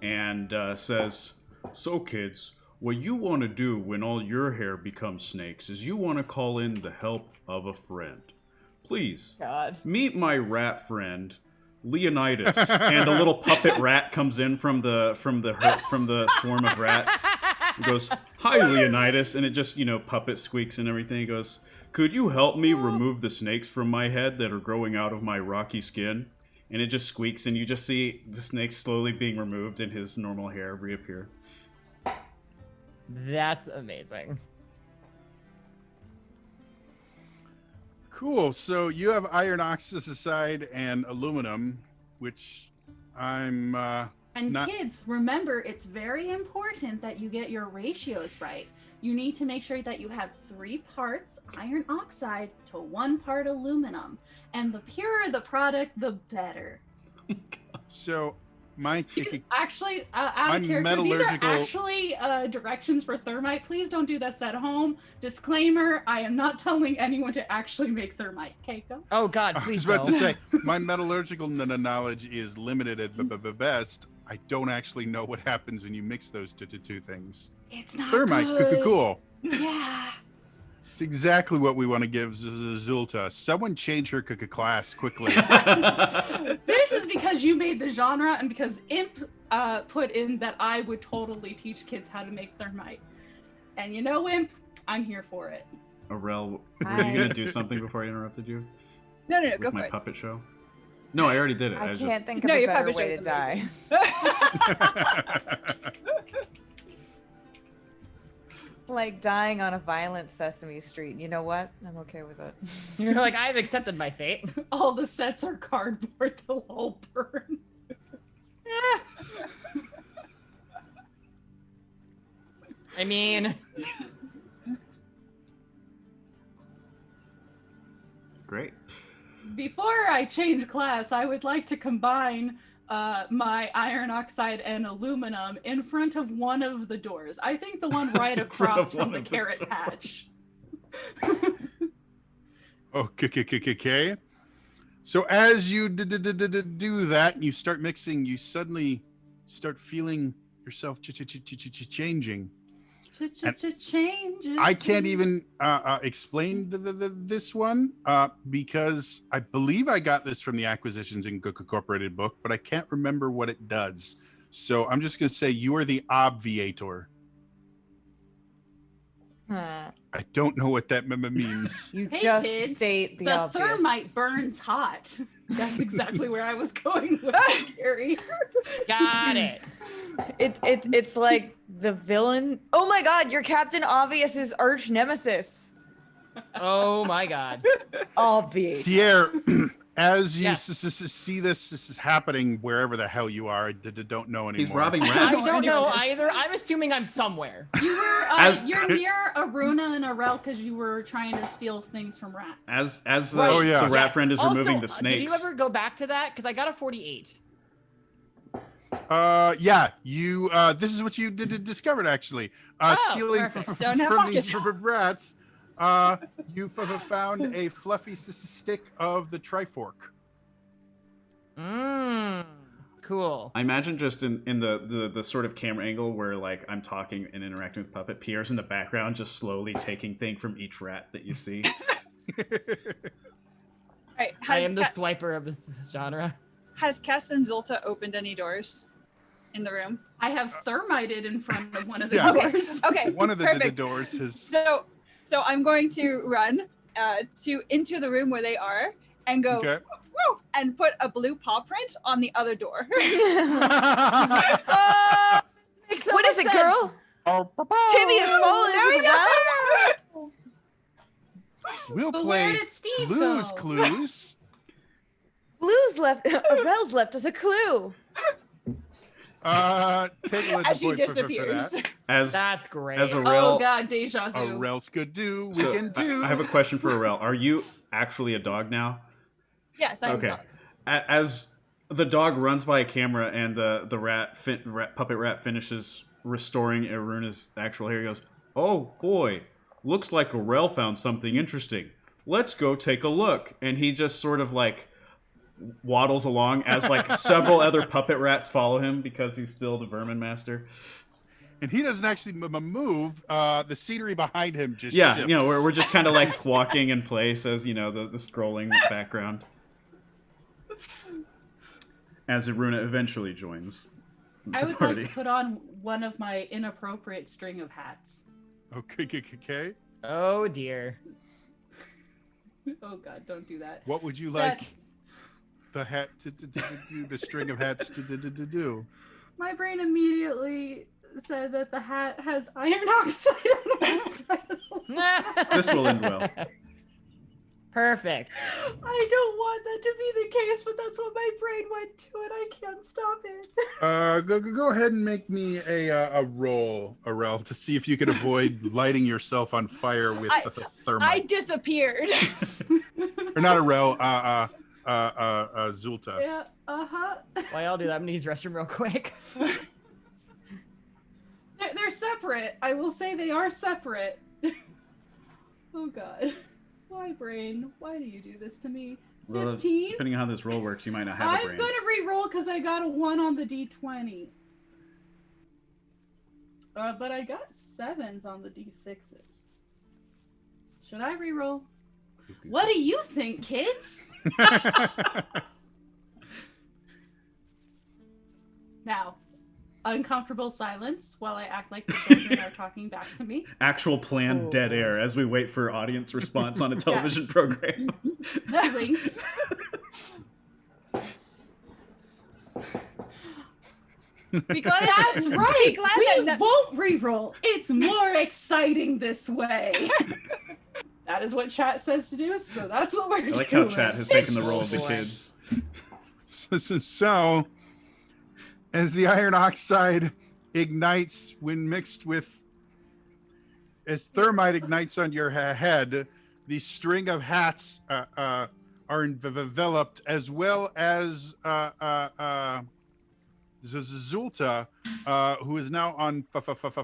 and says, "So, kids, what you want to do when all your hair becomes snakes is you want to call in the help of a friend. Please." God. Meet my rat friend, Leonidas, and a little puppet rat comes in from the swarm of rats. He goes, "Hi, Leonidas," and it just puppet squeaks and everything. He goes, "Could you help me remove the snakes from my head that are growing out of my rocky skin?" And it just squeaks, and you just see the snakes slowly being removed, and his normal hair reappear. that's amazing. Cool. So you have iron oxide and aluminum, which I'm And Not- kids, remember, it's very important that you get your ratios right. You need to make sure that you have 3 parts iron oxide to 1 part aluminum. And the purer the product, the better. so my Actually, out of My character, these are metallurgical- actually directions for thermite. Please don't do this at home. Disclaimer, I am not telling anyone to actually make thermite. Okay, go. Oh God, I was please about to don't. say my metallurgical knowledge is limited at best. I don't actually know what happens when you mix those two things. It's not Thermite, good. cool. Yeah. It's exactly what we want to give Zulta. Someone change her class quickly. This is because you made the genre and because Imp put in that I would totally teach kids how to make thermite. And you know, Imp, I'm here for it. Aurel, were you gonna do something before I interrupted you No, with go for my it. puppet show? No, I already did it. I just- can't think No, of a your better puppet way show's to die. Like dying on a violent Sesame Street. You know what? I'm okay with it. You're like, I've accepted my fate. All the sets are cardboard, they'll all burn. I mean, Great. Before I change class, I would like to combine my iron oxide and aluminum in front of one of the doors. I think the one right In front across of from one the of the carrot doors. patch. Okay. So as you do that, and you start mixing, you suddenly start feeling yourself changing. Changes. I can't even explain this one because I believe I got this from the Acquisitions Incorporated book, but I can't remember what it does. So I'm just going to say you are the obviator. I don't know what that means. You Hey, just kids, state the the obvious. thermite burns hot. That's exactly where I was going with it, Carrie. got it. It's like the villain. Oh my God! You're Captain Obvious's arch nemesis. Oh my God. Obvious. Pierre, as you Yeah. see this is happening wherever the hell you are, I don't know anymore. He's robbing I rats. don't know Anyone is. either. I'm assuming I'm somewhere. You were you're near Aruna and Arel because you were trying to steal things from rats. As the, Right. Oh, yeah. the rat Yes. friend is Also, removing the Did snakes. you ever go back to that? Because I got a 48. Yeah, you this is what you discovered actually. Stealing perfect. Don't have from these pockets. rats. You found a fluffy stick of the Trifork. Cool. I imagine just in the sort of camera angle where like I'm talking and interacting with Puppet, Pierre's in the background just slowly taking thing from each rat that you see. Right, I am the swiper of this genre. has Cass and Zolta opened any doors in the room? I have thermited in front of one of the Yeah. doors. Okay, One of the perfect. doors has So I'm going to run into the room where they are, and go Okay. woo, and put a blue paw print on the other door. Makes so What much is it, sense. girl? Timmy has fallen into the well. We'll But play where did Steve Blue's go? Clues. Blue's left. Arel's left us a clue. Take a As she legend point for disappears. that. As That's great. as Oh Arel, god, deja vu. Arel Skidoo, we so can do. I have a question for Arel. Are you actually a dog now? Yes, I'm Okay. a dog. As the dog runs by a camera and the puppet rat finishes restoring Iruna's actual hair, he goes, "Oh boy, looks like Arel found something interesting. Let's go take a look." And he just sort of like waddles along as like several other puppet rats follow him because he's still the vermin master. And he doesn't actually move. The scenery behind him just Yeah, shifts. you know, we're just kind of like walking in place as, you know, the scrolling background. As Iruna eventually joins the I would party. like to put on one of my inappropriate string of hats. Okay. Oh dear. Oh god, don't do that. What would you That- like the hat to do? The string of hats to do? My brain immediately said that the hat has iron oxide on one side. This will end well. Perfect. I don't want that to be the case, but that's what my brain went to, and I can't stop it. Go ahead and make me a roll, Arel, to see if you can avoid lighting yourself on fire with I- a thermite. I disappeared. Or not Arel, Zulta. Yeah, uh-huh. While y'all do that, I'm gonna use the restroom real quick. They're separate. I will say they are separate. Oh god. Why, brain? Why do you do this to me? Well, 15? depending on how this roll works, you might not have a I'm brain. gonna re-roll because I got a 1 on the d20. But I got 7s on the d6s. Should I re-roll? What do you think, kids? Now, uncomfortable silence while I act like the children are talking back to me. Actual planned dead air as we wait for audience response on a television Yes. program. Winks. Be glad That's right. glad We that won't re-roll. It's more exciting this way. That is what chat says to do, so that's what we're I doing. like how chat has taken the role of the Boy. kids. So, as the iron oxide ignites when mixed with, as thermite ignites on your head, the string of hats are enveloped, as well as Zulta, who is now on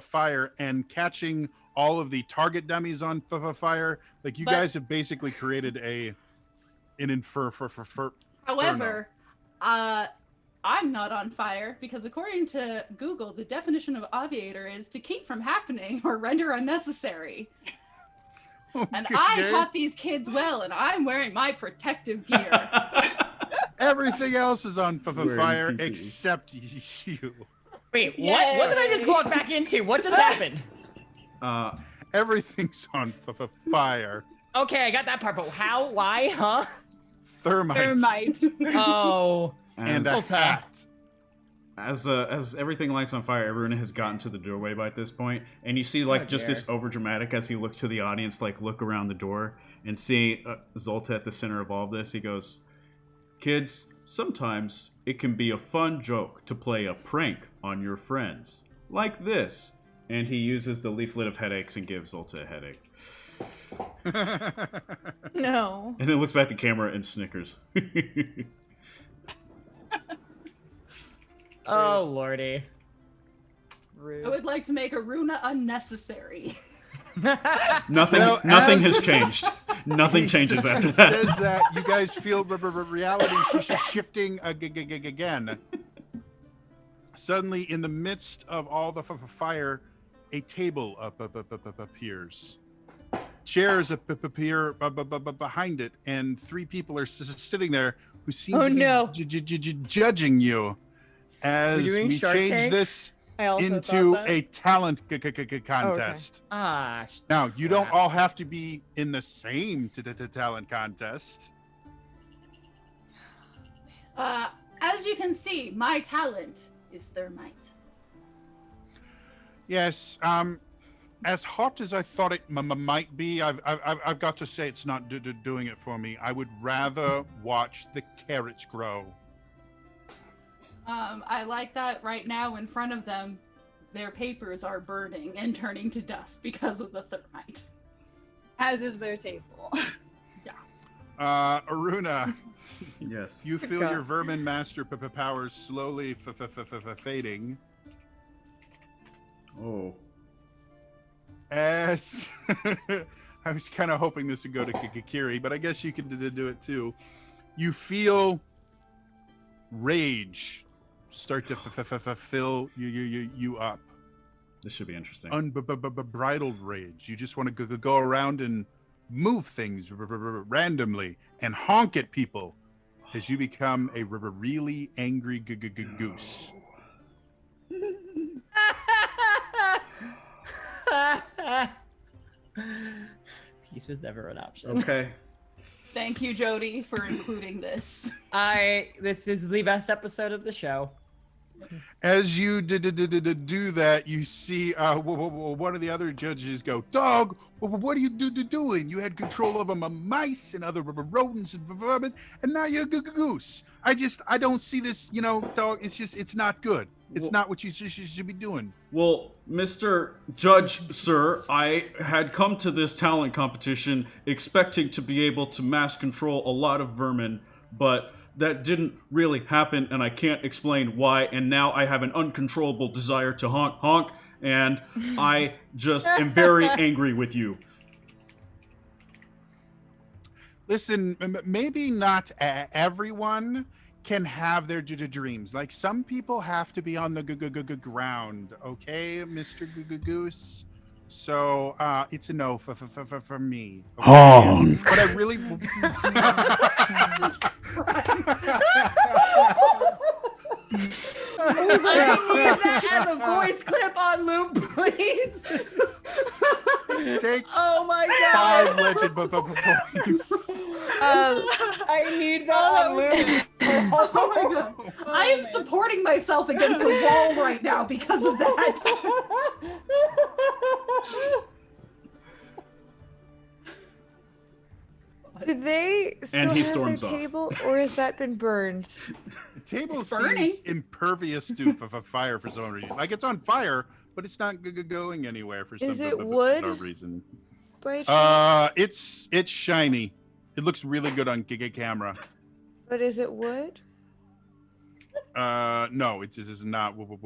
fire and catching all of the target dummies on fire. Like you But- guys have basically created an However, I'm not on fire because according to Google, the definition of aviator is to keep from happening or render unnecessary. And I Okay. taught these kids well, and I'm wearing my protective gear. Everything else is on Wearing fire PPE. except you. Wait, what? What did I just walk back into? What just happened? Everything's on fire. Okay, I got that part, but how? Why? Huh? Thermite. Thermite. Oh. And a Zulta. hat. As everything lights on fire, everyone has gotten to the doorway by this point, and you see like Oh, just dear. this over dramatic as he looks to the audience, like look around the door and see Zolta at the center of all of this. He goes, "Kids, sometimes it can be a fun joke to play a prank on your friends, like this." And he uses the leaflet of headaches and gives Zolta a headache, No. and then looks back at the camera and snickers. Oh lordy. Rude. I would like to make Aruna unnecessary. Nothing. Well, nothing as- has changed. Nothing changes after that. Says that you guys feel reality shifting again. Suddenly, in the midst of all the fire, a table appears. Chairs appear behind it, and 3 people are sitting there who seem Oh, to be no. judging you. As doing we Shark change Tank? this I also into thought that. a talent contest. Ah. Now, you don't all have to be in the same talent contest. As you can see, my talent is thermite. Yes. As hot as I thought it might be, I've got to say it's not doing it for me. I would rather watch the carrots grow. I like that right now in front of them, their papers are burning and turning to dust because of the thermite. As is their table. Aruna, Yes. you feel your vermin master powers slowly fading Oh. as I was kind of hoping this would go to Kikiri, but I guess you can do it too. You feel rage start to fill you up. This should be interesting. Unbridled rage. You just want to go around and move things randomly and honk at people as you become a really angry goose. Peace was never an option. Okay. Thank you, Jody, for including this. This is the best episode of the show. As you do that, you see one of the other judges go, "Dog, what are you doing? You had control over my mice and other rodents and vermin, and now you're a goose. I don't see this, dog. It's not good. It's not what you should be doing." Well, Mr. Judge, sir, I had come to this talent competition expecting to be able to mass control a lot of vermin, but that didn't really happen, and I can't explain why, and now I have an uncontrollable desire to honk, and I just am very angry with you. Listen, maybe not everyone can have their dreams. Like, some people have to be on the ground, okay, Mr. Goose? So, it's a no for me. Okay? Honk. But I really... I need that as a voice clip on loop, please. Take Oh my god. 5 legend points. I need that on loop. Oh my god. I am supporting myself against the wall right now because of that. Did they still And he have their storms off. table, or has that been burned? The table It's burning. seems impervious to fire for some reason. Like, it's on fire, but it's not going anywhere for some Is it bizarre wood? reason. By chance? It's shiny. It looks really good on camera. But is it wood? No, it is not wood.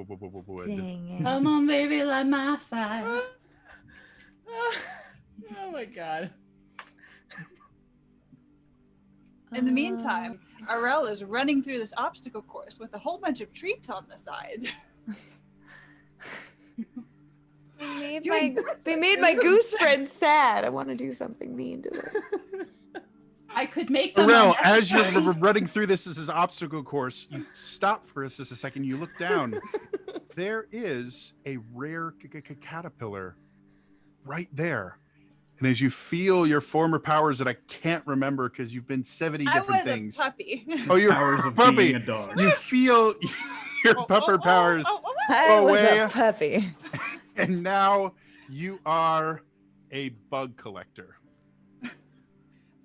Dang it. Come on, baby, light my fire. Oh my god. In the meantime, Arel is running through this obstacle course with a whole bunch of treats on the side. They made my goose friends sad. I want to do something mean to them. I could make them. Arel, as you're running through this obstacle course, you stop for just a second. You look down. There is a rare caterpillar right there. And as you feel your former powers that I can't remember because you've been 70 I different was things. a puppy. Oh, you're Powers of puppy. being a dog. You feel your pupper powers, I was yeah. a puppy. and now you are a bug collector.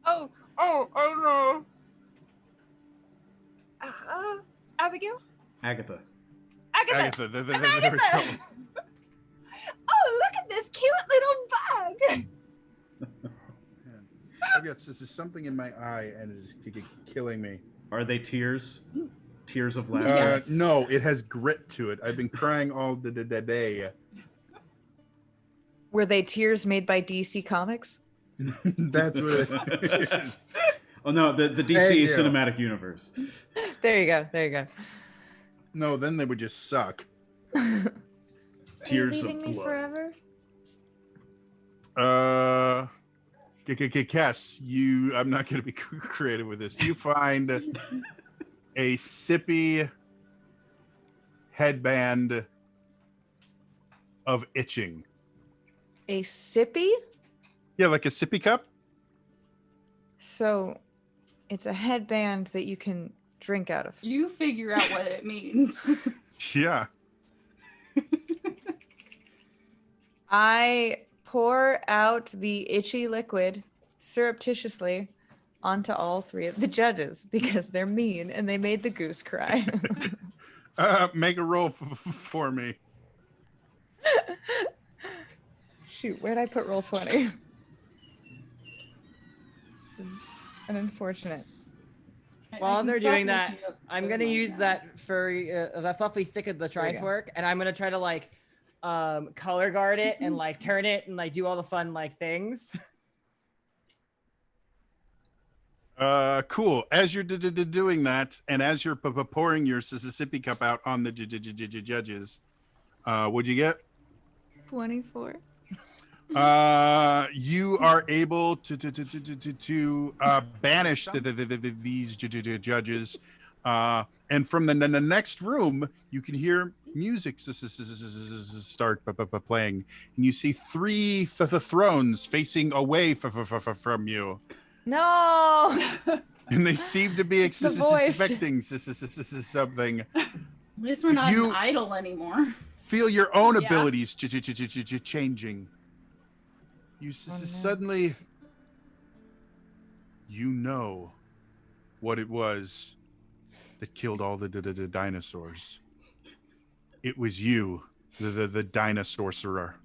Oh no. Abigail? Agatha. Agatha! Agatha, there we Agatha! go. Oh, look at this cute little bug! I guess this is something in my eye and it is killing me. Are they tears? Tears of laughter? No, it has grit to it. I've been crying all the day. Were they tears made by DC Comics? That's what it is. Oh no, the Thank DC you. cinematic universe. There you go. There you go. No, then they would just suck. Tears Are you of leaving me blood. forever? Cass, I'm not going to be creative with this. You find a sippy headband of itching. A sippy? Yeah, like a sippy cup. So it's a headband that you can drink out of. You figure out what it means. Yeah. I pour out the itchy liquid surreptitiously onto all 3 of the judges because they're mean and they made the goose cry. Make a roll for me. Shoot, where'd I put roll 20? This is an unfortunate. While I can they're stop doing that, looking up I'm the gonna line use now. that furry, that fluffy stick of the There you go. Trifork, and I'm gonna try to like, color guard it and like turn it and like do all the fun like things. Cool. As you're doing that, and as you're pouring your sippy cup out on the judges, what'd you get? 24. You are able to banish these judges, and from the next room, you can hear music start playing, and you see 3 thrones facing away from you, No! and they seem to be It's the voice. expecting something. At least we're not You- an idol anymore. Feel your own Yeah. abilities changing. You Oh, no. suddenly, you know what it was that killed all the dinosaurs. It was you, the dinosaur.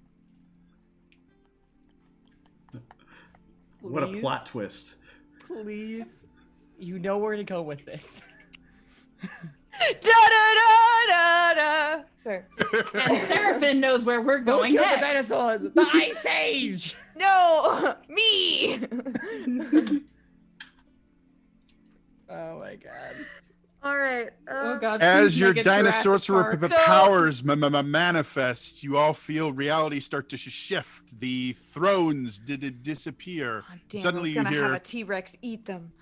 What a Please, plot twist. Please, you know where to go with this. Da da da da da. Sorry. And Seraphim knows where we're Who going killed the next. dinosaurs? The Ice Age. No, me. Oh my god. All right. Oh god. As please your make it Jurassic dinosaur Park. powers manifest, you all feel reality start to shift. The thrones disappear. Oh, damn, Suddenly I you was gonna have hear a T-Rex eat them.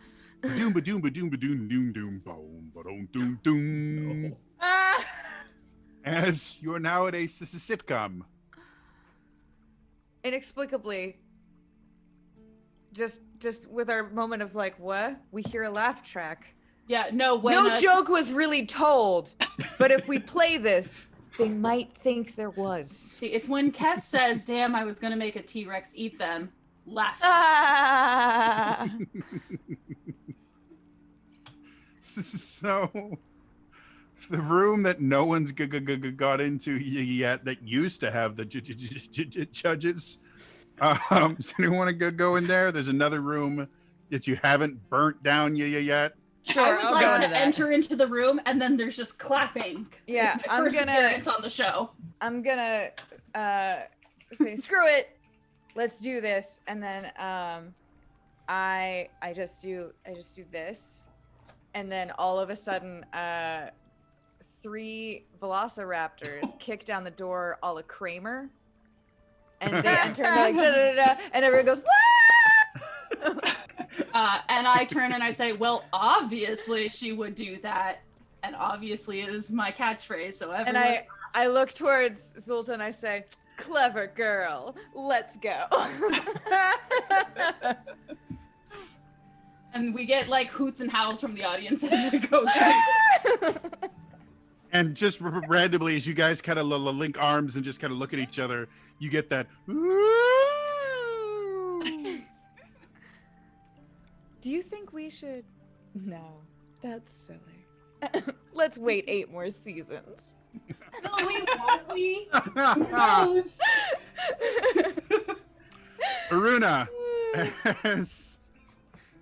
doom ba doom ba doom ba doom doom doom boom ba doom doom doom. Ah! As you are now at a sitcom. Inexplicably, just with our moment of like, what? We hear a laugh track. Yeah, no, when No joke was really told, but if we play this, they might think there was. See, it's when Kess says, "Damn, I was gonna make a T-Rex eat them." Laugh. Ah! So, the room that no one's got into yet that used to have the judges. Does anyone want to go in there? There's another room that you haven't burnt down yet. Sure, I would I'll like go to into that. enter into the room, and then there's just clapping. Yeah, it's my I'm first gonna- appearance on the show. I'm gonna say screw it, let's do this, and then I just do this, and then all of a sudden 3 velociraptors kick down the door a la Kramer, and they enter and they're like da da da, and everyone goes what? And I turn and I say, "Well, obviously she would do that, and obviously is my catchphrase." So And everyone, I look towards Zulta and I say, clever girl, let's go. and we get like hoots and howls from the audience as we go. And just randomly, as you guys kind of link arms and just kind of look at each other, you get that. Do you think we should? No, that's silly. Let's wait 8 more seasons. No, we won't. We. Who knows? Aruna, as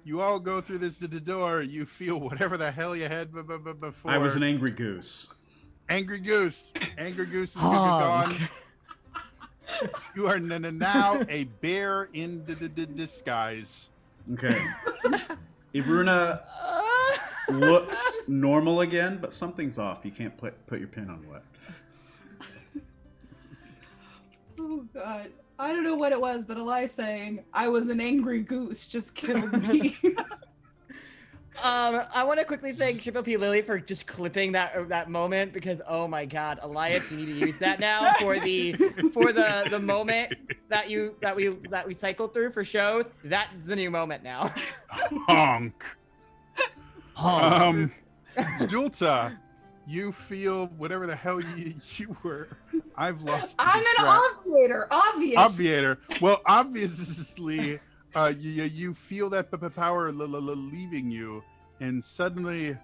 you all go through this door, you feel whatever the hell you had before. I was an angry goose. Angry Goose. Angry Goose is Honk. gone. You are now a bear in disguise. Okay. Ibruna looks normal again, but something's off. You can't put your pin on what. Oh god. I don't know what it was, but Elias saying I was an angry goose just killed me. I want to quickly thank Triple P Lily for just clipping that moment because oh my god, Elias, you need to use that now for the moment that we cycled through for shows. That's the new moment now. Honk. Zulta, you feel whatever the hell you were. I've lost. I'm an track. obviator. Obvious. Obviator. Well, obviously, you feel that power leaving you, and suddenly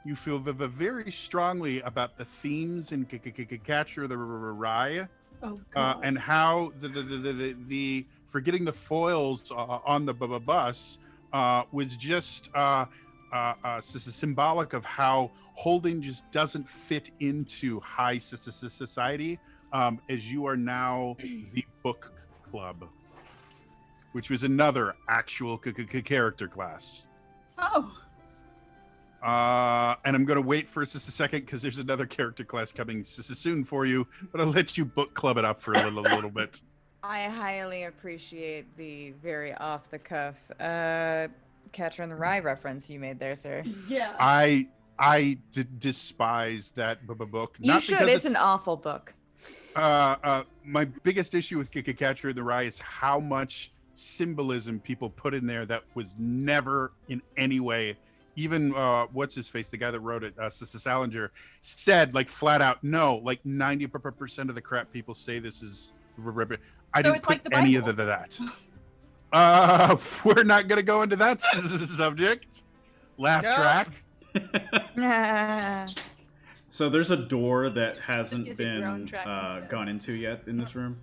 you feel very strongly about the themes in Catcher the Rye, Oh, God. and how the forgetting the foils on the bus was just symbolic of how Holden just doesn't fit into high society, as you are now the book club, which was another actual character class. Oh, And I'm going to wait for just a second because there's another character class coming soon for you, but I'll let you book club it up for a little bit. I highly appreciate the very off the cuff Catcher in the Rye reference you made there, sir. Yeah. I despise that book. You Not should. because It's an awful book. My biggest issue with Catcher in the Rye is how much symbolism people put in there that was never in any way. Even what's his face, the guy that wrote it, Salinger, said like flat out, no, like 90% of the crap people say this is. I So didn't it's put like the any Bible. of that. We're not gonna go into that subject. Laugh No. track. So there's a door that hasn't gets a groan been track instead. gone into yet in this room.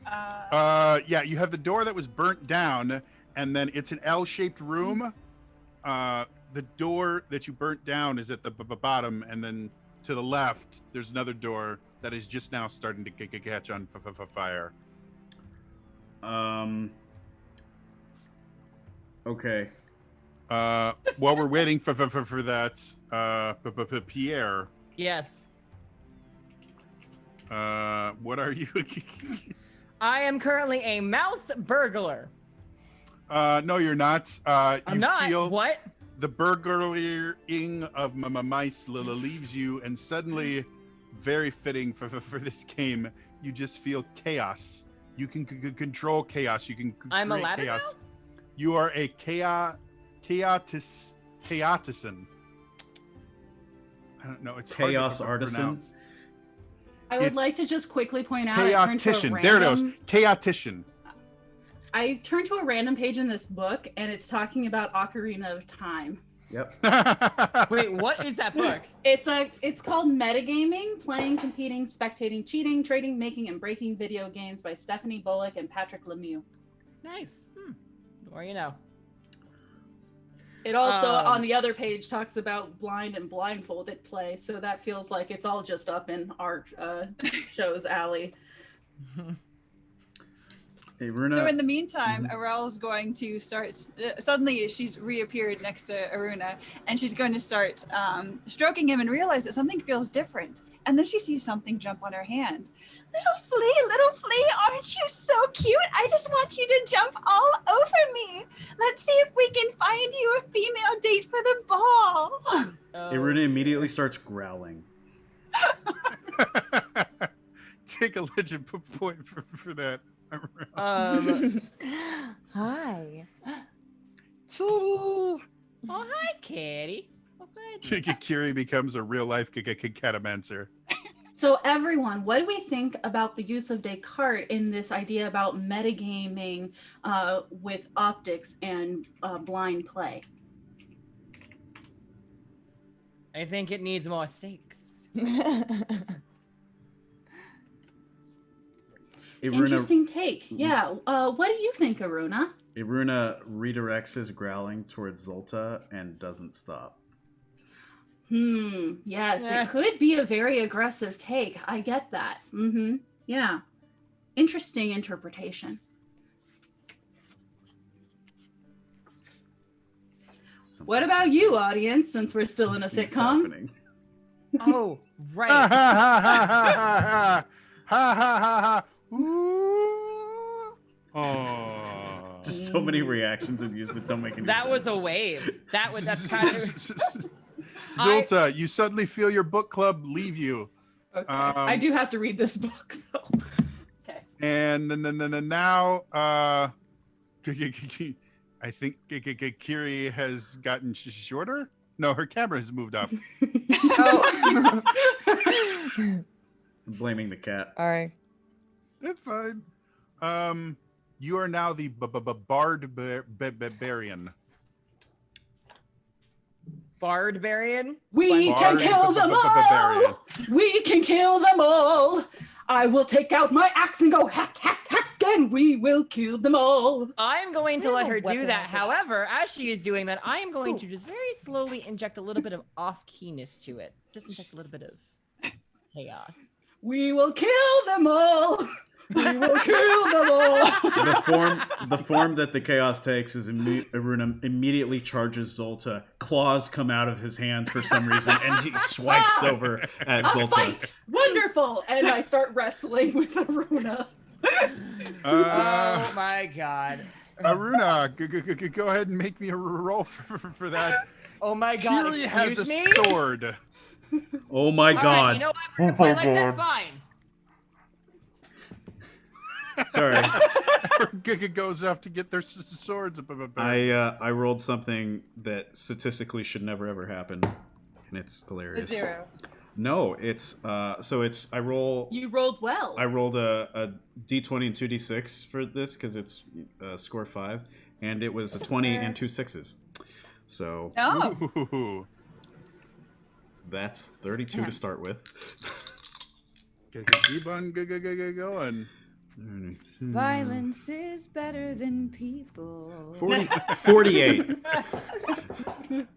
Yeah, you have the door that was burnt down, and then it's an L-shaped room. The door that you burnt down is at the bottom, and then to the left, there's another door that is just now starting to catch on fire. Okay. While we're waiting for that, Pierre, Yes. what are you? I am currently a mouse burglar. No, you're not. I'm You not. feel What? the burglaring of mice leaves you, and suddenly, very fitting for this game, you just feel chaos. You can control chaos. You can I'm a create ladder chaos. You are a chaotician. I don't know. It's hard to Chaos artisan? pronounce. I would It's like to just quickly point out. I turned to a Chaotician. There it goes. random- Chaotician. I turned to a random page in this book, and it's talking about Ocarina of Time. Yep. Wait, what is that book? It's called Metagaming: Playing, Competing, Spectating, Cheating, Trading, Making, and Breaking Video Games by Stephanie Bullock and Patrick Lemieux. Nice. The more you know. It also, Um, on the other page, talks about blind and blindfolded play, so that feels like it's all just up in our show's alley. Hey, Runa. So in the meantime, Arel's going to start. Suddenly, she's reappeared next to Aruna, and she's going to start stroking him and realize that something feels different. And then she sees something jump on her hand. Little flea, aren't you so cute? I just want you to jump all over me. Let's see if we can find you a female date for the ball. Hey, Runa immediately starts growling. Take a legend point for that. Hi. Oh, hi, kitty. Kiri becomes a real life catamancer. So everyone, what do we think about the use of Descartes in this idea about metagaming with optics and blind play? I think it needs more stakes. Interesting take. Yeah. What do you think, Aruna? Iruna redirects his growling towards Zolta and doesn't stop. Yes, Yeah. it could be a very aggressive take. I get that. Yeah. Interesting interpretation. What about you, audience, since we're still in a Something's sitcom? happening. Oh, Ha right. ha ha ha ha ha ha ha ha. Ooh. Oh. Just so many reactions and views that don't make any That sense. was a wave. That's kind of. Zolta, you suddenly feel your book club leave you. Okay. I do have to read this book, though. Okay. And now, I think Kiri has gotten shorter. No, her camera has moved up. Oh. I'm blaming the cat. All right. That's fine. You are now the Bardbarian. Bardbarian? We can kill them all. We can kill them all. I will take out my axe and go hack, hack, hack, and we will kill them all. I'm going to We let have a her do weapon that. out there. However, as she is doing that, I am going to just very slowly inject a little bit of off-keyness to it. Just inject a little bit of chaos. We will kill them all. We will kill them all. The form that the chaos takes is Aruna immediately charges Zolta. Claws come out of his hands for some reason, and he swipes over at A Zolta. fight. Wonderful. And I start wrestling with Aruna. Oh my god. Aruna, go ahead and make me a roll for that. Oh my god. Fury has a excuse me? sword. Oh my All god! right, you know what? We're gonna play like that. Fine. Sorry, Goes off to get their swords. I rolled something that statistically should never ever happen, and it's A hilarious. 0. No, it's so it's I roll. You rolled well. I rolled a d20 and 2d6 for this because it's score 5, and it was a 20 and 2 6s. So Oh, Ooh. that's 32 to start with. Keep on going. Violence is better than people. 48.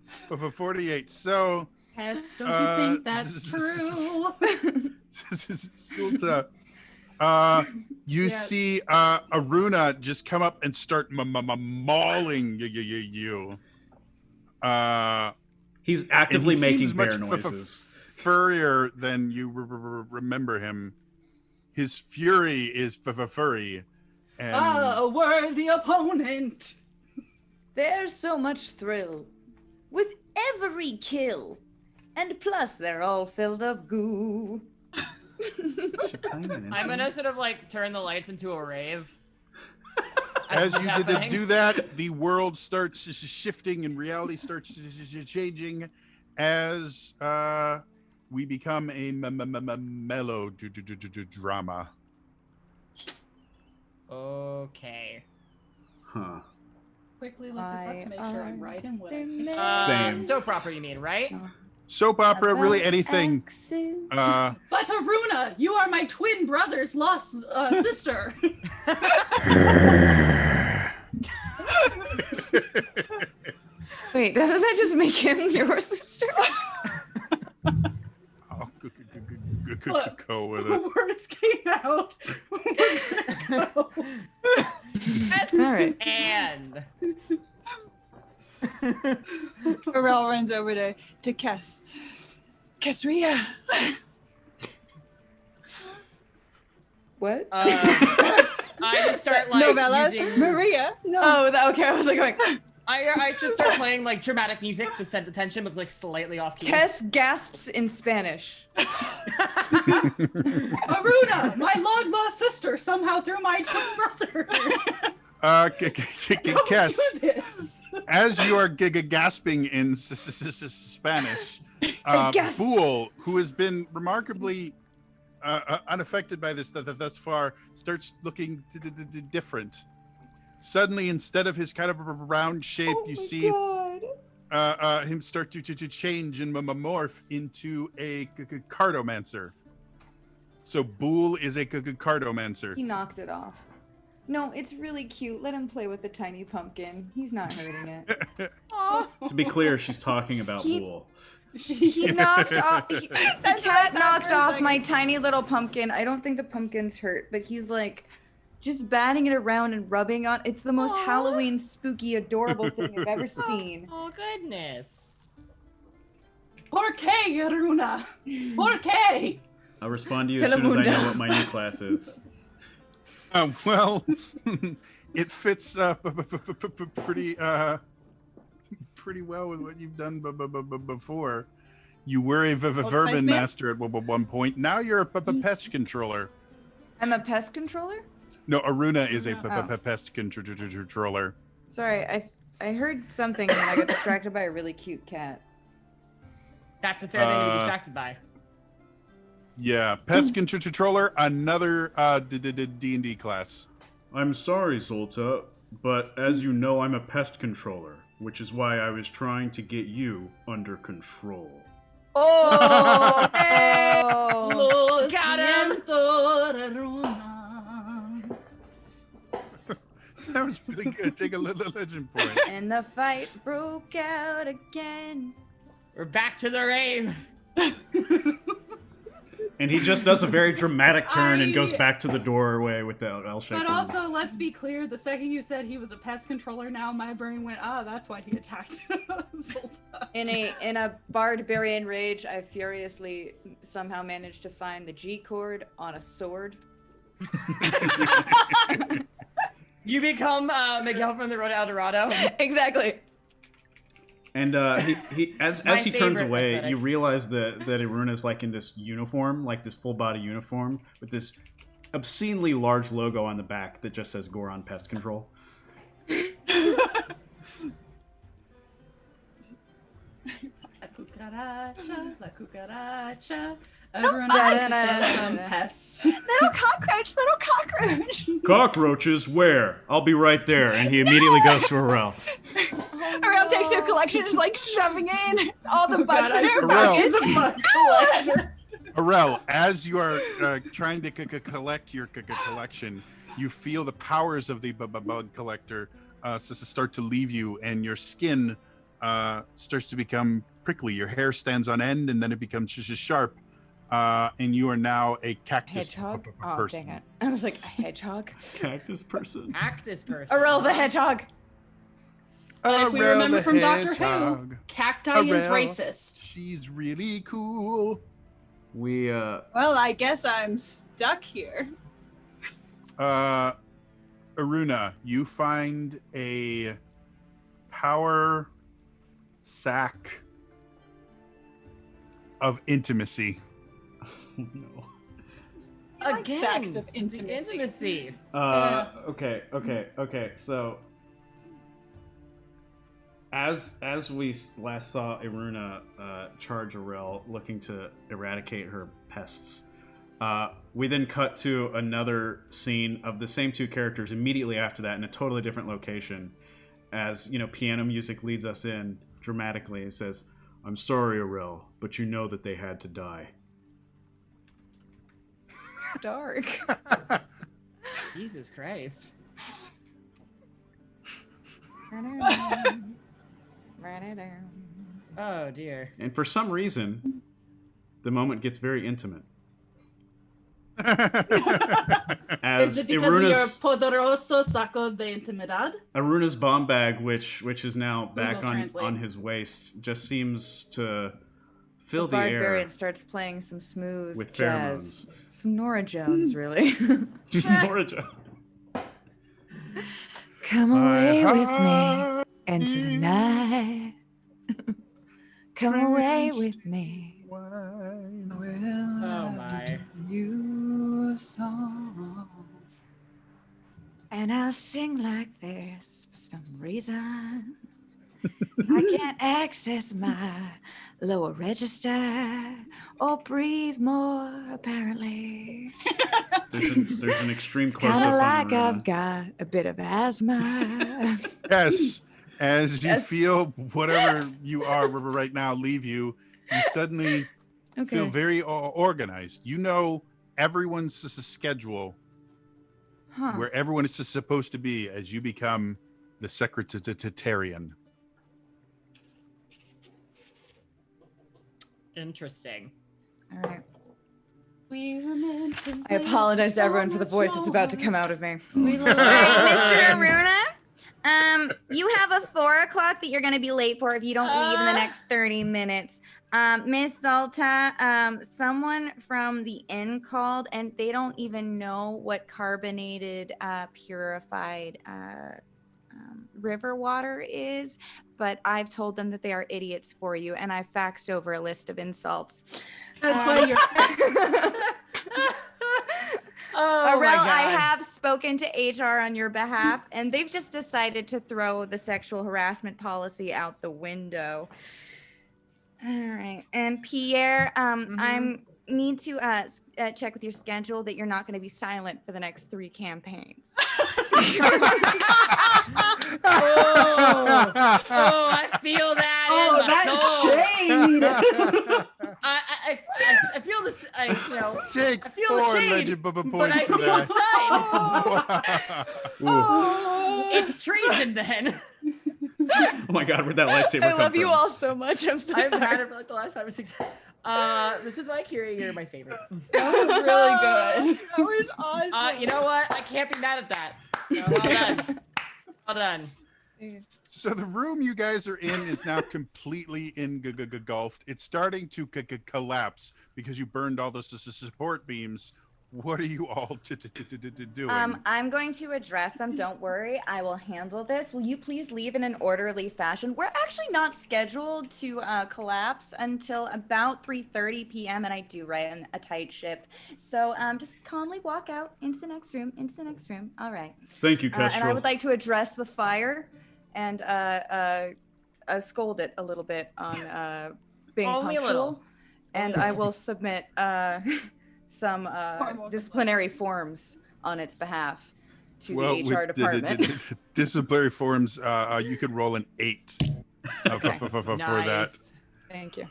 For 48. So, Hess, don't you think that's true? Sulta, you Yes. see Aruna just come up and start mauling you. He's actively and he making seems bear much noises. furrier than you remember him. His fury is furry. And A worthy opponent. There's so much thrill with every kill. And plus, they're all filled of goo. I'm gonna sort of like turn the lights into a rave. as this you is did to happening. do that, the world starts shifting and reality starts changing as we become a melodrama. Okay. Huh. Quickly look this up to make sure I'm right and what I Same. Same. Soap opera, you mean, right? Soap opera, really anything. But Aruna, you are my twin brother's lost sister. Wait, doesn't that just make him your sister? Oh, Look, go with it. the words came out. We're gonna go. Yes, All right. and Pharrell runs over to Kess. Kessria. What? I just start like Novellas. using, Maria. No. Oh, okay. I was like going. I just start playing like dramatic music to set the tension, but like slightly off key. Kess gasps in Spanish. Aruna, my long lost sister, somehow through my twin brother. Don't Kess, do this. as you are gasping in Spanish, Gasp. Boole, who has been remarkably unaffected by this thus far, starts looking different. Suddenly, instead of his kind of round shape, you see him start to change and morph into a cartomancer. So Boole is a cartomancer. He knocked it off. No, it's really cute. Let him play with the tiny pumpkin. He's not hurting it. To be clear, she's talking about He- Boole. He knocked off. The That's cat what I thought knocked for a off second. my tiny little pumpkin. I don't think the pumpkin's hurt, but he's like just batting it around and rubbing on. It's the most Aw. Halloween, spooky, adorable thing I've ever seen. Oh goodness. Por qué, Aruna? Por qué? I'll respond to you as soon as I know Telemundo. what my new class is. Well, it fits pretty pretty well with what you've done before. You were a Spice vermin Man? master at one point. Now you're a pest controller. I'm a pest controller? No, Aruna is a Oh. pest controller. Sorry, I heard something and then I got distracted by a really cute cat. That's a fair thing to be distracted by. Yeah, pest controller, another D&D class. I'm sorry, Zolta, but as you know, I'm a pest controller, which is why I was trying to get you under control. Oh, no. Lo Got him. siento, Raruna. That was really good. Take a little legend point. And the fight broke out again. We're back to the rave. And he just does a very dramatic turn and goes back to the doorway with the L-shaped But arm. also, let's be clear, the second you said he was a pest controller, now my brain went, that's why he attacked Zolta. In a barbarian rage, I furiously somehow managed to find the G chord on a sword. You become Miguel from the Road to El Dorado. Exactly. And he as My he turns favorite away, aesthetic. you realize that Iruna's like in this uniform, like this full body uniform with this obscenely large logo on the back that just says Goron Pest Control. La cucaracha. Everyone has some pests. Little cockroach. Cockroaches, where? I'll be right there. And he immediately goes to Arel. Arel takes her collection, just like shoving in all the butts in her Arel. pouches. She's a bug collector. Arel, as you are trying to collect your collection, you feel the powers of the bug collector start to leave you, and your skin starts to become prickly. Your hair stands on end, and then it becomes just sharp. And you are now a cactus Hedgehog? Oh, person. dang it. I was like, a hedgehog? Cactus person. Actus person. Arel the hedgehog. But if we Arel remember the from Doctor Who, Hedgehog. cacti is Arel. racist. She's really cool. We Well, I guess I'm stuck here. Aruna, you find a power sack of intimacy. no. I like Again, sacks of the intimacy. intimacy. Okay. So, as we last saw Iruna charge Arel, looking to eradicate her pests, we then cut to another scene of the same two characters immediately after that in a totally different location. As piano music leads us in dramatically. It says, "I'm sorry, Arel, but you know that they had to die." Dark. Jesus Christ. Oh dear. And for some reason, the moment gets very intimate. Is As it because of your Iruna's poderoso saco de intimidad? Aruna's bomb bag, which is now back Google on Translate. his waist, just seems to fill The the air barbarian starts playing some smooth with jazz. pheromones. Some Nora Jones, really. Just Norja. Come away with me into the night. Come away with me. Oh my. And I'll sing like this for some reason. I can't access my lower register or breathe more, apparently. There's an extreme close Kind up of on like Aruna. I've got a bit of asthma. Yes, as you Yes. feel whatever you are right now leave you, you suddenly feel very organized. You know everyone's schedule, Huh. where everyone is supposed to be as you become the secretarian. Interesting. All right. We were meant to I apologize to wait everyone so for the much voice that's about to longer. come out of me. We All right, Mr. Aruna. You have a 4 o'clock that you're going to be late for if you don't leave in the next 30 minutes. Miss Zolta, someone from the inn called and they don't even know what carbonated, purified river water is, but I've told them that they are idiots for you, and I faxed over a list of insults. That's why you're. Oh my Arel, God. I have spoken to HR on your behalf, and they've just decided to throw the sexual harassment policy out the window. All right. And Pierre, Mm-hmm. I'm need to check with your schedule that you're not going to be silent for the next 3 campaigns. I feel that. Oh, in my that's soul. shade. I feel this. Take I feel the 4 shade, legend but points I for feel that. inside. It's treason then. Oh my god, where'd that lightsaber I come love you from? all so much. I'm so I've sorry. had it for like the last 5 or 6. This is why Kiri, you're my favorite. That was really good. That was awesome. You know what? I can't be mad at that. Well done. Well done. So the room you guys are in is now completely engulfed. It's starting to collapse because you burned all the support beams. What are you all doing? I'm going to address them. Don't worry. I will handle this. Will you please leave in an orderly fashion? We're actually not scheduled to collapse until about 3:30 p.m. and I do run a tight ship. So just calmly walk out into the next room, All right. Thank you, And I Kestrel. would like to address the fire and scold it a little bit on being Only a punctual. little. And I will submit some disciplinary forms on its behalf to the HR with department. disciplinary forms, you could roll an 8 for that. Thank you.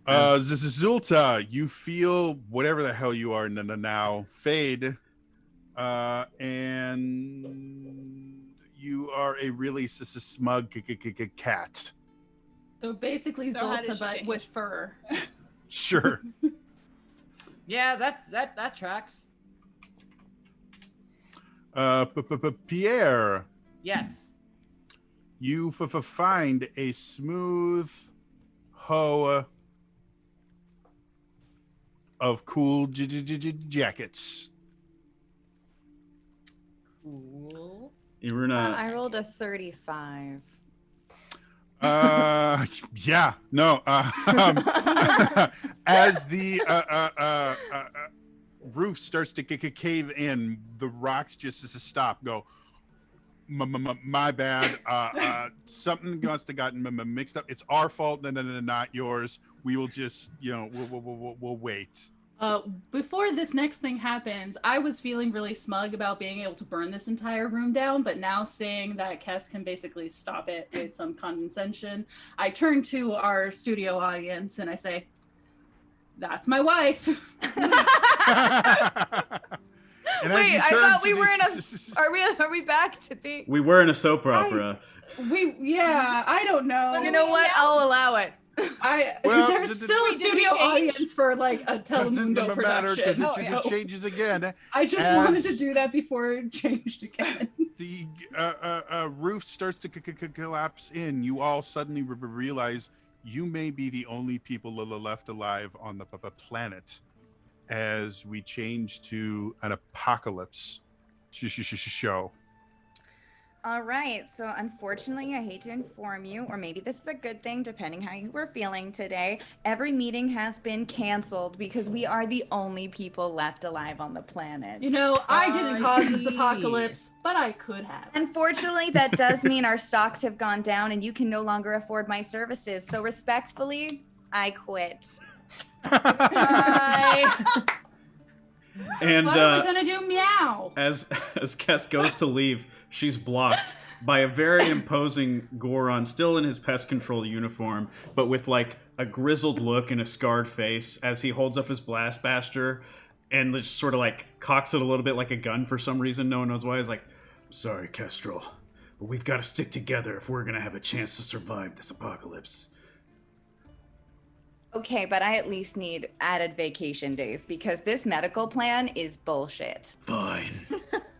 Zulta, you feel whatever the hell you are now fade, and you are a really smug cat. So basically So how did Zolta, she but change? with fur. Sure. Yeah, that tracks. Pierre, Yes. you find a smooth hoe of cool jackets. Cool. Iruna, I rolled a 35. Yeah, no. As the roof starts to cave in, the rocks just stop. Go. My bad. Something must have gotten mixed up. It's our fault. No, not yours. We will just, we'll wait. Before this next thing happens, I was feeling really smug about being able to burn this entire room down, but now seeing that Kess can basically stop it with some condescension, I turn to our studio audience and I say, "That's my wife." And as Wait, you I turn thought to we were in the- Are we back to the? we were in a soap opera. I don't know. You know what? I'll allow it. Well, There's the- still a Did we studio change? audience for like a doesn't Telemundo matter because production. it changes again. I just wanted to do that before it changed again. The roof starts to collapse in. You all suddenly realize you may be the only people left alive on the planet as we change to an apocalypse show. All right. So unfortunately, I hate to inform you, or maybe this is a good thing, depending how you were feeling today. Every meeting has been canceled because we are the only people left alive on the planet. You know, I didn't cause this see. apocalypse, but I could have. Unfortunately, that does mean our stocks have gone down and you can no longer afford my services. So respectfully, I quit. And What are we gonna do? Meow. as Kess goes to leave, she's blocked by a very imposing Goron, still in his pest control uniform, but with like a grizzled look and a scarred face as he holds up his blast baster and just sort of like cocks it a little bit like a gun for some reason. No one knows why. He's like, "Sorry, Kestrel, but we've got to stick together if we're gonna have a chance to survive this apocalypse." Okay, but I at least need added vacation days because this medical plan is bullshit. Fine.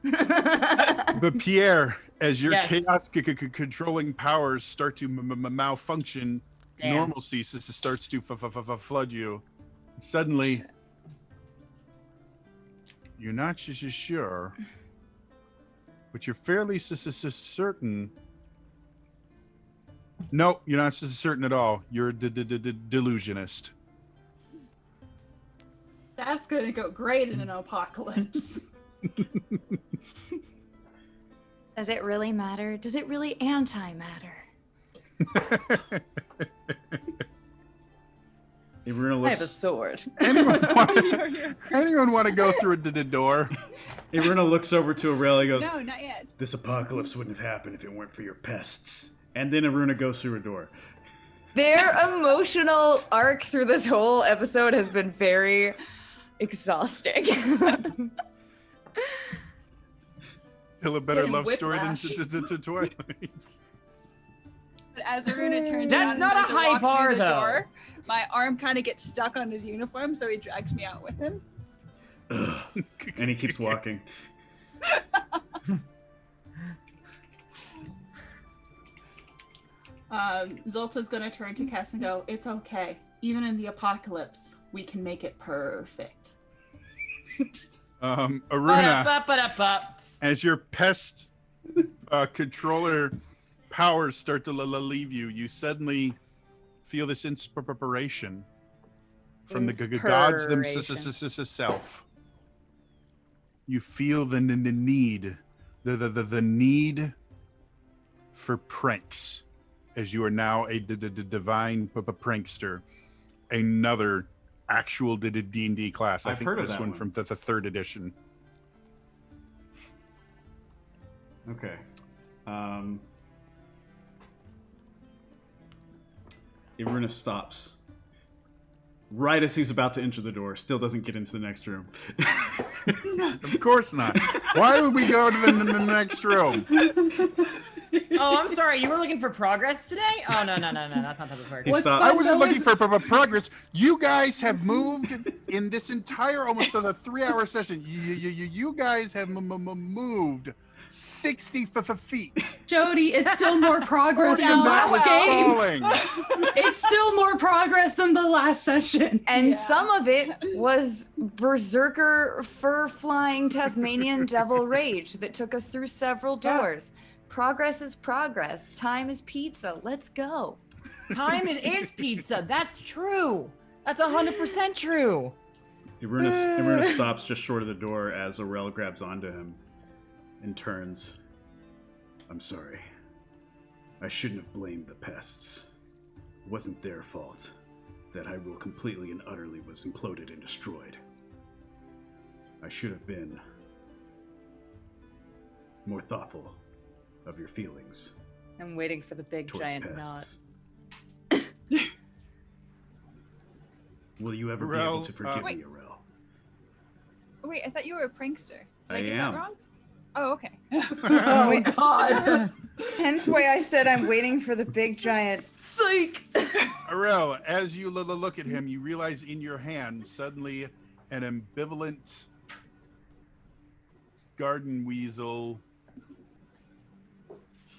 But Pierre, as your Yes. chaos controlling powers start to malfunction, Damn. normalcy starts to flood you. Suddenly, you're not sure, but you're fairly certain. Nope, you're not certain at all. You're a delusionist. That's gonna go great in an apocalypse. Does it really matter? Does it really anti-matter? Iruna I have a looks. sword. Anyone want to go through the door? Iruna looks over to Aurel. He goes, No, not yet. "This apocalypse wouldn't have happened if it weren't for your pests." And then Iruna goes through a door. Their emotional arc through this whole episode has been very exhausting. Still a better Getting love story than whiplash. Twilight. But as Aruna turns That's around not and a starts to high walk bar, through the though. door, my arm kind of gets stuck on his uniform, so he drags me out with him. And he keeps walking. Zolta's gonna turn to Cass and go, "It's okay. Even in the apocalypse, we can make it perfect." Aruna, Ba-da-ba-ba-da-ba. as your pest controller powers start to leave you, you suddenly feel this inspiration from the gods themselves. You feel the need, the need for pranks, as you are now a divine prankster, another actual D&D class. I I've think heard of this that one one. from the third edition. Okay. Iruna stops. Right as he's about to enter the door, still doesn't get into the next room. Of course not. Why would we go to the next room? Oh, I'm sorry. You were looking for progress today? Oh, no. That's not how this works. He stops. I wasn't looking for progress. You guys have moved in this entire almost the 3-hour session. You guys have moved 60 feet. Jody, it's still more progress And than the that was last game. falling. It's still more progress than the last session. And Yeah. some of it was berserker fur-flying Tasmanian devil rage that took us through several Yeah. doors. Progress is progress. Time is pizza. Let's go. Time is pizza. That's true. That's 100% true. Iruna stops just short of the door as Aurel grabs onto him and turns. "I'm sorry. I shouldn't have blamed the pests. It wasn't their fault that Hyrule completely and utterly was imploded and destroyed. I should have been more thoughtful of your feelings I'm waiting for the big towards giant knot. pests. Will you ever be Aurel, able to forgive Wait. me, Aurel?" Wait, I thought you were a prankster. Did I I get am. that wrong? Oh, okay. Oh, God. Hence why I said I'm waiting for the big giant. Psych. Arel, as you look at him, you realize in your hand suddenly an ambivalent garden weasel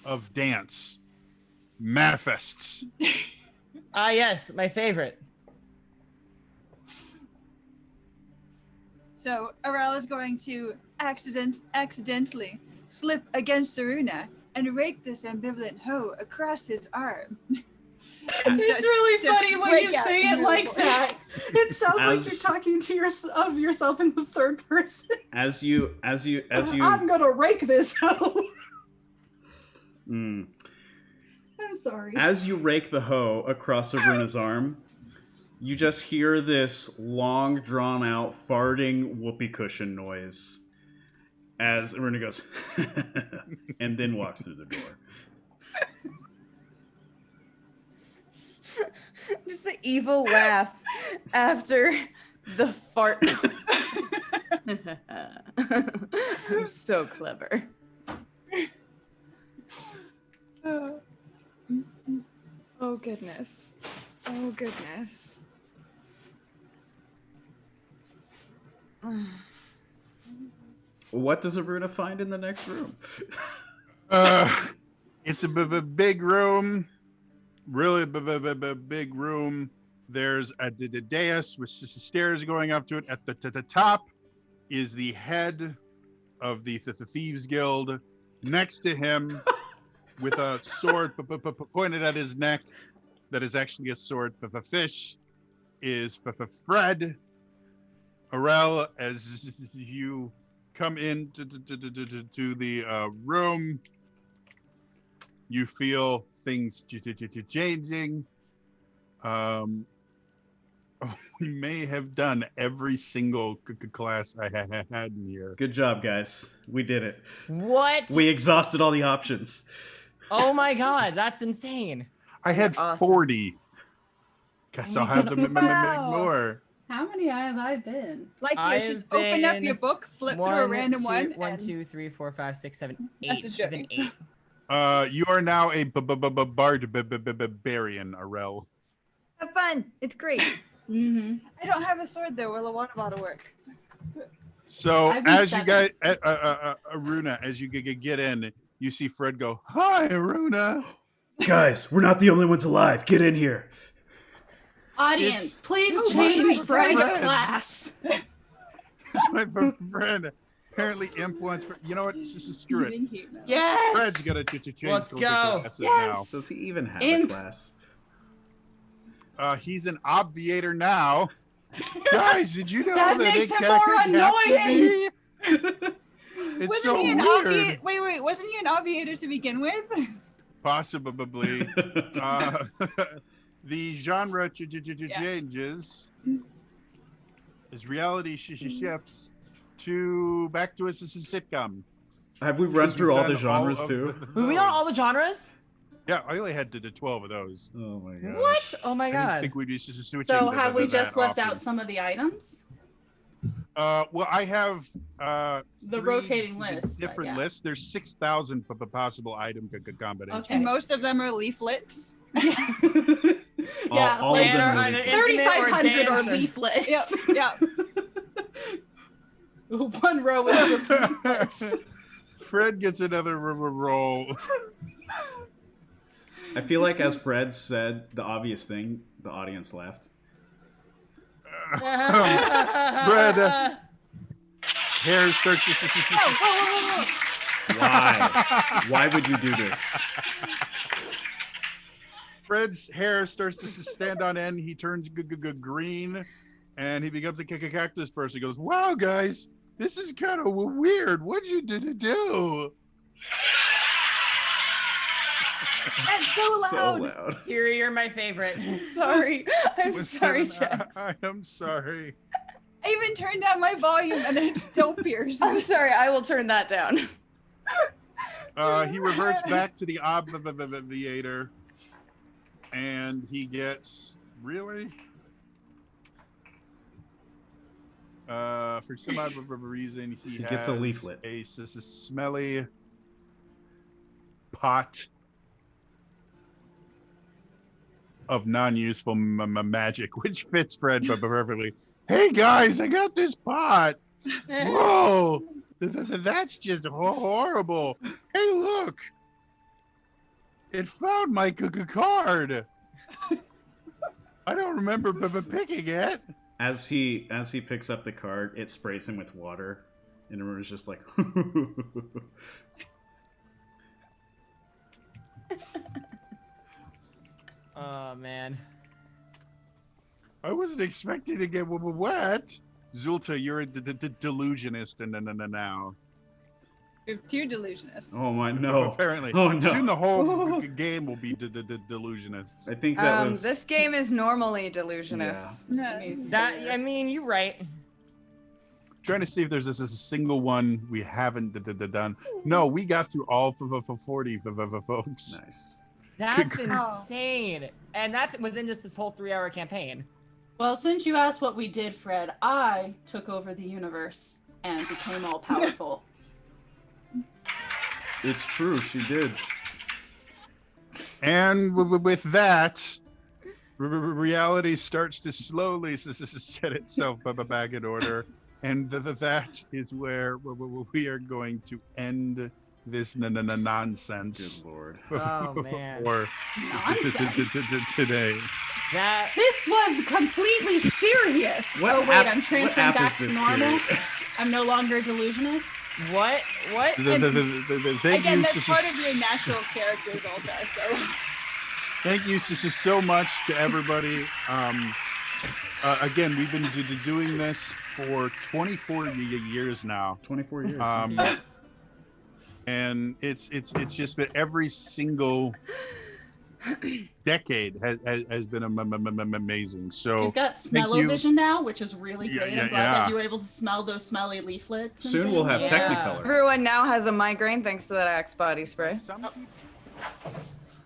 of dance manifests. Ah, yes. My favorite. So Aurel is going to accidentally slip against Aruna and rake this ambivalent hoe across his arm. And It's starts really to funny when break you out say into it a like voice. that. It sounds like As- you're talking to yourself in the third person. As you I'm gonna rake this hoe. Mm. I'm sorry. As you rake the hoe across Aruna's arm, you just hear this long, drawn-out, farting whoopee cushion noise as Aruna goes, and then walks through the door. Just the evil laugh after the fart. I'm so clever. Oh goodness. Oh goodness. What does Aruna find in the next room? It's a big room, really big room. There's a dais with stairs going up to it. At the top is the head of the Thieves Guild. Next to him, with a sword pointed at his neck, that is actually a sword of a fish, is Fred. Aurel, as you come into to the room, you feel things changing. we may have done every single class I had in here. Good job, guys. We did it. What? We exhausted all the options. Oh my god, that's insane. I had Awesome. 40. Guess I'll have to make more. How many have I been? Like I've this, just open up been your book, flip through a random one. One, and- 2, 3, 4, 5, 6, 7, That's 8. a joke. I've been 8. You are now a barbarian, Arel. Have fun. It's great. Mm-hmm. I don't have a sword though. Will a water bottle work? So I've been as you 7. guys, Aruna, as you get in, you see Fred go, "Hi, Aruna." Guys, we're not the only ones alive. Get in here. Audience, please No, change my Fred's friends. class. It's my friend. Apparently influence. You know what? Just screw it. Eating heat now. Yes. Fred's gonna change. Let's the go. classes Yes. Does he even have Imp. a class? now. He's an obviator now. Guys, did you know That that makes it him can more annoying. It's Wasn't so he an weird. obviator? Wait, wasn't he an obviator to begin with? Possibly. The genre changes as reality shifts to back to a sitcom. Have we run Because through we've all the done genres of too? Were we on all the those. genres? Yeah, I only had to do 12 of those. Oh my god. What? Oh my I didn't god. think we'd be switching. So have we that just left often. out some of the items? Well, I have The 3 rotating list, but different yeah. lists. There's 6,000 possible item combinations. Okay. And most of them are leaflets. Yeah, All like of them are either leaflets. infinite or 3,500 are dance or- leaflets. Yep, yep. One row is just leaflets. Fred gets another roll. I feel like as Fred said the obvious thing, the audience laughed. Fred, hair starts to. Why? Why would you do this? Fred's hair starts to stand on end. He turns green, and he becomes a cactus person. He goes, "Wow, guys, this is kind of weird. What'd you do?" That's so So loud. loud. Kiri, you're my favorite. Sorry. I'm Was sorry, that Jax. I am sorry. I even turned down my volume and it still pierced. I'm sorry. I will turn that down. He reverts back to the obviator, and he gets really. For some odd reason, he gets a has leaflet. a smelly pot of non-useful magic, which fits Fred perfectly. Hey guys, I got this pot. Whoa, that's just horrible. Hey, look, it found my card. I don't remember picking it. As he picks up the card, it sprays him with water, and everyone's just like, Oh man. I wasn't expecting to get wet. Zulta, you're a delusionist now. We have two delusionists. "Oh my no!" Apparently. Oh no! Soon the whole game will be delusionists. I think that was This game is normally delusionist. No. I mean, That I mean, you're right. Trying to see if there's a single one we haven't done. No, we got through all 40 folks. nice. That's Oh. insane. And that's within just this whole 3-hour campaign. well, since you asked what we did, Fred, I took over the universe and became all powerful. It's true, she did. And with that, reality starts to slowly set itself back in order. And that is where we are going to end this nonsense Good lord. Oh man. for Nonsense. today. That This was completely serious. Oh wait, I'm transferring back to normal. I'm no longer a delusionist. what? Thank Again, you that's part of your natural character, Zolta, so. Thank you so much to everybody. Again, we've been doing this for 24 years now. 24 years. And it's just been every single decade has been amazing. So You've got thank smell-o-vision now, which is really Yeah, great. yeah, I'm glad that yeah. you were able to smell those smelly leaflets. and Soon we'll have things. Yeah. Technicolor. Everyone now has a migraine thanks to that Axe body spray.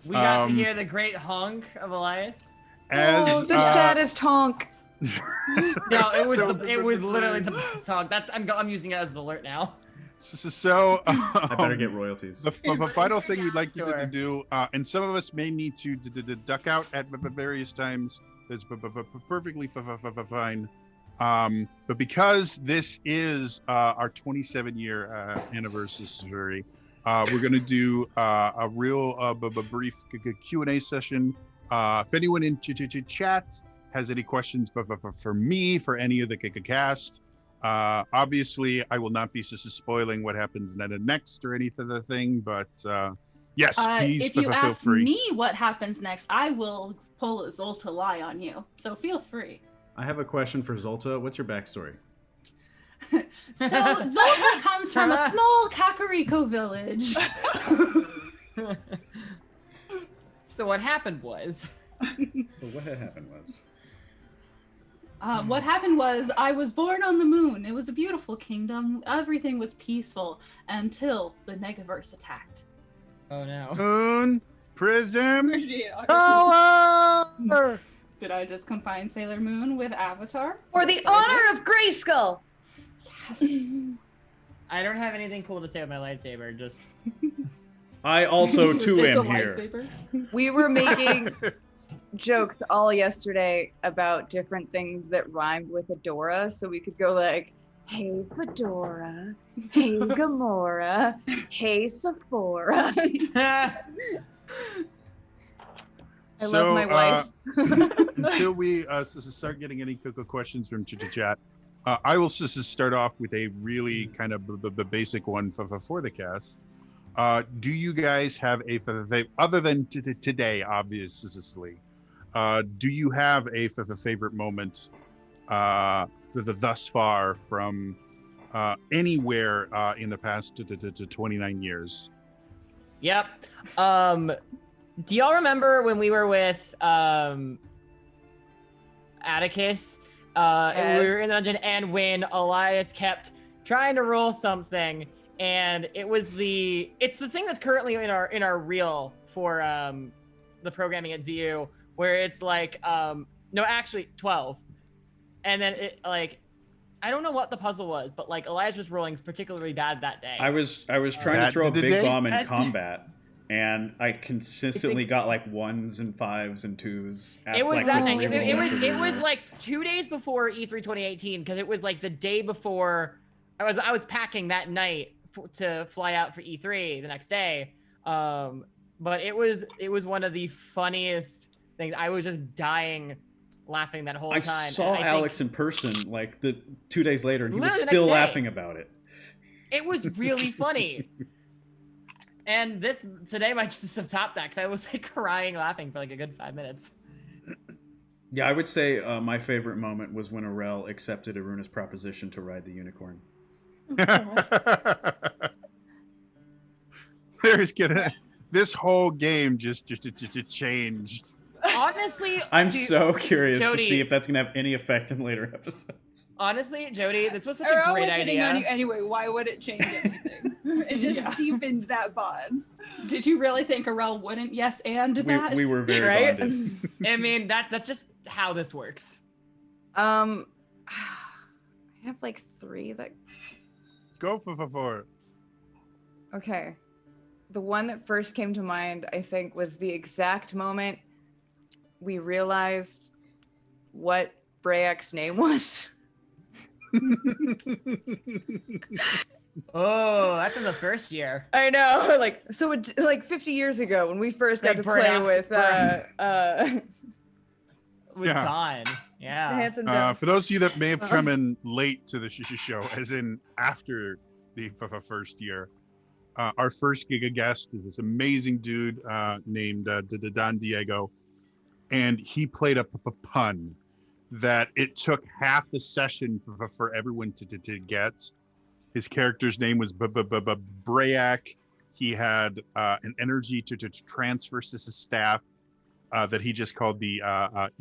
We got to Um, hear the great honk of Elias. as Oh, the saddest honk. No, it was So- it was literally the best song. I'm using it as an alert now. so I better get royalties. the final thing we'd like to Sure. do, and some of us may need to duck out at various times. That's perfectly fine. But because this is our 27-year anniversary, we're going to do a real brief Q&A session. If anyone in chat has any questions for me, for any of the cast, obviously I will not be spoiling what happens next or anything, but yes, please if you feel ask free. me what happens next, I will pull a Zolta lie on you. So feel free. I have a question for Zolta. What's your backstory? So Zolta comes from a small Kakariko village. So what happened was, So what had happened was, What happened was I was born on the moon. It was a beautiful kingdom. Everything was peaceful until the Negaverse attacked. oh no. Moon, Prism, Appreciate it. Color. Did I just combine Sailor Moon with Avatar? For the Yes, I honor of Grayskull. did. Yes. I don't have anything cool to say with my lightsaber. Just I also It's too a am here. lightsaber. We were making jokes all yesterday about different things that rhymed with Adora, so we could go like, "Hey Fedora, hey Gamora, hey Sephora." I love my wife. Until we start getting any questions from chat, I will just start off with a really kind of the basic one for the cast. Do you guys have a other than today, obviously? Do you have a favorite moment thus far from anywhere in the past 29 years? Yep. Do y'all remember when we were with Atticus? And we were in the dungeon, and when Elias kept trying to roll something, and it's the thing that's currently in our reel for the programming at ZU, where it's like no, actually 12, and then it like I don't know what the puzzle was, but like Elias was rolling particularly bad that day. I was trying to That throw a the big day? bomb in That- combat, and I consistently got like 1s and 5s and 2s. It was like, that the thing. rolls It after was the- like 2 days before E3 2018, because it was like the day before I was packing that night to fly out for E3 the next day. But it was one of the funniest things. I was just dying laughing that whole I time. saw and I think Alex in person like 2 days later, and he was Literally the still next day. laughing about it. It was really funny. And this today might just have topped that, because I was like crying laughing for like a good 5 minutes. Yeah, I would say my favorite moment was when Aurel accepted Aruna's proposition to ride the unicorn. This whole game just changed. Honestly, I'm dude, so curious Jody- to see if that's going to have any effect in later episodes. honestly, Jody, this was such Or a I great was hitting on idea. you anyway. Why would it change anything? It just Yeah. deepens that bond. Did you really think Arel wouldn't yes and that? We were very Right? bonded. I mean, that's just how this works. I have like 3 that. Go for it. Okay. The one that first came to mind, I think, was the exact moment we realized what Brayak's name was. Oh, that's from the first year. I know, like, so like 50 years ago when we first got Like to play Brayak- with With Yeah. Dawn. Yeah. Handsome Dove. For those of you that may have come in late to the show, as in after the first year, our first Giga guest is this amazing dude named Don Diego, and he played a pun that it took half the session for everyone to get. His character's name was Brayak. He had an energy to transfer his staff. that he just called the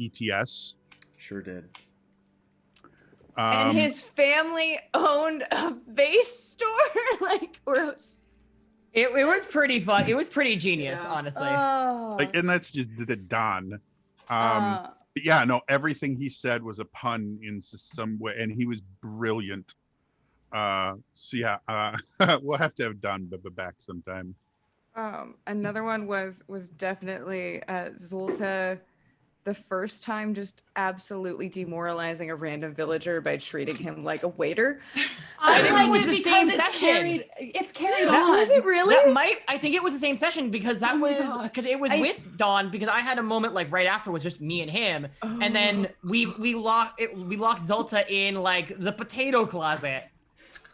ETS. Sure did. And his family owned a vase store, like, or It was pretty fun. It was pretty genius, honestly. oh, like, and that's just the Don. But yeah, no, everything he said was a pun in some way, and he was brilliant. So yeah, we'll have to have Don back sometime. Another one was definitely Zolta, the first time just absolutely demoralizing a random villager by treating him like a waiter. I it like was it the because same it's session. carried That- on. was it really? That might. I think it was the same session because that Oh my was gosh. because it was with Dawn because I had a moment like right after was just me and him, and then we locked Zolta in like the potato closet.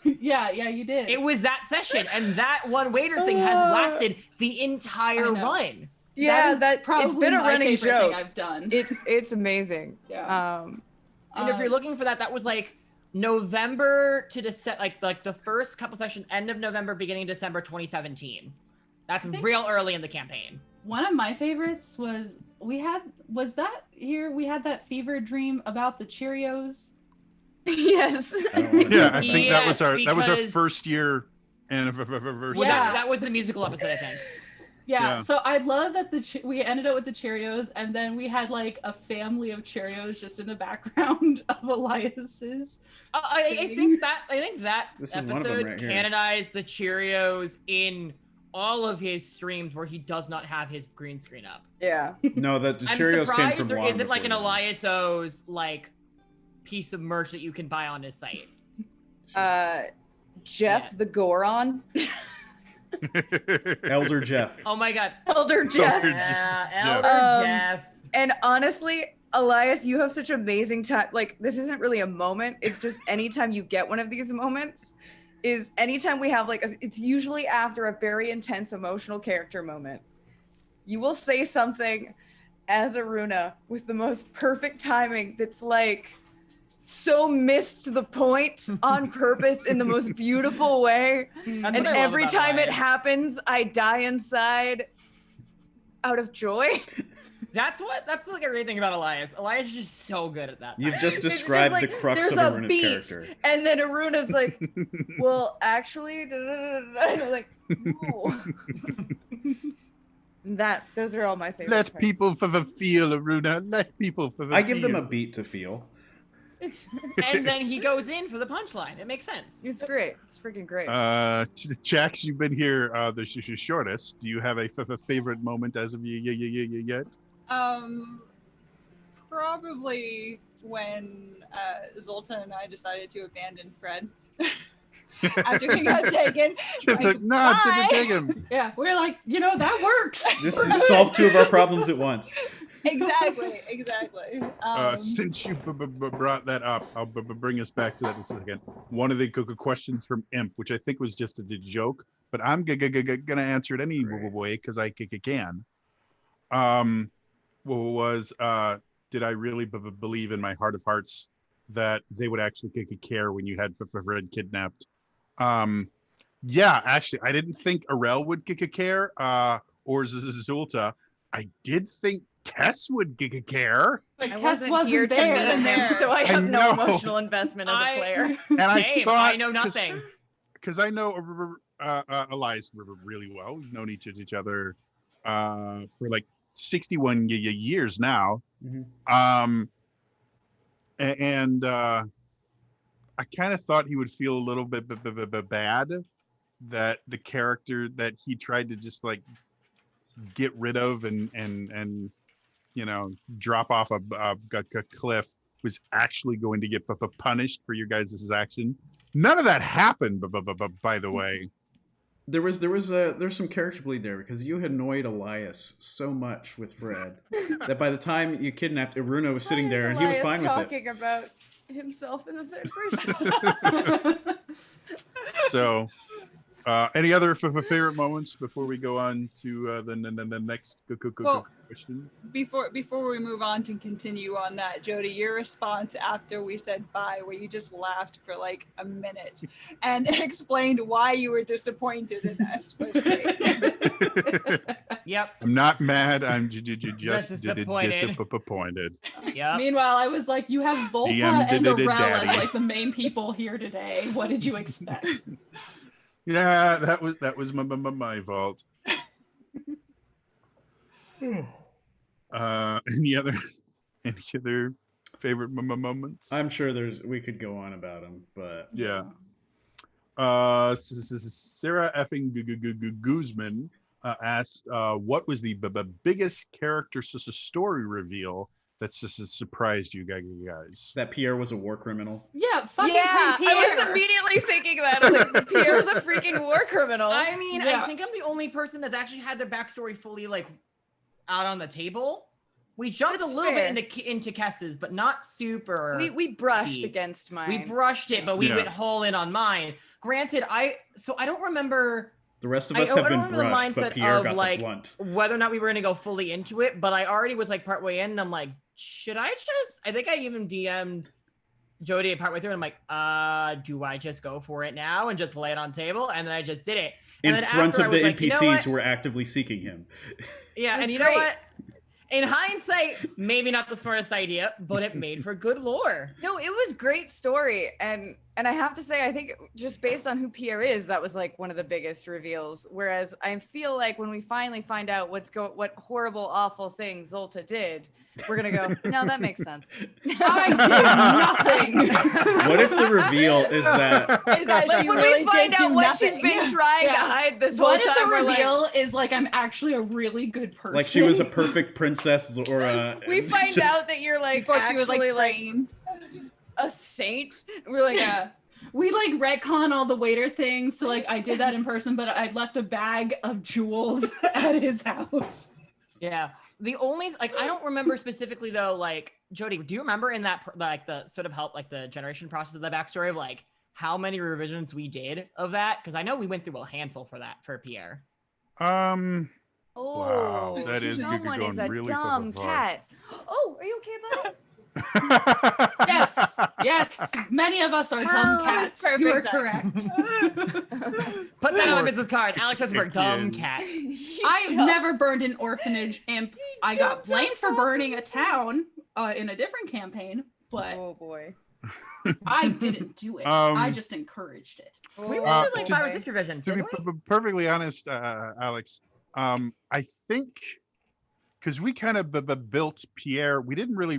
Yeah, you did. It was that session, and that one waiter thing has lasted the entire I know. run. Yeah, is it's probably been a my running favorite thing joke. I've done. It's amazing. Yeah. And if you're looking for that, that was like November to December, like the first couple sessions, end of November, beginning of December 2017. That's real early in the campaign. One of my favorites was we had that fever dream about the Cheerios. Yes. Yeah, I think that was Yes, our because- first year anniversary. Well, Yeah. that was the musical episode, I think. Yeah, so I love that we ended up with the Cheerios, and then we had like a family of Cheerios just in the background of Elias's. I think that This is one of them episode right here. canonized the Cheerios in all of his streams where he does not have his green screen up. Yeah. No, the I'm Cheerios came surprised from there long isn't like an before that. Elias O's like piece of merch that you can buy on his site. Jeff the Goron. Elder Jeff. Oh my god. Elder Jeff. Elder Jeff. And honestly, Elias, you have such amazing time. Like, this isn't really a moment. It's just anytime you get one of these moments, is anytime we have it's usually after a very intense emotional character moment. You will say something as Aruna with the most perfect timing that's like so missed the point on purpose in the most beautiful way. That's And what I love every about time it Elias. happens, I die inside out of joy. That's like a great thing about Elias. Elias is just so good at that. You've type. just It's just described like, the crux there's of a Aruna's beat, character. And then Aruna's like, well, actually, and I'm like, no. Those are all my favorite Let parts. people feel, Aruna. Let people feel. I give them a beat to feel. And then he goes in for the punchline. It makes sense. It's great. It's freaking great. Jax, you've been here the shortest. Do you have a favorite moment as of yet? Probably when Zoltan and I decided to abandon Fred after he got taken. Just Like, like, no, bye. didn't take him. Yeah, we're like, that works. This is solve two of our problems at once. Exactly. Since you brought that up, I'll bring us back to that in a second. One of the questions from Imp, which I think was just a joke, but I'm gonna answer it anyway because I can. Was did I really believe in my heart of hearts that they would actually care when you had Fred kidnapped? Yeah, actually, I didn't think Arel would care or Zulta. I did think Kess would care. But I Kess wasn't here to there. meet him, so I have no know. emotional investment as a player. And Same. I I know nothing. because I know Elias really well. We've known each other for like 61 years now. Mhm. And I kind of thought he would feel a little bit bad that the character that he tried to just like get rid of and drop off a cliff was actually going to get punished for your guys' action. None of that happened, by the way. There's some character bleed there because you had annoyed Elias so much with Fred that by the time you kidnapped, Aruna was sitting there and he was fine with it. talking about himself in the third person. So Any other favorite moments before we go on to the next Well, question? Before we move on to continue on that, Jody, your response after we said bye, where you just laughed for like a minute and explained why you were disappointed in us, was great. Yep. I'm not mad. I'm just disappointed. disappointed. Yep. Meanwhile, I was like, you have Zolta DM and Arel as daddy. like the main people here today. What did you expect? Yeah, that was my fault. Any other favorite moments? I'm sure we could go on about them, but Yeah. Sarah effing Guzman asked, what was the biggest character story reveal that surprised you guys? that Pierre was a war criminal. Yeah, fucking Yeah, Queen Pierre. I was immediately thinking that. I was like, Pierre's a freaking war criminal. I mean, Yeah. I think I'm the only person that's actually had their backstory fully like out on the table. We jumped That's a little fair. bit into Kess's, but not super. We brushed deep. against mine. We brushed it, but we Yeah. went whole in on mine. Granted, I don't remember The rest of I us don't have been remember the brushed, but mindset Pierre of, got like, the blunt. whether or not we were gonna go fully into it, but I already was like partway in, and I'm like, should I just? I think I even DM'd Jody partway through, and I'm like, do I just go for it now and just lay it on table? And then I just did it. In And then front after I of was the like, you know NPCs what? who were actively seeking him. Yeah, It and was you know great. what? In hindsight, maybe not the smartest idea, but it made for good lore. No, it was great story, and I have to say, I think just based on who Pierre is, that was like one of the biggest reveals. Whereas I feel like when we finally find out what horrible, awful thing Zolta did, we're gonna go, no, that makes sense. I did nothing. What if the reveal is that Is that Like she when really we find did do out what nothing. she's been trying to Yeah. hide this whole What if time, the we're like, reveal is like I'm actually a really good person? like she was a perfect princess or a we find just- out that you're like Before actually she was like framed. a saint. We're like, Yeah. We like retcon all the waiter things to like I did that in person, but I left a bag of jewels at his house. Yeah. The only I don't remember specifically though. Like Jody, do you remember in that like the sort of help like the generation process of the backstory of like how many revisions we did of that? Because I know we went through a handful for Pierre. oh, Wow, that is someone is a going really dumb far. cat. Oh, are you okay, bud? Yes, many of us are dumb cats. You are perfect. correct. Put that on a business card. Alex Rosenberg, dumb Kid. cat. I've never burned an orphanage, and I got jumped blamed on for top. burning a town in a different campaign, but Oh boy. I didn't do it. I Um, just encouraged it. We Oh, went through like to- 5 or 6 revisions, To be didn't we? perfectly honest, Alex, I think because we kind of built Pierre, we didn't really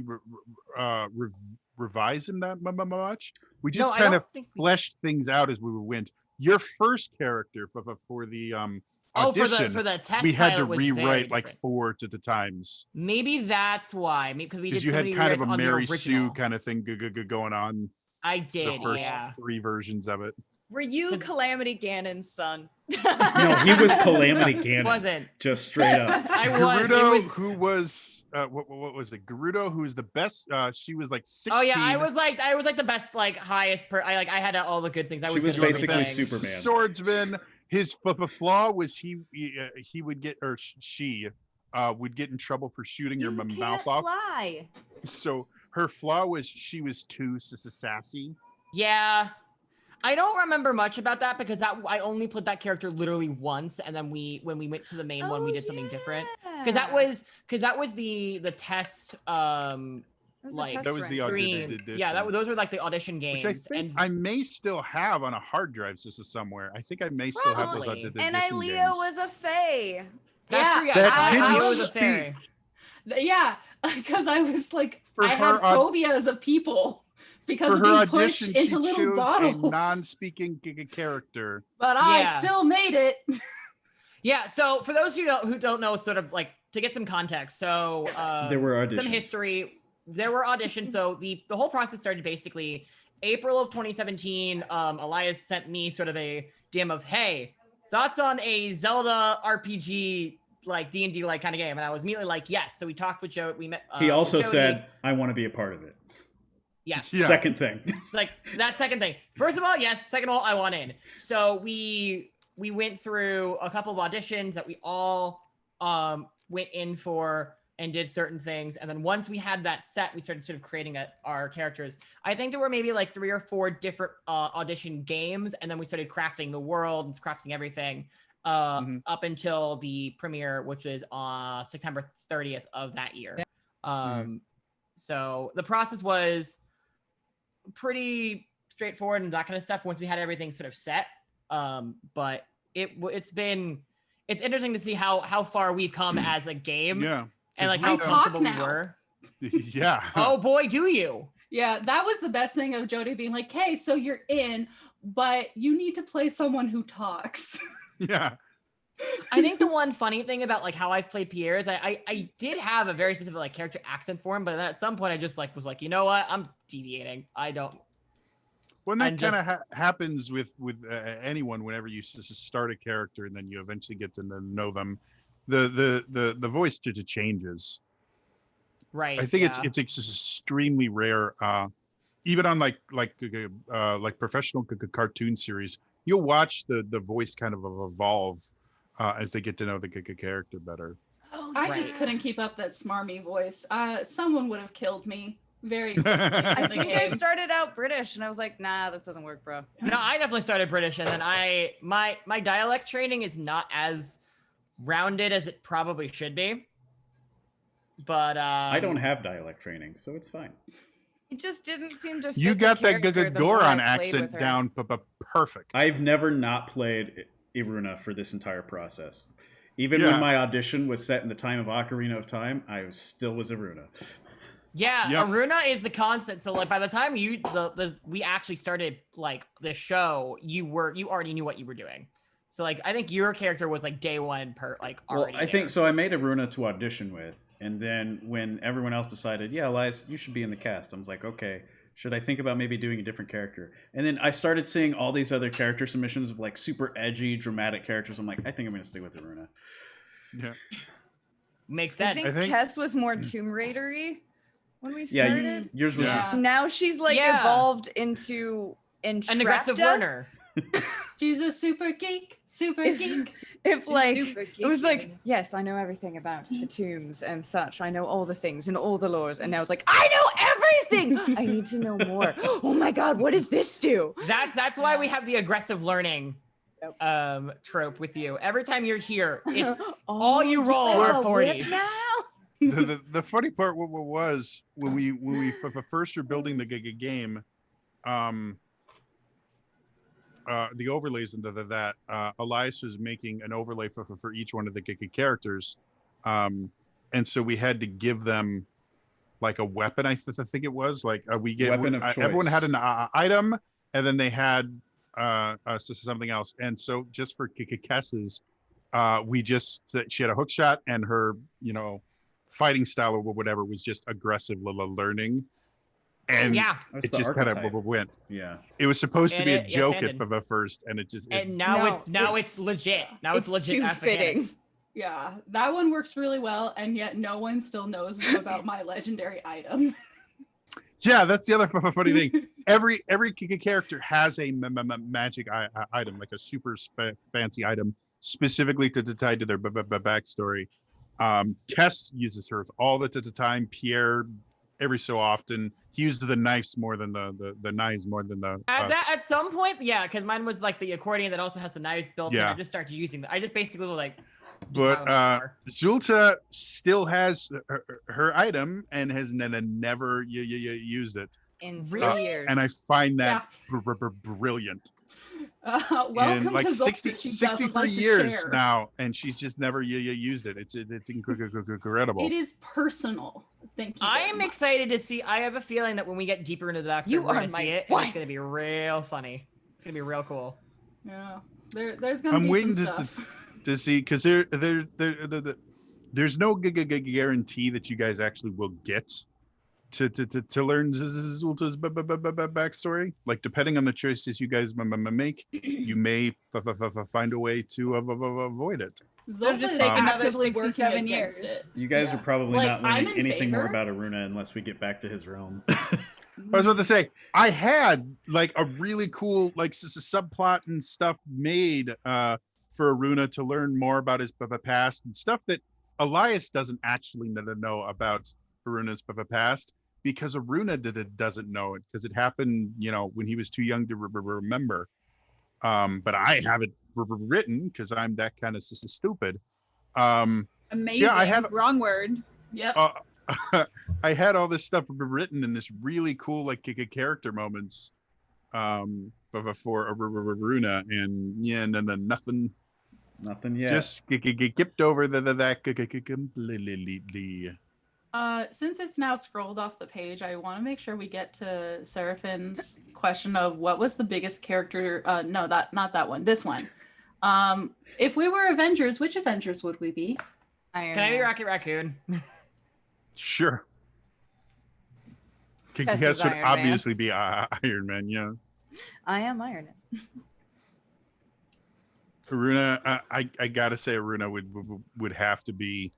revise him that much. We just No, I kind don't of think we- fleshed things out as we went. Your first character for the Oh, audition, for the test we had to pilot was very rewrite like different. 4 to the times Maybe that's why. Because we did because you so had many kind of rewrites a on the Mary Sue original. kind of thing going on. I The did, first yeah. 3 versions of it. Were you Calamity Ganon's son? No, he was Calamity Ganon. Wasn't. Just straight up. I was. It Gerudo, was. who was what was it? Gerudo, who was the best. She was like 16. Oh yeah, I was like the best, like highest. I had all the good things. I She was good at basically everything. Superman. Swordsman. His flaw was he would get, or she would get in trouble for shooting her mouth off. Fly. So her flaw was she was too sassy. Yeah, I don't remember much about that because I only played that character literally once, and then when we went to the main one, we did something different. Because that was the test. Like That was the stream. audition. Yeah, those were like the audition games. Which I think and I may still have on a hard drive somewhere. I think I may still have those Probably. audition And games. Ilea was a fae. that's true. Yeah, That I didn't was a speak. fairy. Yeah, because I was like, For I her had aud- phobias of people because For of her being pushed audition, she into little chose a bottles. non-speaking character. But Yeah. I still made it. Yeah. So for those who don't know, sort of like to get some context. So There were auditions. some history. There were auditions. So the whole process started basically April of 2017. Elias sent me sort of a DM of, hey, thoughts on a Zelda RPG like D&D like kind of game, and I was immediately like, yes. So we talked with Joe. We met. He with also Jody. said, I want to be a part of it. yes. Yeah. Second thing. It's like that second thing. First of all, yes. Second of all, I want in. So we we went through a couple of auditions that we all went in for and did certain things. And then once we had that set, we started sort of creating our characters. I think there were maybe like 3 or 4 different audition games. And then we started crafting the world and crafting everything up until the premiere, which is on September 30th of that year. So the process was pretty straightforward and that kind of stuff once we had everything sort of set. But it's interesting to see how far we've come as a game. Yeah. And like I how talk comfortable we now. were. Yeah. Oh boy, do you? Yeah, that was the best thing of Jody being like, "Hey, so you're in, but you need to play someone who talks." Yeah. I think the one funny thing about like how I've played Pierre is I did have a very specific like character accent for him, but then at some point I just like was like, you know what, I'm deviating. I don't. When that And kind of happens with anyone, whenever you start a character and then you eventually get to know them, the voice changes. Right. I think yeah. it's extremely rare. Even on like professional cartoon series, you'll watch the voice kind of evolve as they get to know the character better. Oh, I right. just couldn't keep up that smarmy voice. Someone would have killed me very quickly. I in the think I game. started out British, and I was like, nah, this doesn't work, bro. No, I definitely started British, and then my dialect training is not as rounded as it probably should be. But I don't have dialect training, so it's fine. It just didn't seem to fit You the got that character the more I Goron played accent with her. down, perfect. I've never not played Iruna for this entire process. Even Yeah. when my audition was set in the time of Ocarina of Time, I still was Iruna. Yeah, Yep. Aruna is the constant. So like by the time we actually started like the show, you already knew what you were doing. So like I think your character was like day one already. Well, I there. think so. I made Iruna to audition with, and then when everyone else decided, yeah, Elias, you should be in the cast, I was like, okay, should I think about maybe doing a different character? And then I started seeing all these other character submissions of like super edgy, dramatic characters. I'm like, I think I'm going to stick with Iruna. Yeah. Makes I sense. think Kess was more Tomb Raider-y when we Yeah, started. yours was. Yeah. Now she's like Yeah. evolved into An aggressive Entrapta. learner. She's a super geek. Super geek. If like Super it was like, geeky. yes, I know everything about the tombs and such. I know all the things and all the lores, and now it's like, I know everything. I need to know more. Oh my god, what does this do? That's why we have the aggressive learning Yep. trope with you. Every time you're here, it's Oh, all you roll you are have a whip 40s. now? The funny part was when we first were building the game, the overlays into that Elias was making an overlay for each one of the characters, and so we had to give them like a weapon. I think it was like Weapon of everyone choice. had an item, and then they had something else. And so just for Kess's, she had a hook shot, and her fighting style or whatever was just aggressive learning. And Yeah. That's it the just kind of archetype. went. Yeah. It was supposed to And be a yes, joke and at first, and it just And now No, it's legit. Now it's legit. too as the game. fitting. Yeah, that one works really well, and yet no one still knows about my legendary item. yeah, that's the other funny thing. Every character has a magic item, like a super fancy item, specifically tied to their backstory. Kess uses hers all the time. Pierre, every so often, he used the knives more than the knives more than the. At some point, yeah, because mine was like the accordion that also has the knives built in. Yeah. I just started using I just basically like. just But piled more. Zulta still has her item and has never used it, In Really? 3 years. and I find that brilliant. Welcome In like to Zolta. 60, She 63 doesn't like to years share. now, and she's just never used it. It's incredible. It is personal. Thank you. I very am much. excited to see. I have a feeling that when we get deeper into the backstory, You we're are gonna my see it, and wife. it's gonna be real funny. It's gonna be real cool. Yeah, there's gonna I'm be waiting some to stuff. see, because there's no guarantee that you guys actually will get to learn Zulta's backstory. Like, depending on the choices you guys make, you may find a way to avoid it. So Zolta just is take another actively working 67 against years. it. You guys Yeah. are probably Like, not I'm learning in anything more favor. about Aruna unless we get back to his realm. I was about to say, I had like a really cool like subplot and stuff made for Aruna to learn more about his past and stuff that Elias doesn't actually know about Aruna's past, because Aruna doesn't know it because it happened, when he was too young to remember. But I have it written because I'm that kind of stupid. Amazing. I had Wrong word. Yep. I had all this stuff written in this really cool character moments for Aruna, and nothing yet. Just skipped over that completely. Since it's now scrolled off the page, I want to make sure we get to Seraphin's question of what was the biggest character. No, not that one. This one. If we were Avengers, which Avengers would we be? Can I be Rocket Raccoon? Sure. Guess Guess would Iron Man. obviously be Iron Man. Yeah. I am Iron Man. Aruna, I gotta say, Aruna would have to be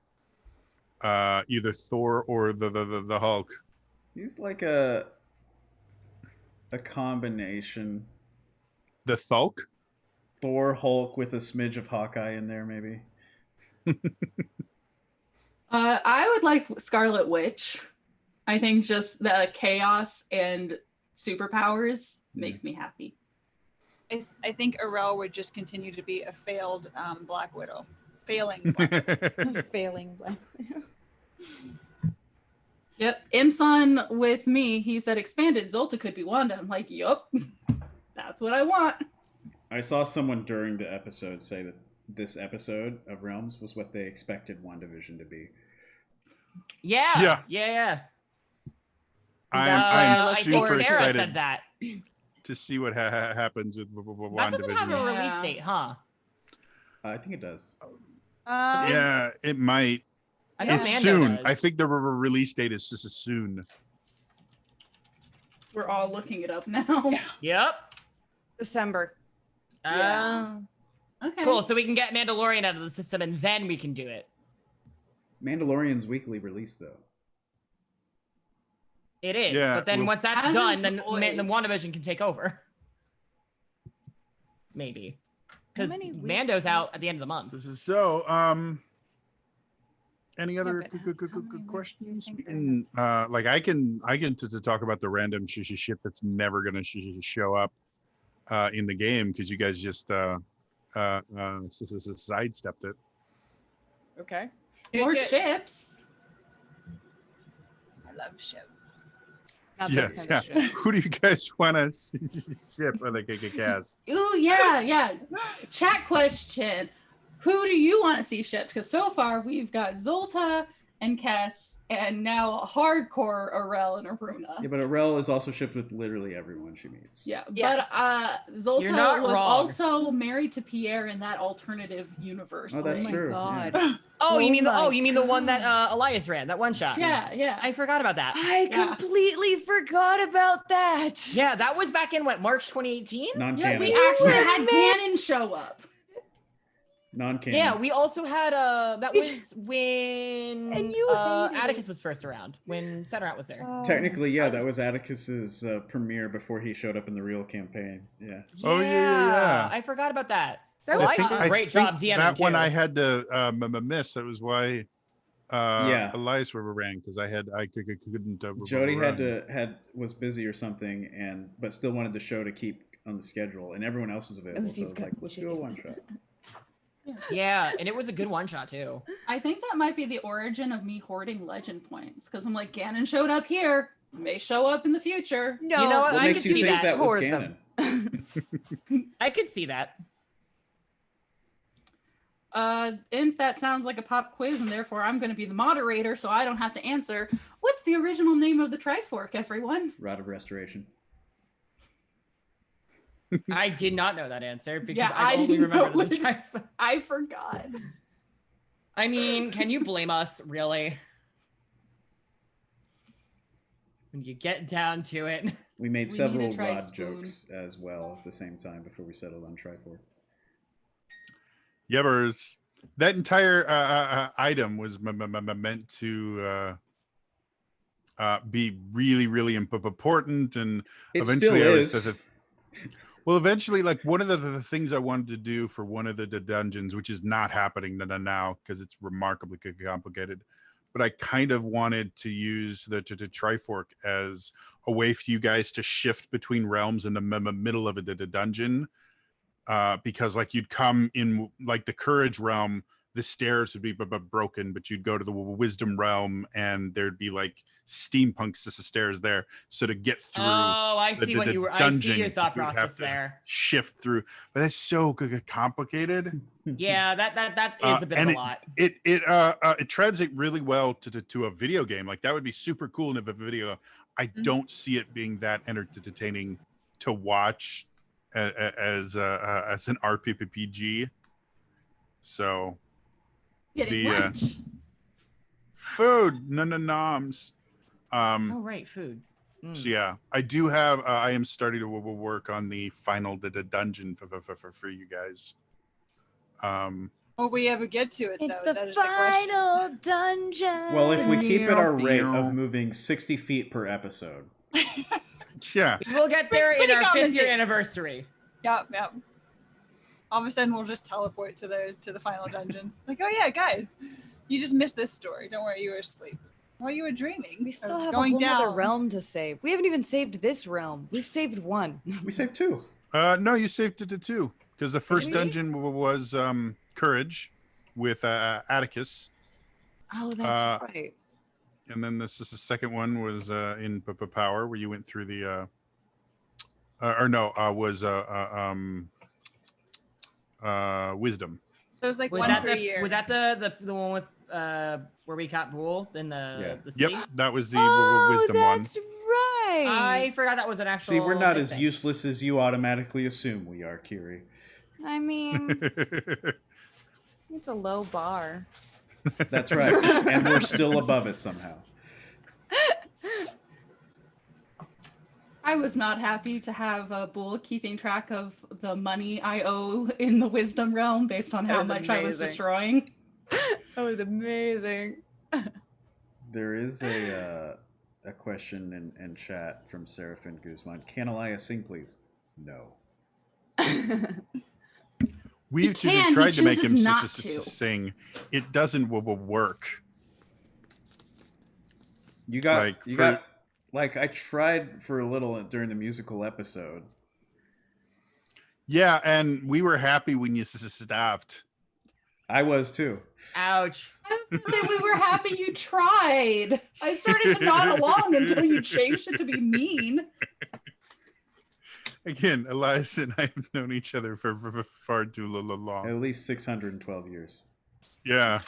either Thor or the Hulk. He's like a combination. The Thulk? Thor, Hulk with a smidge of Hawkeye in there, maybe. I would like Scarlet Witch. I think just the chaos and superpowers makes me happy. I think Arel would just continue to be a failed Black Widow. Failing Black Widow. Failing Black Widow. Yep. Imson with me, he said expanded Zolta could be Wanda. I'm like, yup. That's what I want. I saw someone during the episode say that this episode of Realms was what they expected WandaVision to be. Yeah. I'm I think super Sarah excited said that. to see what happens with That doesn't have a WandaVision. release date, huh? I think it does. Yeah, it might. I know It's Mando soon. does. I think the release date is just soon. We're all looking it up now. Yep. December. Yeah. Okay. Cool. So we can get Mandalorian out of the system, and then we can do it. Mandalorian's weekly release, though. It is. Yeah, But then well- once that's As done, is then The the Boys. WandaVision can take over. Maybe. Because many weeks Mando's do- out at the end of the month. Any other but good how many weeks do you questions? think We there can, I can to talk about the random ship that's never gonna show up in the game because you guys just sidestepped it. Okay. More ships. I love ships. Not Yes, this kind yeah. of shit. Who do you guys want to ship or the cast? Ooh, yeah. Chat question. Who do you want to see shipped? Because so far we've got Zolta and Kess, and now hardcore Arel and Aruna. Yeah, but Arel is also shipped with literally everyone she meets. Yeah, Yes. but Zolta You're not was wrong. also married to Pierre in that alternative universe. Oh, that's Oh my true. god. Yeah. Oh, you mean my the one that Elias ran, that one shot? Yeah. I forgot about that. I Yeah. completely forgot about that. Yeah, that was back in what, March 2018? Yeah, Non-canon. we actually had Ganon show up. Non-canon. Yeah, we also had that was when And you hated it. Atticus was first around, when Centerat was there. Technically, yeah, that was Atticus's premiere before he showed up in the real campaign. Yeah. Oh, yeah. I forgot about that. That Elias was did fun. a great job DMing that one too. I had to miss. That was why Yeah. Elias ran because I couldn't. Jody run. was busy or something, but still wanted the show to keep on the schedule, and everyone else was available. was So I you've was like, got let's do a one shot. Yeah, and it was a good one shot too. I think that might be the origin of me hoarding legend points because I'm like, Ganon showed up here, may show up in the future. No, You know what? What I makes could you see think that was Toward canon? them. I could see that. Imp, that sounds like a pop quiz, and therefore I'm going to be the moderator, so I don't have to answer. What's the original name of the Trifork, everyone? Rod of Restoration. I did not know that answer because Yeah, I I only didn't know remembered the it. tri- I forgot. I mean, can you blame us, really? When you get down to it. We made We several need a Rod tri-spoon. jokes as well at the same time before we settled on Trifork. Yebbers. That entire item was meant to be really, really important, and It eventually still I is. was. Well, eventually, like one of the things I wanted to do for one of the dungeons, which is not happening now because it's remarkably complicated, but I kind of wanted to use the Trifork as a way for you guys to shift between realms in the middle of a dungeon, because like you'd come in like the courage realm, the stairs would be broken, but you'd go to the wisdom realm and there'd be like steampunks stairs there. So to get through, I see what you were. I see your thought you'd have process to there. shift through, but that's so complicated. Yeah, that is a bit of a lot. It translates really well to a video game. Like that would be super cool in a video. I don't see it being that entertaining to watch as an RPG. So Getting lunch. Food, noms. Oh right, food. So yeah, I do have. I am starting to work on the final dungeon for you guys. Will we ever get to it, It's though? the That is the question. final dungeon. Well, if we keep at our rate of moving 60 feet per episode. Yeah. We'll get there in Pretty our 5th common year thing. anniversary. Yep. All of a sudden, we'll just teleport to the final dungeon. Like, oh yeah, guys, you just missed this story. Don't worry, you were asleep. Well, you were dreaming. We still of have going a whole other down. realm to save. We haven't even saved this realm. We've saved one. We saved 2. No, you saved it to 2 because the first we? dungeon was courage with Atticus. Oh, that's right. And then this is the second one was in Power, where you went through the wisdom. So it was like Was one that per year. was that the one with where we caught Brule in the sea? Yep, that was the Oh, wisdom one. that's right. I forgot that was an actual. See, we're not big as thing. useless as you automatically assume we are, Kiri. I mean, it's a low bar. That's right. And we're still above it somehow. I was not happy to have a bull keeping track of the money I owe in the wisdom realm based on That how was much I was amazing. destroying. That was amazing. There is a question in chat from Seraphin Guzman. Can Elias sing, please? No. We've can, he tried to make him chooses not to. sing. It doesn't work. You got Like, you for- got like I tried for a little during the musical episode. Yeah, and we were happy when you stopped. I was too. Ouch. I was gonna say we were happy you tried. I started to nod along until you changed it to be mean. Again, Elias and I have known each other for far too long. At least 612 years. Yeah.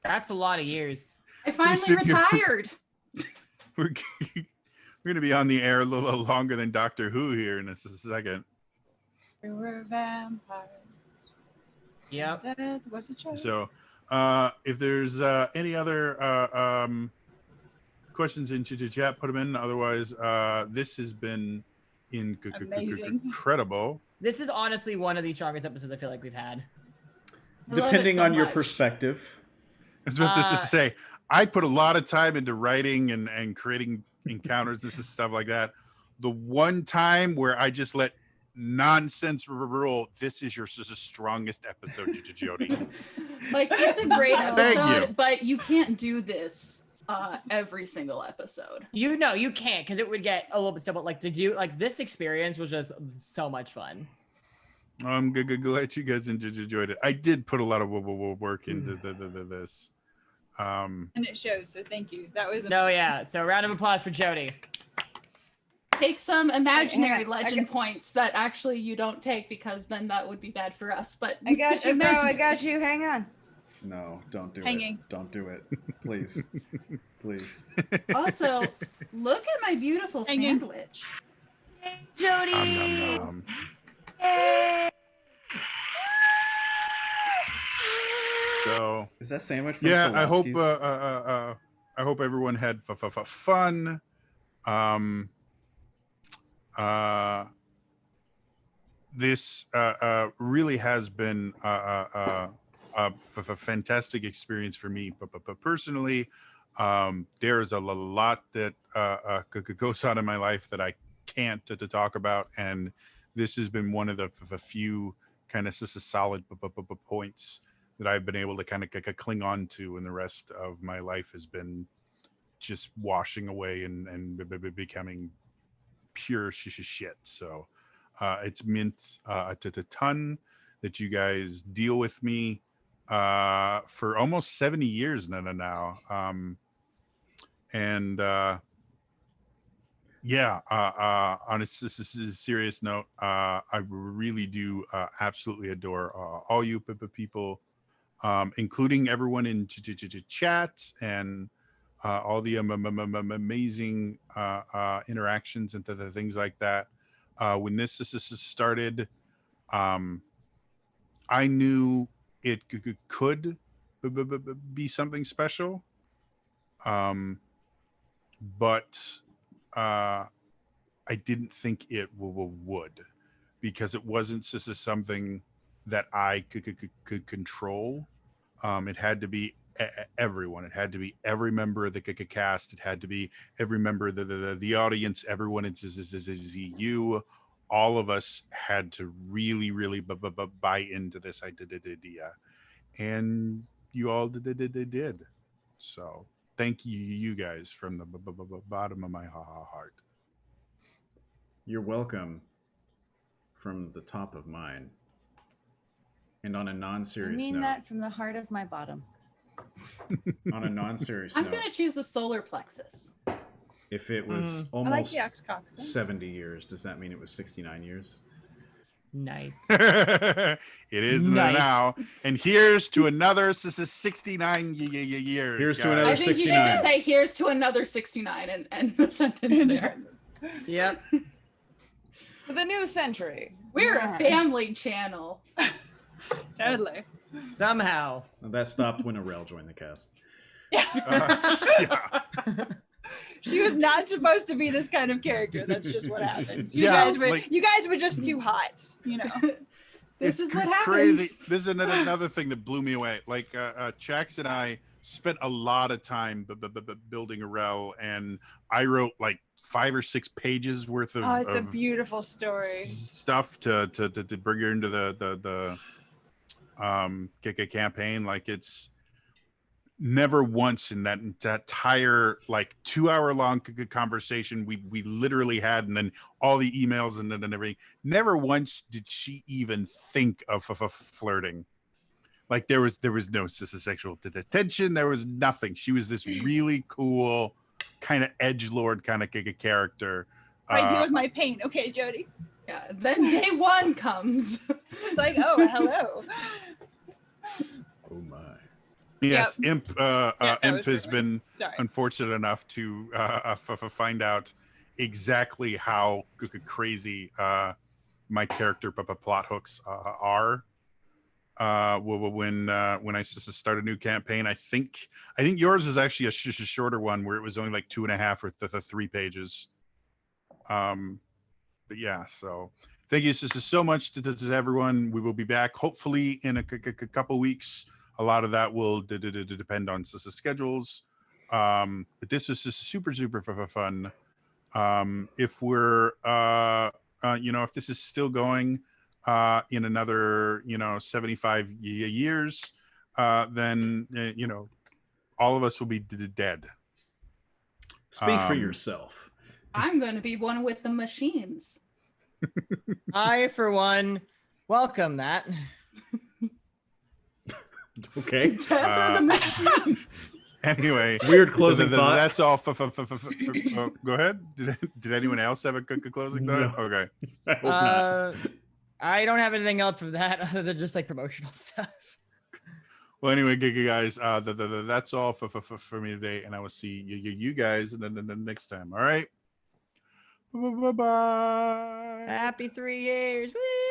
That's a lot of years. I finally sitting here- retired. We're going to be on the air a little longer than Doctor Who here in a second. We were vampires. Yep. Death was a choice. So, if there's any other questions in chat, put them in. Otherwise, this has been Amazing. incredible. This is honestly one of the strongest episodes I feel like we've had. I love it Depending so on your much. perspective. That's what this is to say. I put a lot of time into writing and creating encounters. This is stuff like that. The one time where I just let nonsense rule, this is your strongest episode, Jody. Like it's a great Thank episode, you. but you can't do this every single episode. You know you can't because it would get a little bit simple. Like to do like this experience was just so much fun. I'm glad you guys enjoyed it. I did put a lot of work into this. And it shows, so thank you. That was No, yeah. So round of applause for Jody. Take some imaginary hang on, I legend points that actually you don't take because then that would be bad for us. But I got you, bro. I imaginary. got you. Hang on. No, don't do Hanging. it. Don't do it. Please. Please. Also, look at my beautiful Hanging. sandwich. Hey, Jody. Nom, nom, nom. Yay. So Is that sandwich from yeah, I hope Swarovski's? I hope everyone had fun. This really has been a fantastic experience for me, but personally, there is a lot that goes on in my life that I can't to talk about, and this has been one of the few kind of solid points that I've been able to kind of cling on to, and the rest of my life has been just washing away and becoming pure shit. So it's meant a ton that you guys deal with me for almost 70 years now. On a serious note, I really do absolutely adore all you people, including everyone in chat and all the amazing interactions and the things like that. When this started, I knew it could be something special, but I didn't think it would, because it wasn't just something that I could control. It had to be everyone. It had to be every member of the cast. It had to be every member of the audience. Everyone is you. All of us had to really buy into this idea, and you all did. So thank you guys from the bottom of my heart. You're welcome from the top of mine. And on a non-serious I mean note, that from the heart of my bottom. on a non-serious I'm note, gonna choose the solar plexus. if it was I like almost the Oxcox. 70 years, does that mean it was 69 years? Nice. It is Nice. now, and here's to another 69 years. Here's to guys. another I think you should 69. just say here's to another 69 and end the sentence there. Yep. For the new century. We're a family channel. Totally. Somehow. And that stopped when Arel joined the cast. Yeah. She was not supposed to be this kind of character. That's just what happened. You Yeah, guys were like- you guys were just too hot, you know. This is what happens. Crazy. This is another thing that blew me away. Like Chax and I spent a lot of time building Arel, and I wrote like 5 or 6 pages worth of, Oh, it's a of beautiful story. stuff to bring her into the campaign. Like, it's never once in that entire like 2-hour-long conversation we literally had, and then all the emails and everything, never once did she even think of flirting. Like, there was no sexual tension. There was nothing. She was this really cool kind of edgelord kind of character. I deal with my pain. Okay, Jody. Yeah. Then day one comes. It's like, oh, hello. Oh my. Yes, Imp. that Imp was has rude. been Sorry. unfortunate enough to find out exactly how crazy my character plot hooks are. When I start a new campaign, I think yours was actually a shorter one where it was only like 2.5 or 3 pages. But yeah, so thank you so much to everyone. We will be back hopefully in a couple weeks. A lot of that will depend on schedules. But this is just super fun. If we're if this is still going in another 75 years, then all of us will be dead. Speak for yourself. I'm going to be one with the machines. I, for one, welcome that. Okay. Death of the machines. Anyway, Weird closing thought. That's all. Oh, go ahead. Did anyone else have a closing thought? No. Okay. I hope not. I don't have anything else for that other than just like promotional stuff. Well, anyway, guys, that's all for me today, and I will see you guys the next time. All right. Bye. Happy 3 years. Woo!